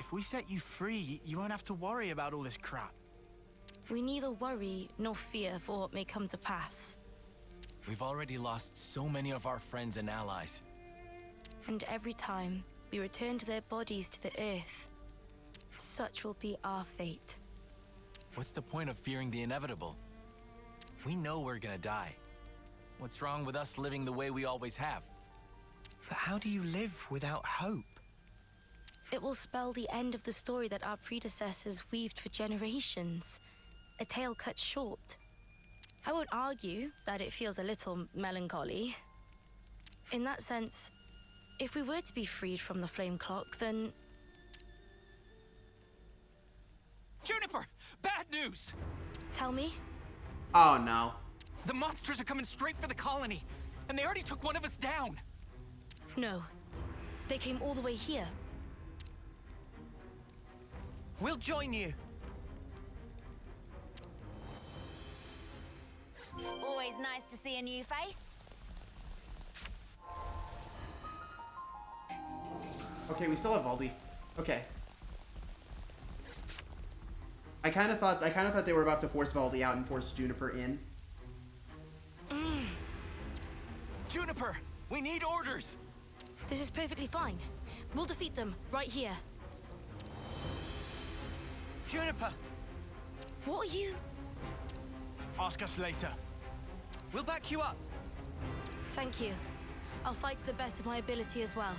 [SPEAKER 19] If we set you free, you won't have to worry about all this crap.
[SPEAKER 18] We neither worry nor fear for what may come to pass.
[SPEAKER 13] We've already lost so many of our friends and allies.
[SPEAKER 18] And every time we return to their bodies to the Earth, such will be our fate.
[SPEAKER 13] What's the point of fearing the inevitable? We know we're gonna die. What's wrong with us living the way we always have?
[SPEAKER 19] But how do you live without hope?
[SPEAKER 18] It will spell the end of the story that our predecessors weaved for generations. A tale cut short. I won't argue that it feels a little melancholy. In that sense, if we were to be freed from the flame clock, then...
[SPEAKER 19] Juniper! Bad news!
[SPEAKER 18] Tell me?
[SPEAKER 1] Oh no.
[SPEAKER 19] The monsters are coming straight for the colony, and they already took one of us down.
[SPEAKER 18] No. They came all the way here.
[SPEAKER 19] We'll join you.
[SPEAKER 17] Always nice to see a new face.
[SPEAKER 1] Okay, we still have Valdi. Okay. I kind of thought they were about to force Valdi out and force Juniper in.
[SPEAKER 19] Juniper, we need orders.
[SPEAKER 18] This is perfectly fine. We'll defeat them right here.
[SPEAKER 19] Juniper!
[SPEAKER 18] What are you?
[SPEAKER 19] Ask us later. We'll back you up.
[SPEAKER 18] Thank you. I'll fight to the best of my ability as well.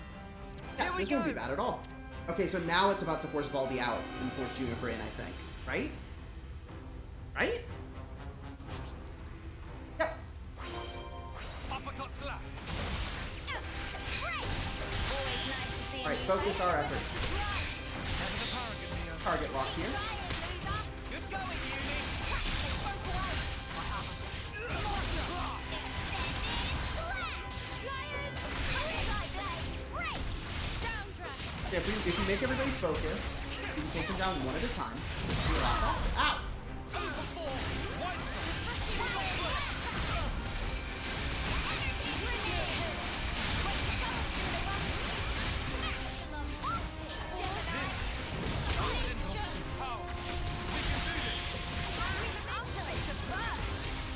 [SPEAKER 1] Yeah, this won't be bad at all. Okay, so now it's about to force Valdi out and force Juniper in, I think. Right? Right? Yep.
[SPEAKER 19] Uppercut slash.
[SPEAKER 1] Alright, focus our efforts. Target lock here.
[SPEAKER 19] Good going, Uni.
[SPEAKER 1] Yeah, if you make everybody focus, you can take them down one at a time. Ow!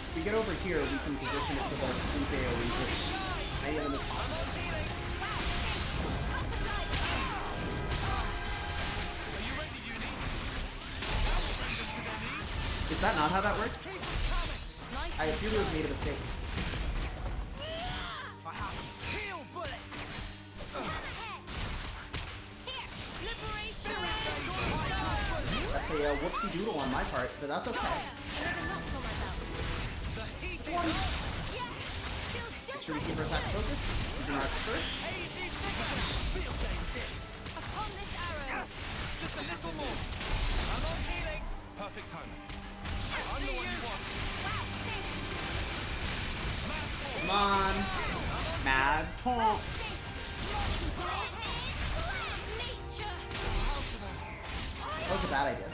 [SPEAKER 1] If we get over here, we can position it so that it's 3 AoE hits any element possible. Is that not how that works? I appear to have made a mistake. whoopsie doodle on my part, but that's okay. One. Make sure we keep our attack focused. Keep our attack first.
[SPEAKER 13] Upon this arrow. Just a little more. I'm on healing. Perfect timing. I'm the one you want.
[SPEAKER 1] Come on. Mad taunt. That was a bad idea.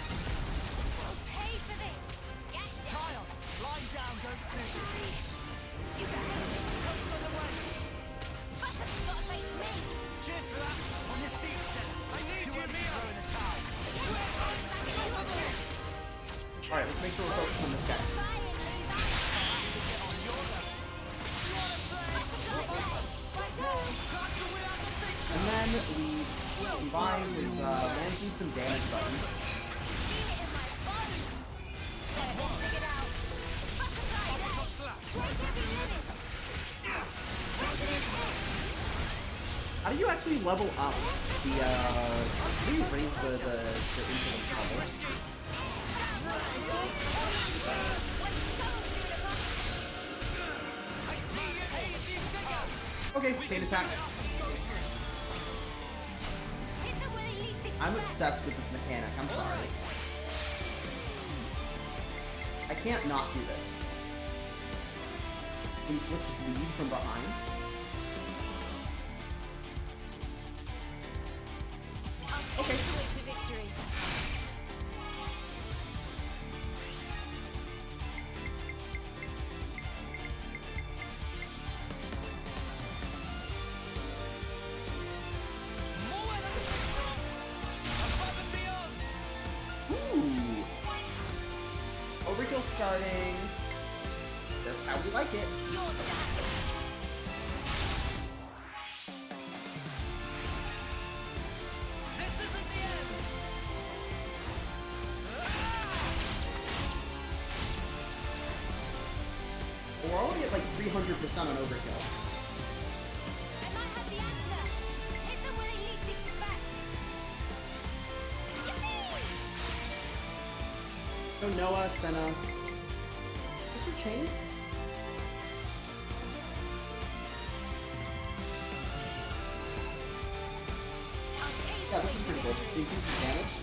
[SPEAKER 1] Alright, let's make sure we're focused on this guy. And then we combine with landing some damage buttons. How do you actually level up the how do you raise the incident level? Okay, chain attack. I'm obsessed with this mechanic, I'm sorry. I can't not do this. Inflicts bleed from behind. Okay. Ooh. Overkill starting. That's how we like it. We're already at like 300% on overkill. So Noah, Senna. Is your chain? Yeah, this is pretty good. Increase the damage.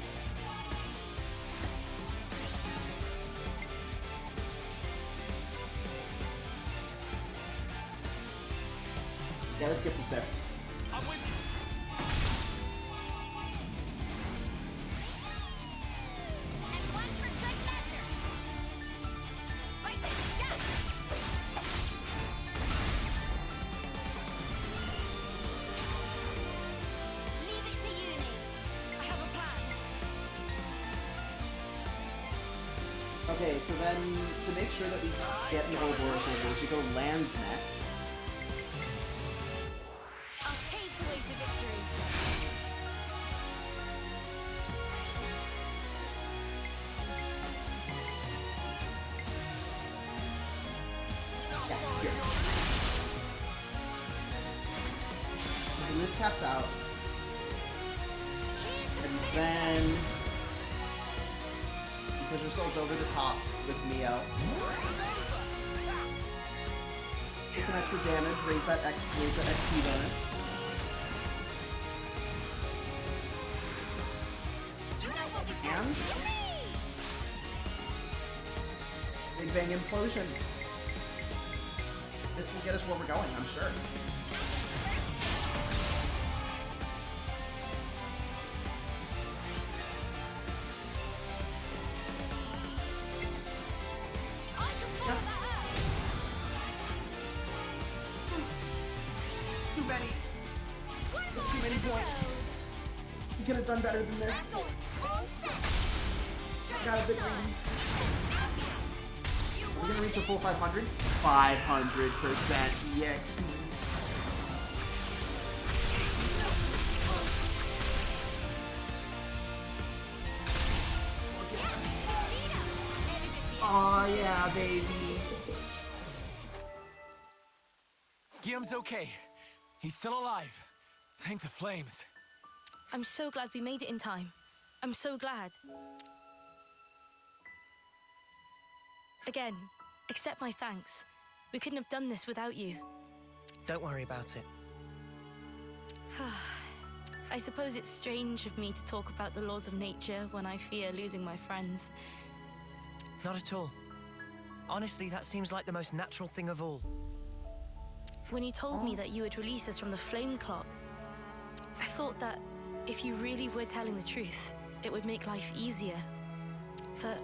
[SPEAKER 1] Yeah, let's get this there.
[SPEAKER 13] I'm with you.
[SPEAKER 1] Okay, so then to make sure that we get the Ouroboros over, we should go lands next. Yeah, here. And this taps out. And then push ourselves over the top with Mio. Get some extra damage, raise that XP bonus. And Big Bang Implosion. This will get us where we're going, I'm sure. Too many points. You could have done better than this. Got a bit greedy. We're gonna reach a full 500. 500% EXP. Oh yeah, baby.
[SPEAKER 13] Guillaume's okay. He's still alive. Thank the flames.
[SPEAKER 18] I'm so glad we made it in time. I'm so glad. Again, accept my thanks. We couldn't have done this without you.
[SPEAKER 19] Don't worry about it.
[SPEAKER 18] I suppose it's strange of me to talk about the laws of nature when I fear losing my friends.
[SPEAKER 19] Not at all. Honestly, that seems like the most natural thing of all.
[SPEAKER 18] When you told me that you would release us from the flame clock, I thought that if you really were telling the truth, it would make life easier. But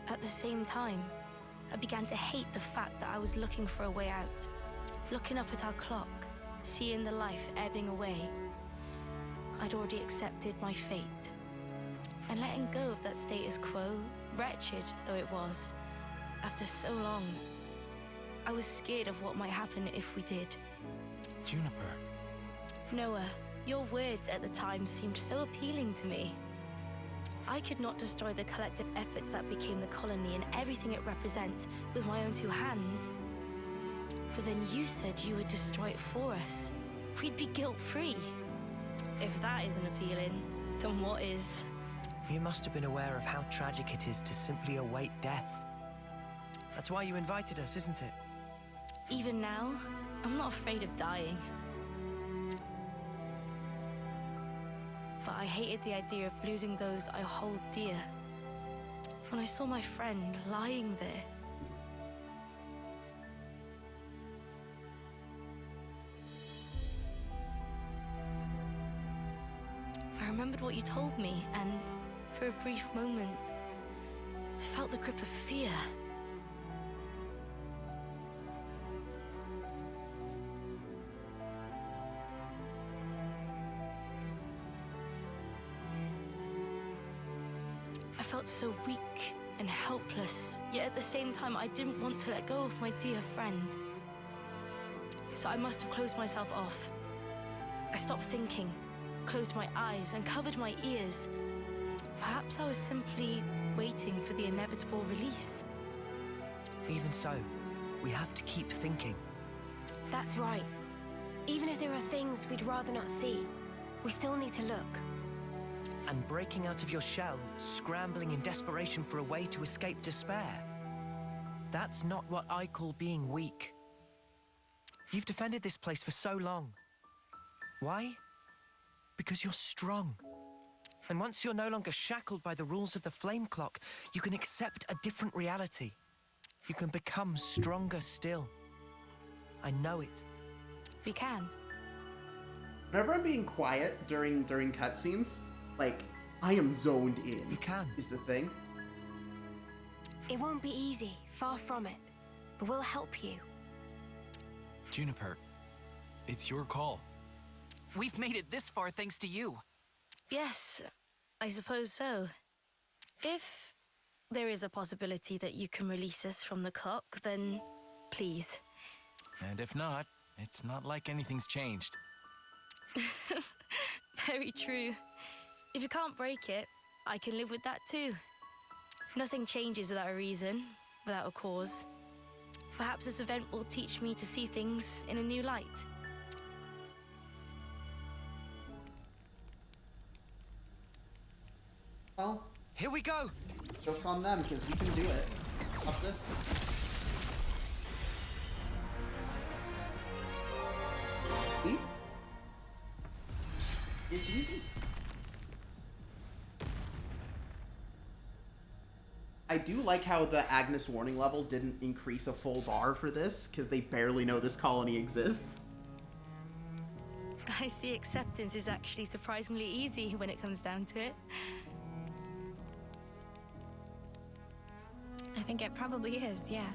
[SPEAKER 18] at the same time, I began to hate the fact that I was looking for a way out. Looking up at our clock, seeing the life ebbing away, I'd already accepted my fate. And letting go of that status quo, wretched though it was, after so long, I was scared of what might happen if we did.
[SPEAKER 2] Juniper.
[SPEAKER 18] Noah, your words at the time seemed so appealing to me. I could not destroy the collective efforts that became the colony and everything it represents with my own two hands. But then you said you would destroy it for us. We'd be guilt-free. If that isn't appealing, then what is?
[SPEAKER 19] You must have been aware of how tragic it is to simply await death. That's why you invited us, isn't it?
[SPEAKER 18] Even now, I'm not afraid of dying. But I hated the idea of losing those I hold dear. When I saw my friend lying there, I remembered what you told me, and for a brief moment, I felt the grip of fear. I felt so weak and helpless, yet at the same time I didn't want to let go of my dear friend. So I must have closed myself off. I stopped thinking, closed my eyes and covered my ears. Perhaps I was simply waiting for the inevitable release.
[SPEAKER 19] Even so, we have to keep thinking.
[SPEAKER 7] That's right. Even if there are things we'd rather not see, we still need to look.
[SPEAKER 19] And breaking out of your shell, scrambling in desperation for a way to escape despair. That's not what I call being weak. You've defended this place for so long. Why? Because you're strong. And once you're no longer shackled by the rules of the flame clock, you can accept a different reality. You can become stronger still. I know it.
[SPEAKER 18] We can.
[SPEAKER 1] Whenever I'm being quiet during cutscenes, like, I am zoned in.
[SPEAKER 19] You can.
[SPEAKER 1] Is the thing.
[SPEAKER 7] It won't be easy, far from it. But we'll help you.
[SPEAKER 2] Juniper, it's your call.
[SPEAKER 20] We've made it this far thanks to you.
[SPEAKER 18] Yes, I suppose so. If there is a possibility that you can release us from the clock, then please.
[SPEAKER 2] And if not, it's not like anything's changed.
[SPEAKER 18] Very true. If you can't break it, I can live with that too. Nothing changes without a reason, without a cause. Perhaps this event will teach me to see things in a new light.
[SPEAKER 1] Well,
[SPEAKER 19] here we go.
[SPEAKER 1] Joke's on them, because we can do it. Up this. See? It's easy. I do like how the Agnes warning level didn't increase a full bar for this, because they barely know this colony exists.
[SPEAKER 18] I see acceptance is actually surprisingly easy when it comes down to it.
[SPEAKER 8] I think it probably is, yeah.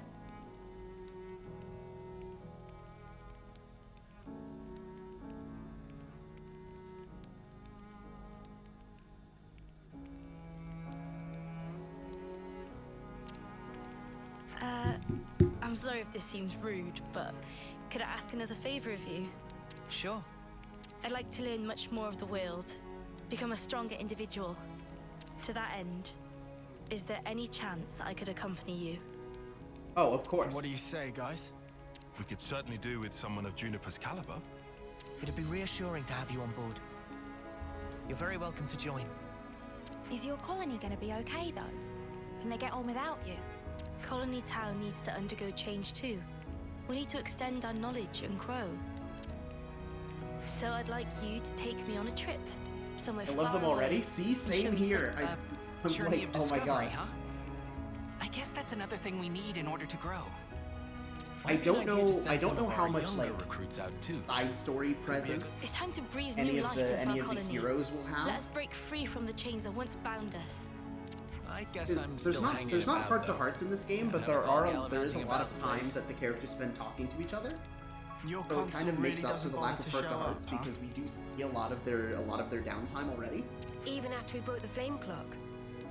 [SPEAKER 18] I'm sorry if this seems rude, but could I ask another favor of you?
[SPEAKER 19] Sure.
[SPEAKER 18] I'd like to learn much more of the world, become a stronger individual. To that end, is there any chance I could accompany you?
[SPEAKER 1] Oh, of course.
[SPEAKER 2] What do you say, guys? We could certainly do with someone of Juniper's caliber.
[SPEAKER 19] It'd be reassuring to have you on board. You're very welcome to join.
[SPEAKER 3] Is your colony gonna be okay, though? Can they get on without you?
[SPEAKER 18] Colony Town needs to undergo change too. We need to extend our knowledge and grow. So I'd like you to take me on a trip. Somewhere
[SPEAKER 1] I love them already.
[SPEAKER 18] away.
[SPEAKER 1] See, same here. I'm
[SPEAKER 20] Journey
[SPEAKER 1] like,
[SPEAKER 20] of
[SPEAKER 1] oh my
[SPEAKER 20] discovery,
[SPEAKER 1] god.
[SPEAKER 20] huh? I guess that's another thing we need in order to grow.
[SPEAKER 1] I don't know how much
[SPEAKER 2] younger
[SPEAKER 1] like
[SPEAKER 2] recruits out too.
[SPEAKER 1] side story presence
[SPEAKER 18] It's time to breathe
[SPEAKER 1] any
[SPEAKER 18] new
[SPEAKER 1] of
[SPEAKER 18] life
[SPEAKER 1] the
[SPEAKER 18] into our
[SPEAKER 1] any of the
[SPEAKER 18] colony.
[SPEAKER 1] heroes will have.
[SPEAKER 18] Let us break free from the chains that once bound us.
[SPEAKER 2] I guess
[SPEAKER 1] There's
[SPEAKER 2] I'm still hanging
[SPEAKER 1] there's not
[SPEAKER 2] about,
[SPEAKER 1] heart to
[SPEAKER 2] though.
[SPEAKER 1] hearts in this game, but
[SPEAKER 2] never saw
[SPEAKER 1] there is a
[SPEAKER 2] gallivanting
[SPEAKER 1] lot of
[SPEAKER 2] about the
[SPEAKER 1] time
[SPEAKER 2] place.
[SPEAKER 1] that the characters spend talking to each other.
[SPEAKER 2] Your
[SPEAKER 1] So it kind of
[SPEAKER 2] console
[SPEAKER 1] makes
[SPEAKER 2] really
[SPEAKER 1] up for
[SPEAKER 2] doesn't
[SPEAKER 1] the lack
[SPEAKER 2] bother
[SPEAKER 1] of
[SPEAKER 2] to
[SPEAKER 1] heart to
[SPEAKER 2] show
[SPEAKER 1] hearts
[SPEAKER 2] up, huh?
[SPEAKER 1] because we do see a lot of their downtime already.
[SPEAKER 7] Even after we broke the flame clock,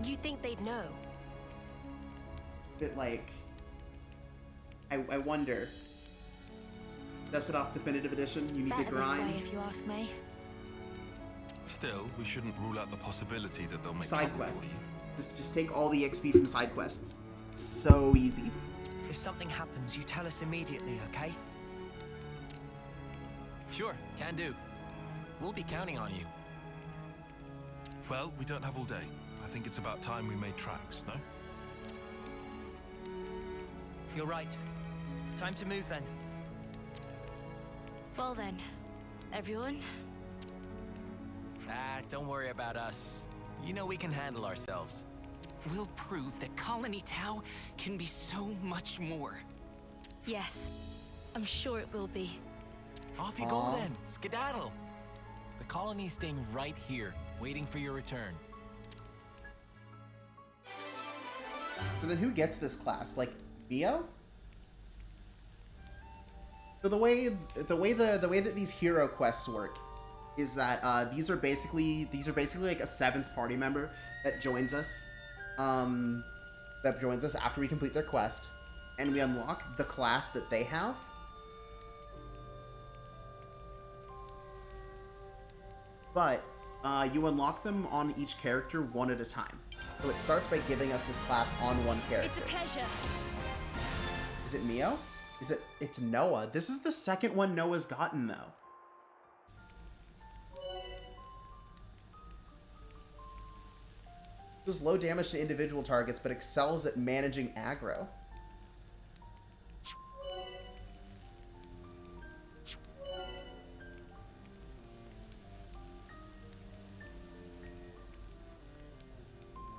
[SPEAKER 7] you think they'd know?
[SPEAKER 1] But like, I wonder. Dust it off definitive edition. You need
[SPEAKER 3] Better
[SPEAKER 1] to
[SPEAKER 3] this way,
[SPEAKER 1] grind.
[SPEAKER 3] if you ask me.
[SPEAKER 2] Still, we shouldn't rule out the possibility that they'll make
[SPEAKER 1] Side
[SPEAKER 2] trouble for you.
[SPEAKER 1] quests. Just take all the XP from side quests. So easy.
[SPEAKER 19] If something happens, you tell us immediately, okay?
[SPEAKER 20] Sure, can do. We'll be counting on you.
[SPEAKER 2] Well, we don't have all day. I think it's about time we made tracks, no?
[SPEAKER 19] You're right. Time to move then.
[SPEAKER 18] Well then, everyone.
[SPEAKER 20] Don't worry about us. You know we can handle ourselves. We'll prove that Colony Tau can be so much more.
[SPEAKER 18] Yes, I'm sure it will be.
[SPEAKER 20] Off you go then, skedaddle. The colony's staying right here, waiting for your return.
[SPEAKER 1] So then who gets this class? Like, Bio? So the way that these hero quests work is that these are basically like a 7th party member that joins us after we complete their quest, and we unlock the class that they have. But you unlock them on each character one at a time. So it starts by giving us this class on one character.
[SPEAKER 18] It's a pleasure.
[SPEAKER 1] Is it Mio? It's Noah. This is the second one Noah's gotten, though. Does low damage to individual targets, but excels at managing aggro.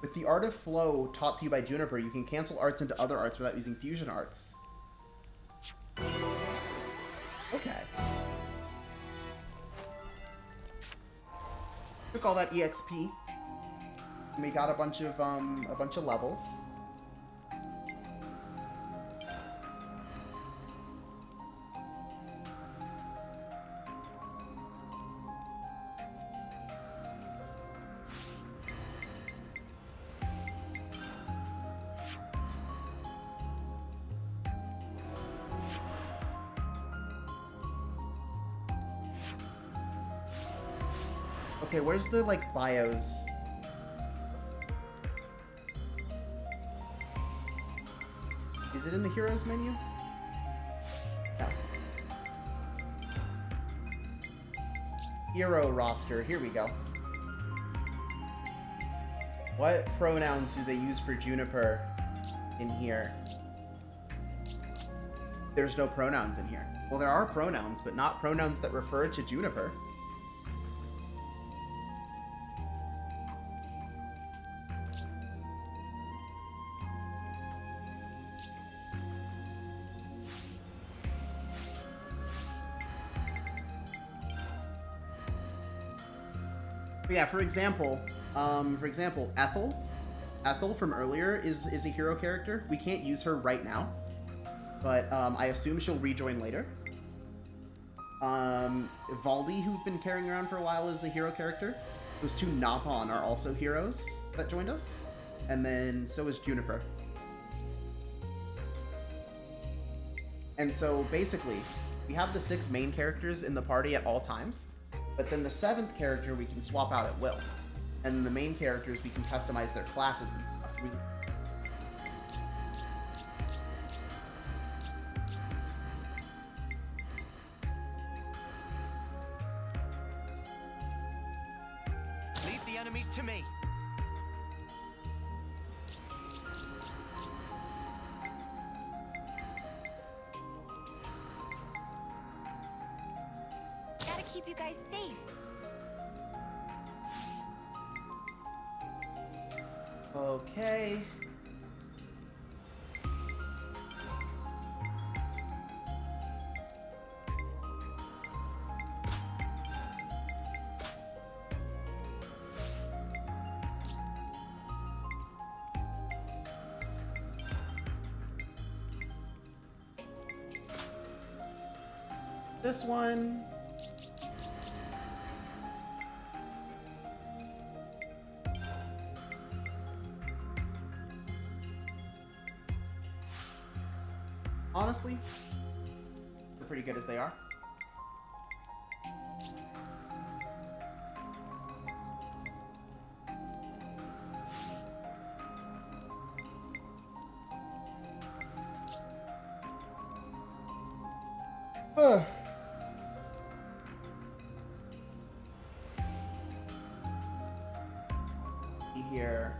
[SPEAKER 1] With the Art of Flow taught to you by Juniper, you can cancel arts into other arts without using fusion arts. Okay. Took all that EXP. And we got a bunch of levels. Okay, where's the, like, bios? Is it in the heroes menu? No. Hero roster, here we go. What pronouns do they use for Juniper in here? There's no pronouns in here. Well, there are pronouns, but not pronouns that refer to Juniper. But yeah, for example, Ethel from earlier is a hero character. We can't use her right now, but I assume she'll rejoin later. Valdi, who've been carrying around for a while, is a hero character. Those two Napon are also heroes that joined us, and then so is Juniper. And so basically, we have the 6 main characters in the party at all times. But then the 7th character we can swap out at will. And the main characters we can customize their classes and stuff.
[SPEAKER 20] Leave the enemies to me.
[SPEAKER 3] keep you guys safe.
[SPEAKER 1] Okay. This one. Honestly, they're pretty good as they are. Here.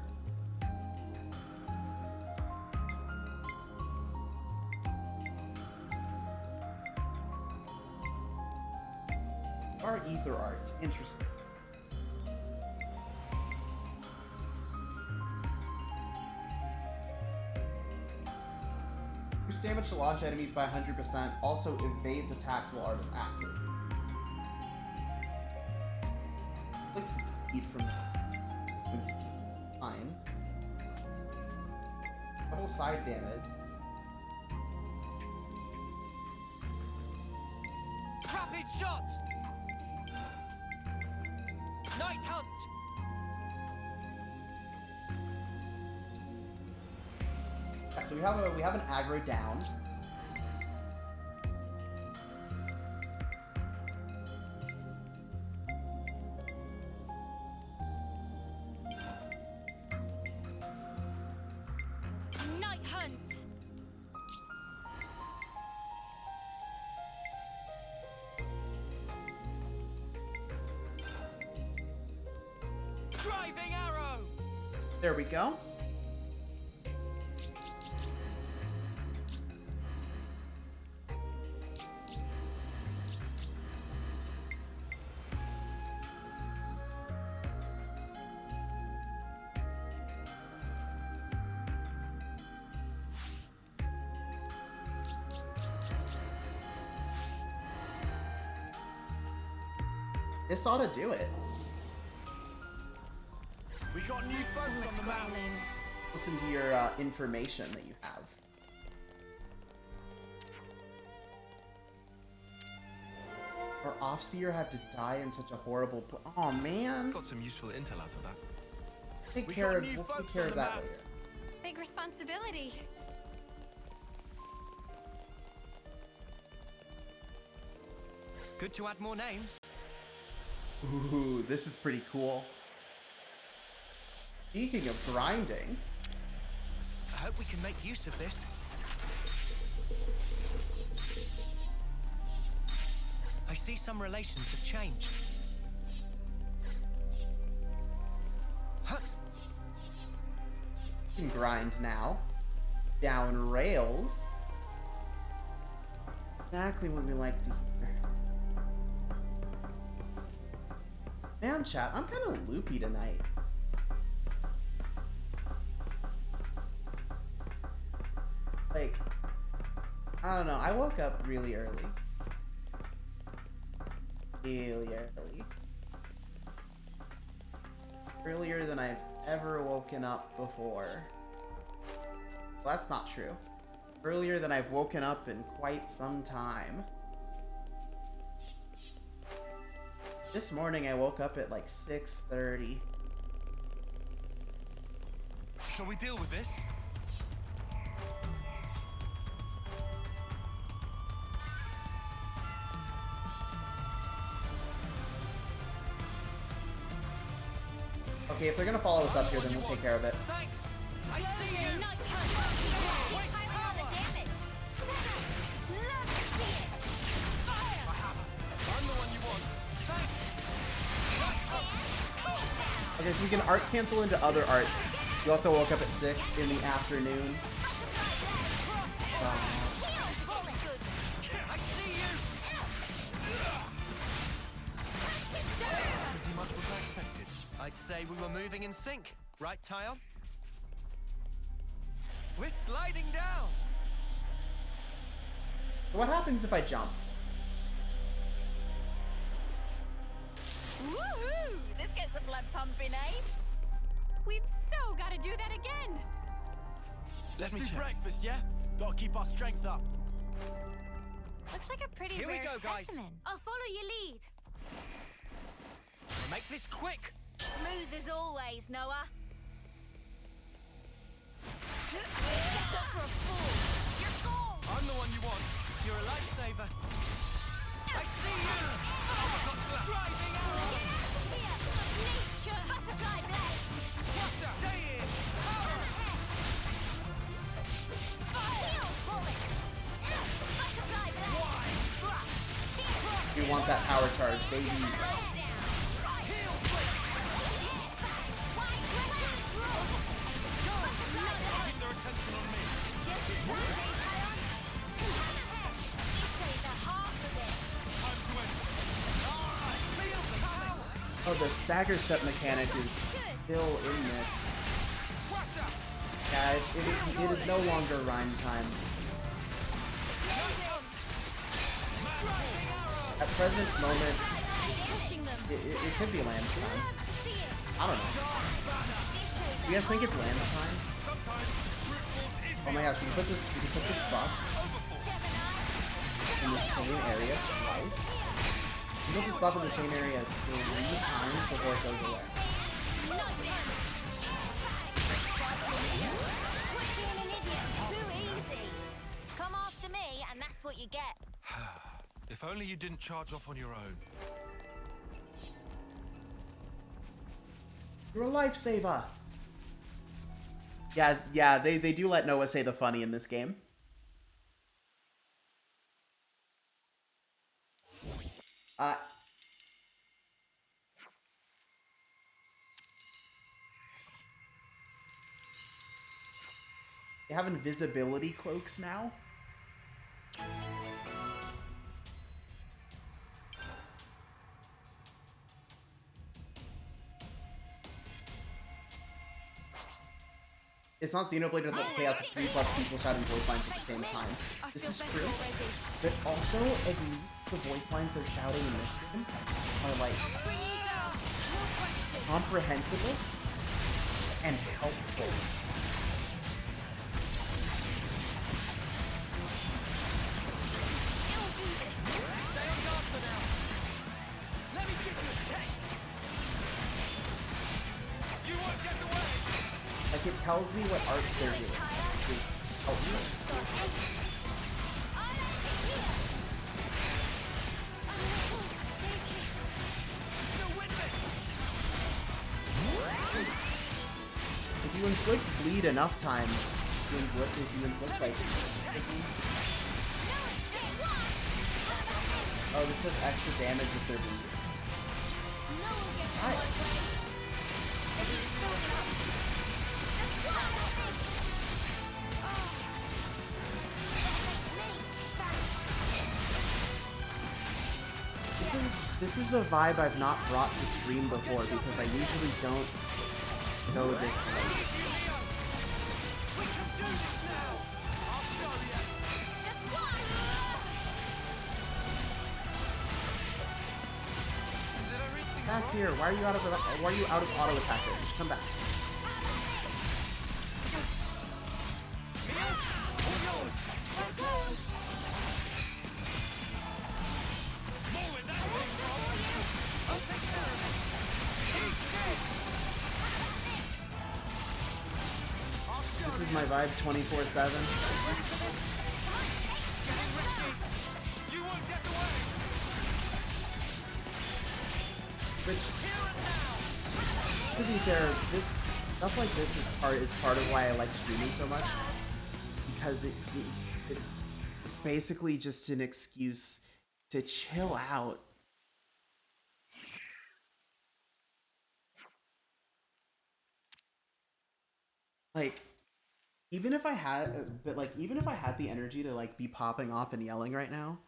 [SPEAKER 1] Our ether arts, interesting. Boost damage to launch enemies by 100%, also evades attacks while artist active. Like speed from behind. Double side damage.
[SPEAKER 19] Rapid shot! Night hunt!
[SPEAKER 1] Yeah, so we have an aggro down.
[SPEAKER 3] Night hunt.
[SPEAKER 19] Driving arrow!
[SPEAKER 1] There we go. This ought to do it.
[SPEAKER 6] We got new folks on the map.
[SPEAKER 1] Listen to your information that you have. Our Offseer had to die in such a horrible oh man.
[SPEAKER 2] Got some useful intel out of that.
[SPEAKER 1] We'll take care of that later.
[SPEAKER 8] Big responsibility.
[SPEAKER 19] Good to add more names.
[SPEAKER 1] Ooh, this is pretty cool. Speaking of grinding,
[SPEAKER 19] I hope we can make use of this. I see some relations have changed. Huh.
[SPEAKER 1] we can grind now. Down rails. Exactly what we like to hear. Man, chat, I'm kind of loopy tonight. Like, I don't know, I woke up really early. Really early. Earlier than I've ever woken up before. Well, that's not true. Earlier than I've woken up in quite some time. This morning I woke up at like 6:30.
[SPEAKER 2] Shall we deal with this?
[SPEAKER 1] Okay, if they're gonna follow us up here, then we'll take care of it.
[SPEAKER 19] Thanks. I see you. I'm the one you want.
[SPEAKER 1] Okay, so we can art cancel into other arts. You also woke up at 6 in the afternoon.
[SPEAKER 19] I see you. say we were moving in sync, right, Tyon? We're sliding down!
[SPEAKER 1] What happens if I jump?
[SPEAKER 17] Woohoo! This gets the blood pumping, eh?
[SPEAKER 8] We've so got to do that again.
[SPEAKER 6] Let's do breakfast, yeah? Gotta keep our strength up.
[SPEAKER 8] Looks like a pretty
[SPEAKER 19] Here we
[SPEAKER 8] rare
[SPEAKER 19] go, guys.
[SPEAKER 8] specimen.
[SPEAKER 7] I'll follow your lead.
[SPEAKER 19] We'll make this quick!
[SPEAKER 17] Smooth as always, Noah.
[SPEAKER 7] Set up for a fall.
[SPEAKER 17] Your goal!
[SPEAKER 19] I'm the one you want. You're a lifesaver. I see you! Driving arrow!
[SPEAKER 7] Nature! Butterfly blade!
[SPEAKER 19] Say it! Power!
[SPEAKER 7] Heal bullet! Butterfly blade!
[SPEAKER 1] We want that power charge, baby.
[SPEAKER 19] Keep their attention on me.
[SPEAKER 1] Oh, the stagger step mechanic is still in this. Yeah, it is no longer rhyme time. At present moment, it could be land time. I don't know. You guys think it's land time? Oh my gosh, we can put this buff in the chain area twice. You put this buff in the chain area 3 times before it goes away.
[SPEAKER 17] Come after me, and that's what you get.
[SPEAKER 2] If only you didn't charge off on your own.
[SPEAKER 1] You're a lifesaver. Yeah, they do let Noah say the funny in this game. They have invisibility cloaks now. It's not Xenoblade that chaos of 3+ people shouting voice lines at the same time. This is true, but also the voice lines they're shouting in this game are like comprehensible and helpful. Like, it tells me what art they're doing, which is helpful. If you inflict bleed enough times, if you inflict like... Oh, this does extra damage if they're bleeding. Hi. This is a vibe I've not brought to stream before because I usually don't go this way. Back here. Why are you out of auto attack range? Come back. This is my vibe 24/7. Which, to be fair, this stuff like this is part of why I like streaming so much, because it's basically just an excuse to chill out. Like, even if I had the energy to like be popping off and yelling right now,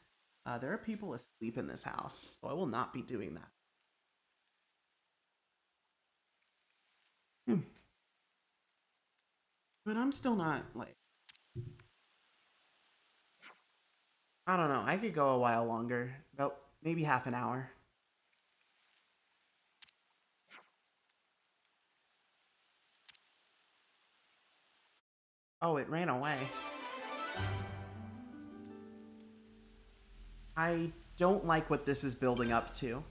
[SPEAKER 1] there are people asleep in this house, so I will not be doing that. But I'm still not, like... I don't know. I could go a while longer. About maybe half an hour. Oh, it ran away. I don't like what this is building up to.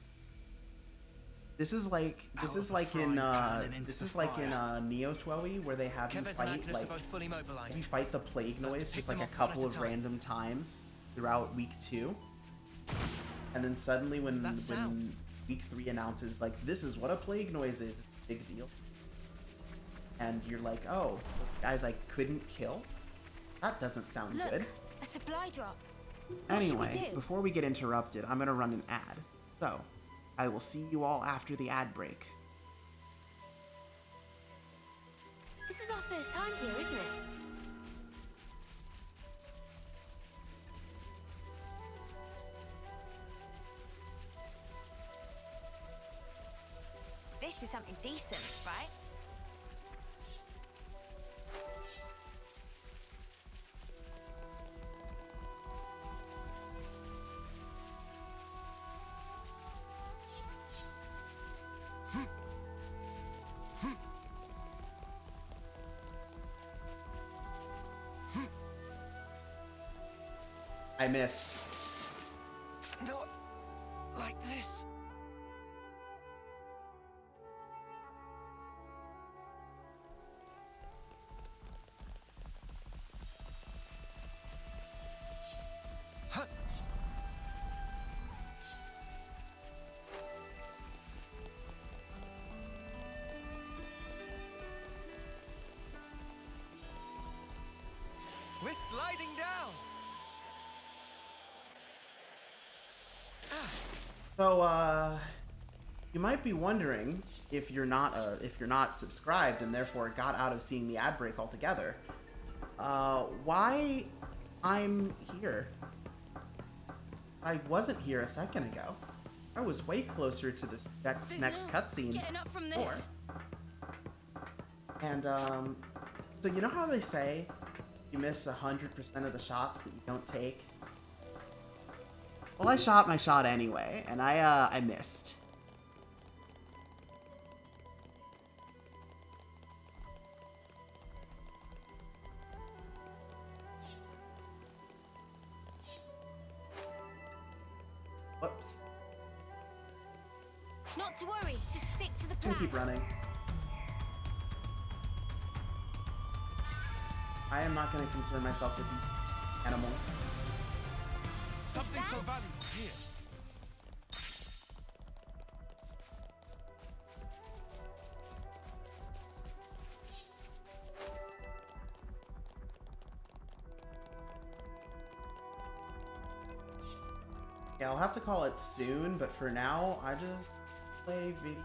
[SPEAKER 1] This is like in Neo Twoey where they have you fight you fight the plague noise just like a couple of random times throughout week 2, and then suddenly when week 3 announces like this is what a plague noise is, it's a big deal, and you're like, oh, guys, I couldn't kill. That doesn't sound good.
[SPEAKER 7] A supply drop.
[SPEAKER 1] Anyway, before we get interrupted, I'm gonna run an ad. So, I will see you all after the ad break.
[SPEAKER 7] This is our first time here, isn't it?
[SPEAKER 3] This is something decent, right?
[SPEAKER 1] I missed.
[SPEAKER 4] Not like this. We're sliding down.
[SPEAKER 1] So, you might be wondering if you're not subscribed and therefore got out of seeing the ad break altogether, why I'm here. I wasn't here a second ago. I was way closer to this next cutscene before. And so you know how they say you miss 100% of the shots that you don't take? Well, I shot my shot anyway, and I missed. Whoops.
[SPEAKER 7] Not to worry, just stick to the
[SPEAKER 1] I'm
[SPEAKER 7] plan.
[SPEAKER 1] gonna keep running. I am not gonna concern myself with these animals.
[SPEAKER 2] Something so valuable here.
[SPEAKER 1] Yeah, I'll have to call it soon, but for now, I just play video.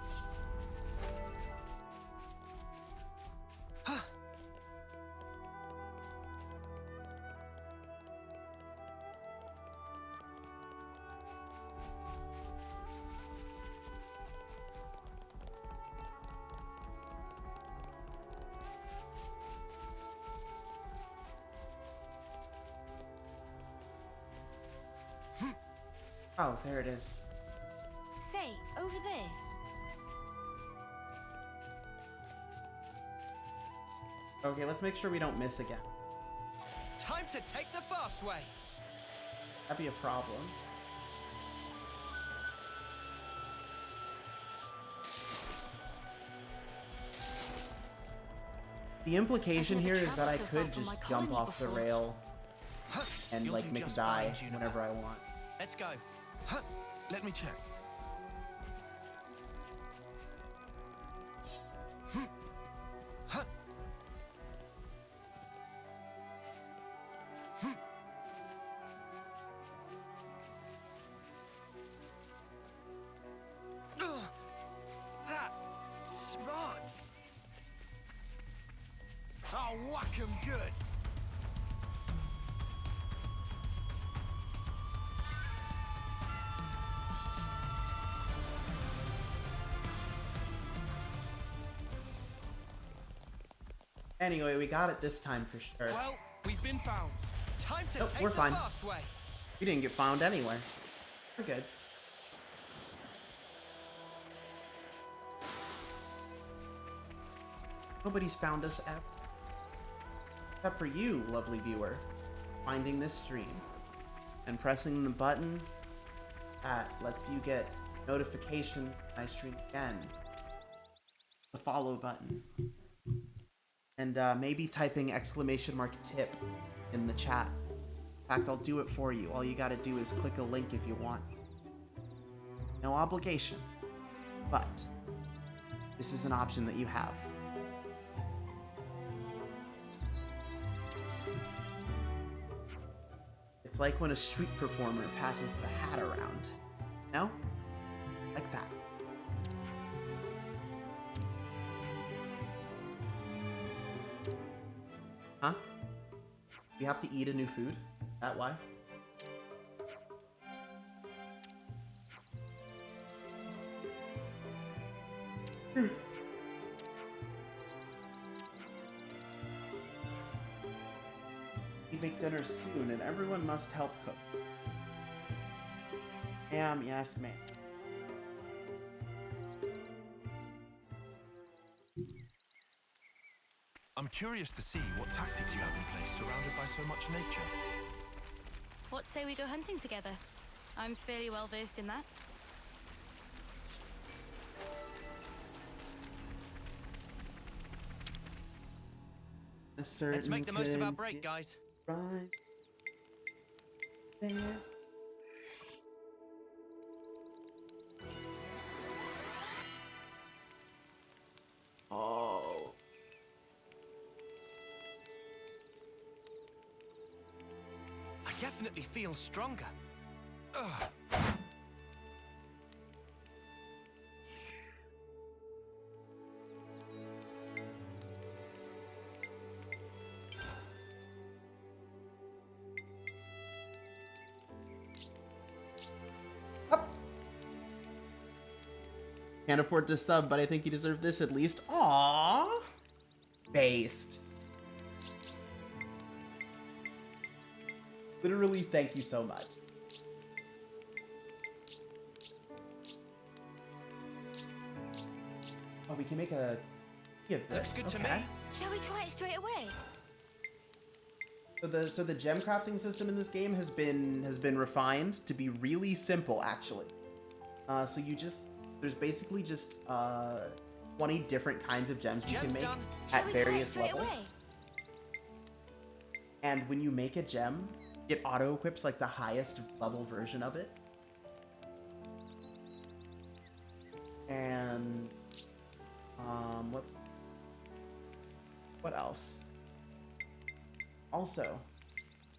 [SPEAKER 1] Oh, there it is.
[SPEAKER 7] Say, over there.
[SPEAKER 1] Okay, let's make sure we don't miss again.
[SPEAKER 4] Time to take the fast way.
[SPEAKER 1] That'd be a problem. The implication here is that I could just jump off the rail and like make a die whenever I want.
[SPEAKER 4] Let's go.
[SPEAKER 2] Let me check.
[SPEAKER 4] That smarts.
[SPEAKER 6] I'll whack him good.
[SPEAKER 1] Anyway, we got it this time for sure.
[SPEAKER 4] Well, we've been found. Time to
[SPEAKER 1] Nope,
[SPEAKER 4] take
[SPEAKER 1] we're
[SPEAKER 4] the
[SPEAKER 1] fine.
[SPEAKER 4] fast way.
[SPEAKER 1] We didn't get found anywhere. We're good. Nobody's found us ever. Except for you, lovely viewer, finding this stream and pressing the button that lets you get notification when I stream again. The follow button. And maybe typing !tip in the chat. In fact, I'll do it for you. All you gotta do is click a link if you want. No obligation, but this is an option that you have. It's like when a street performer passes the hat around. No? Like that. Huh? You have to eat a new food? That why? We make dinner soon, and everyone must help cook. Yes, ma'am.
[SPEAKER 2] I'm curious to see what tactics you have in place surrounded by so much nature.
[SPEAKER 18] What say we go hunting together? I'm fairly well versed in that.
[SPEAKER 4] Let's make the most of our break, guys.
[SPEAKER 1] Right there. Oh.
[SPEAKER 4] I definitely feel stronger. Ugh.
[SPEAKER 1] Can't afford to sub, but I think you deserve this at least. Aww. Based. Literally, thank you so much. Oh, we can make a...
[SPEAKER 4] Looks good to me.
[SPEAKER 7] Shall we try it straight away?
[SPEAKER 1] So the gem crafting system in this game has been refined to be really simple, actually. So there's basically just 20 different kinds of gems you can make at various levels. And when you make a gem, it auto-equips like the highest level version of it. And what else? Also,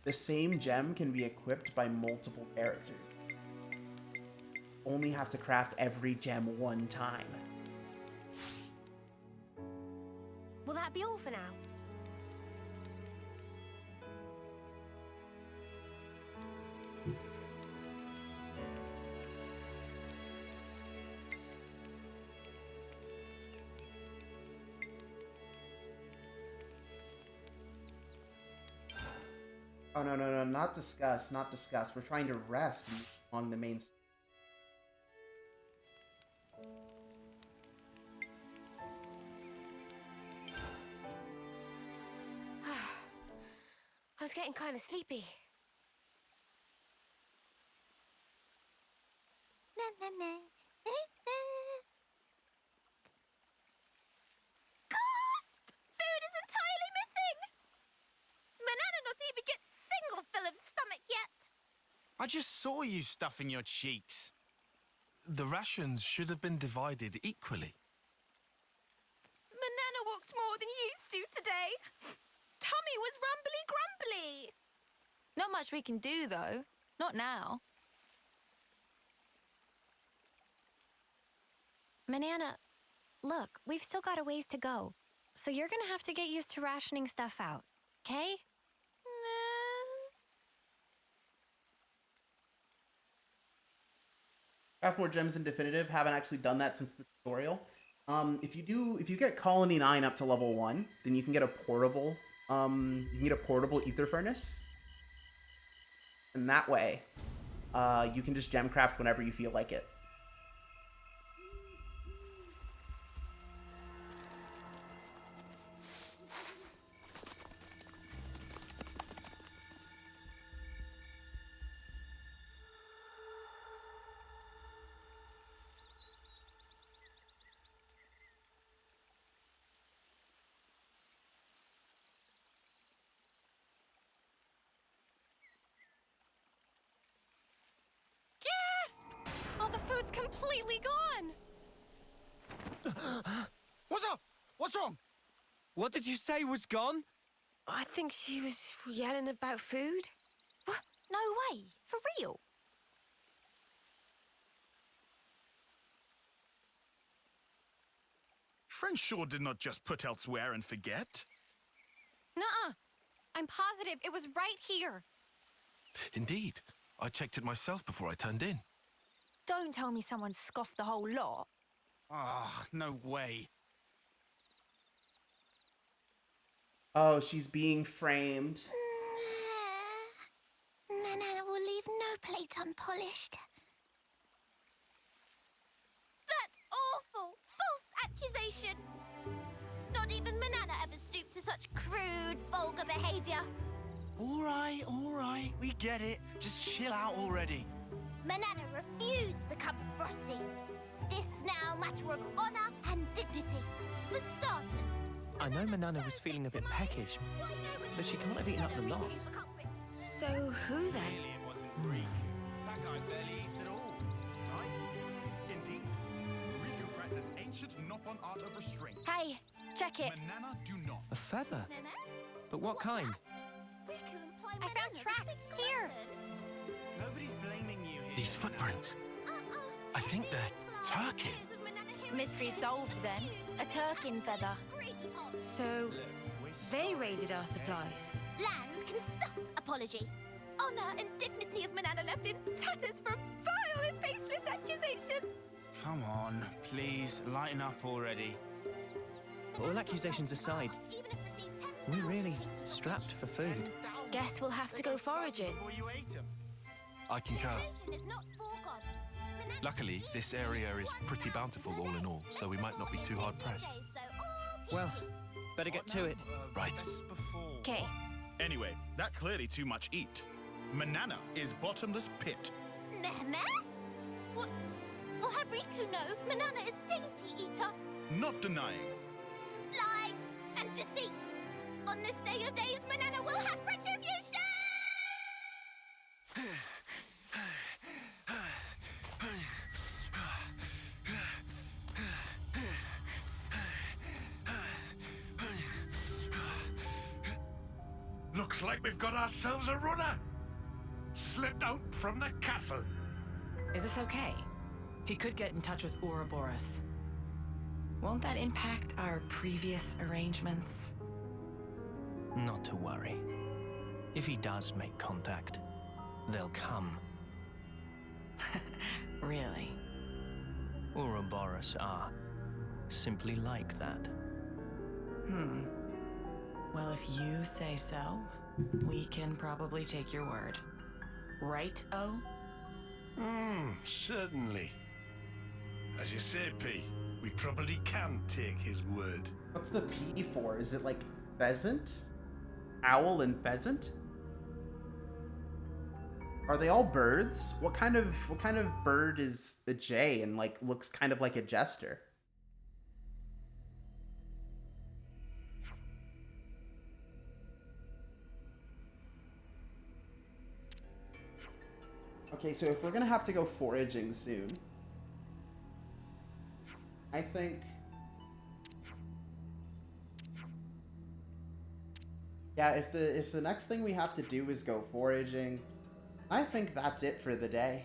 [SPEAKER 1] the same gem can be equipped by multiple characters. Only have to craft every gem one time.
[SPEAKER 7] Will that be all for now?
[SPEAKER 1] Oh, no, not discuss, not discuss. We're trying to rest along the main...
[SPEAKER 7] I was getting kind of sleepy.
[SPEAKER 21] Gasp! Food is entirely missing! Banana not even get single fill of stomach yet!
[SPEAKER 13] I just saw you stuffing your cheeks.
[SPEAKER 2] The rations should have been divided equally.
[SPEAKER 21] Banana walked more than used to today. Tummy was rumbly grumbly.
[SPEAKER 17] Not much we can do, though. Not now.
[SPEAKER 3] Manana, look, we've still got a ways to go. So you're gonna have to get used to rationing stuff out, okay?
[SPEAKER 1] Craft more gems in definitive. Haven't actually done that since the tutorial. If you get Colony 9 up to level 1, then you can get a portable, ether furnace. And that way, you can just gemcraft whenever you feel like it.
[SPEAKER 8] All the food's completely gone!
[SPEAKER 6] What's up? What's wrong?
[SPEAKER 4] What did you say was gone?
[SPEAKER 7] I think she was yelling about food.
[SPEAKER 3] What? No way. For real?
[SPEAKER 9] Friend sure did not just put elsewhere and forget.
[SPEAKER 8] Nuh-uh. I'm positive it was right here.
[SPEAKER 2] Indeed. I checked it myself before I turned in.
[SPEAKER 17] Don't tell me someone scoffed the whole lot.
[SPEAKER 6] Ah, no way.
[SPEAKER 1] Oh, she's being framed.
[SPEAKER 21] Manana will leave no plate unpolished. That awful, false accusation! Not even Manana ever stooped to such crude, vulgar behavior.
[SPEAKER 6] All right, we get it. Just chill out already.
[SPEAKER 21] Manana refused to become Frosty. This now matter of honor and dignity. For starters.
[SPEAKER 19] I know Manana was feeling a bit peckish, but she can't have eaten up the lot.
[SPEAKER 7] So who then?
[SPEAKER 9] Clearly it wasn't Riku. That guy barely eats at all, right? Indeed. Riku practiced ancient Noppon art of restraint.
[SPEAKER 3] Hey, check it.
[SPEAKER 9] Manana do not.
[SPEAKER 19] A feather? But what kind?
[SPEAKER 8] I found tracks. Here.
[SPEAKER 6] Nobody's blaming you here.
[SPEAKER 2] These footprints. I think they're Turkin.
[SPEAKER 17] Mystery solved then. A Turkin feather.
[SPEAKER 7] So they raided our supplies.
[SPEAKER 21] Lands can stop apology. Honor and dignity of Manana left in tatters from vile and baseless accusation.
[SPEAKER 6] Come on, please, lighten up already.
[SPEAKER 19] All accusations aside, we're really strapped for food.
[SPEAKER 7] Guess we'll have to go foraging.
[SPEAKER 2] I concur. Luckily, this area is pretty bountiful all in all, so we might not be too hard pressed.
[SPEAKER 19] Well, better get to it.
[SPEAKER 2] Right.
[SPEAKER 7] Okay.
[SPEAKER 9] Anyway, that clearly too much eat. Manana is bottomless pit.
[SPEAKER 21] Meh? What? Will have Riku know Manana is dainty eater?
[SPEAKER 9] Not denying.
[SPEAKER 21] Lies and deceit. On this day of days, Manana will have retribution!
[SPEAKER 14] Looks like we've got ourselves a runner. Slipped out from the castle.
[SPEAKER 16] Is this okay? He could get in touch with Ouroboros. Won't that impact our previous arrangements?
[SPEAKER 19] Not to worry. If he does make contact, they'll come.
[SPEAKER 16] Really?
[SPEAKER 19] Ouroboros are simply like that.
[SPEAKER 16] Well, if you say so, we can probably take your word. Right, O?
[SPEAKER 14] Certainly. As you say, P, we probably can take his word.
[SPEAKER 1] What's the P for? Is it like pheasant? Owl and pheasant? Are they all birds? What kind of bird is a jay and like looks kind of like a jester? Okay, so if we're gonna have to go foraging soon, I think, yeah, if the next thing we have to do is go foraging, I think that's it for the day.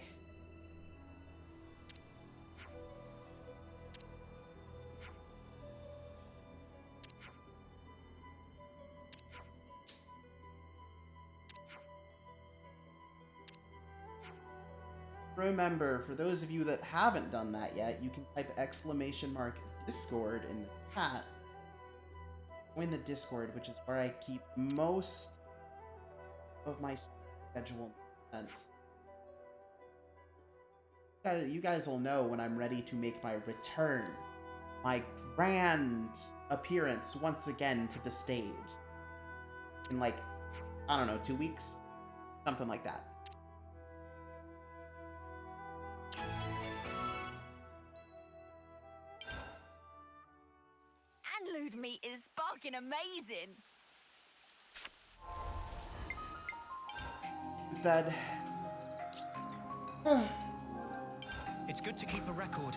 [SPEAKER 1] Remember, for those of you that haven't done that yet, you can type Discord in the chat. Join the Discord, which is where I keep most of my schedule. Sense. You guys will know when I'm ready to make my return, my grand appearance once again to the stage. In like, I don't know, 2 weeks? Something like that.
[SPEAKER 17] Anlude meat is sparking amazing.
[SPEAKER 1] That.
[SPEAKER 19] It's good to keep a record.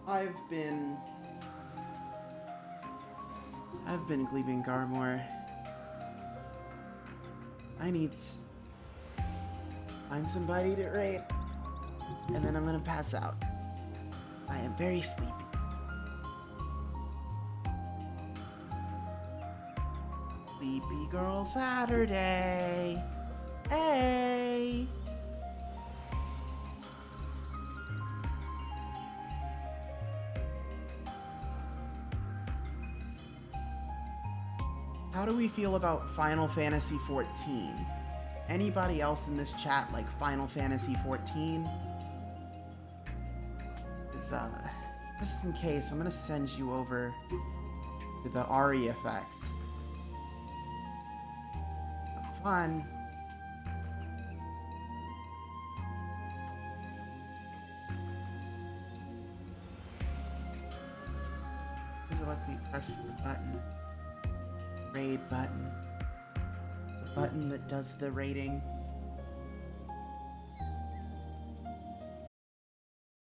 [SPEAKER 1] I've been Gleebing Garmore. I need to find somebody to raid, and then I'm gonna pass out. I am very sleepy. Sleepy Girl Saturday. Hey! How do we feel about Final Fantasy XIV? Anybody else in this chat like Final Fantasy XIV? Just in case, I'm gonna send you over to the Ari effect. Have fun. Because it lets me press the button. Raid button. The button that does the raiding.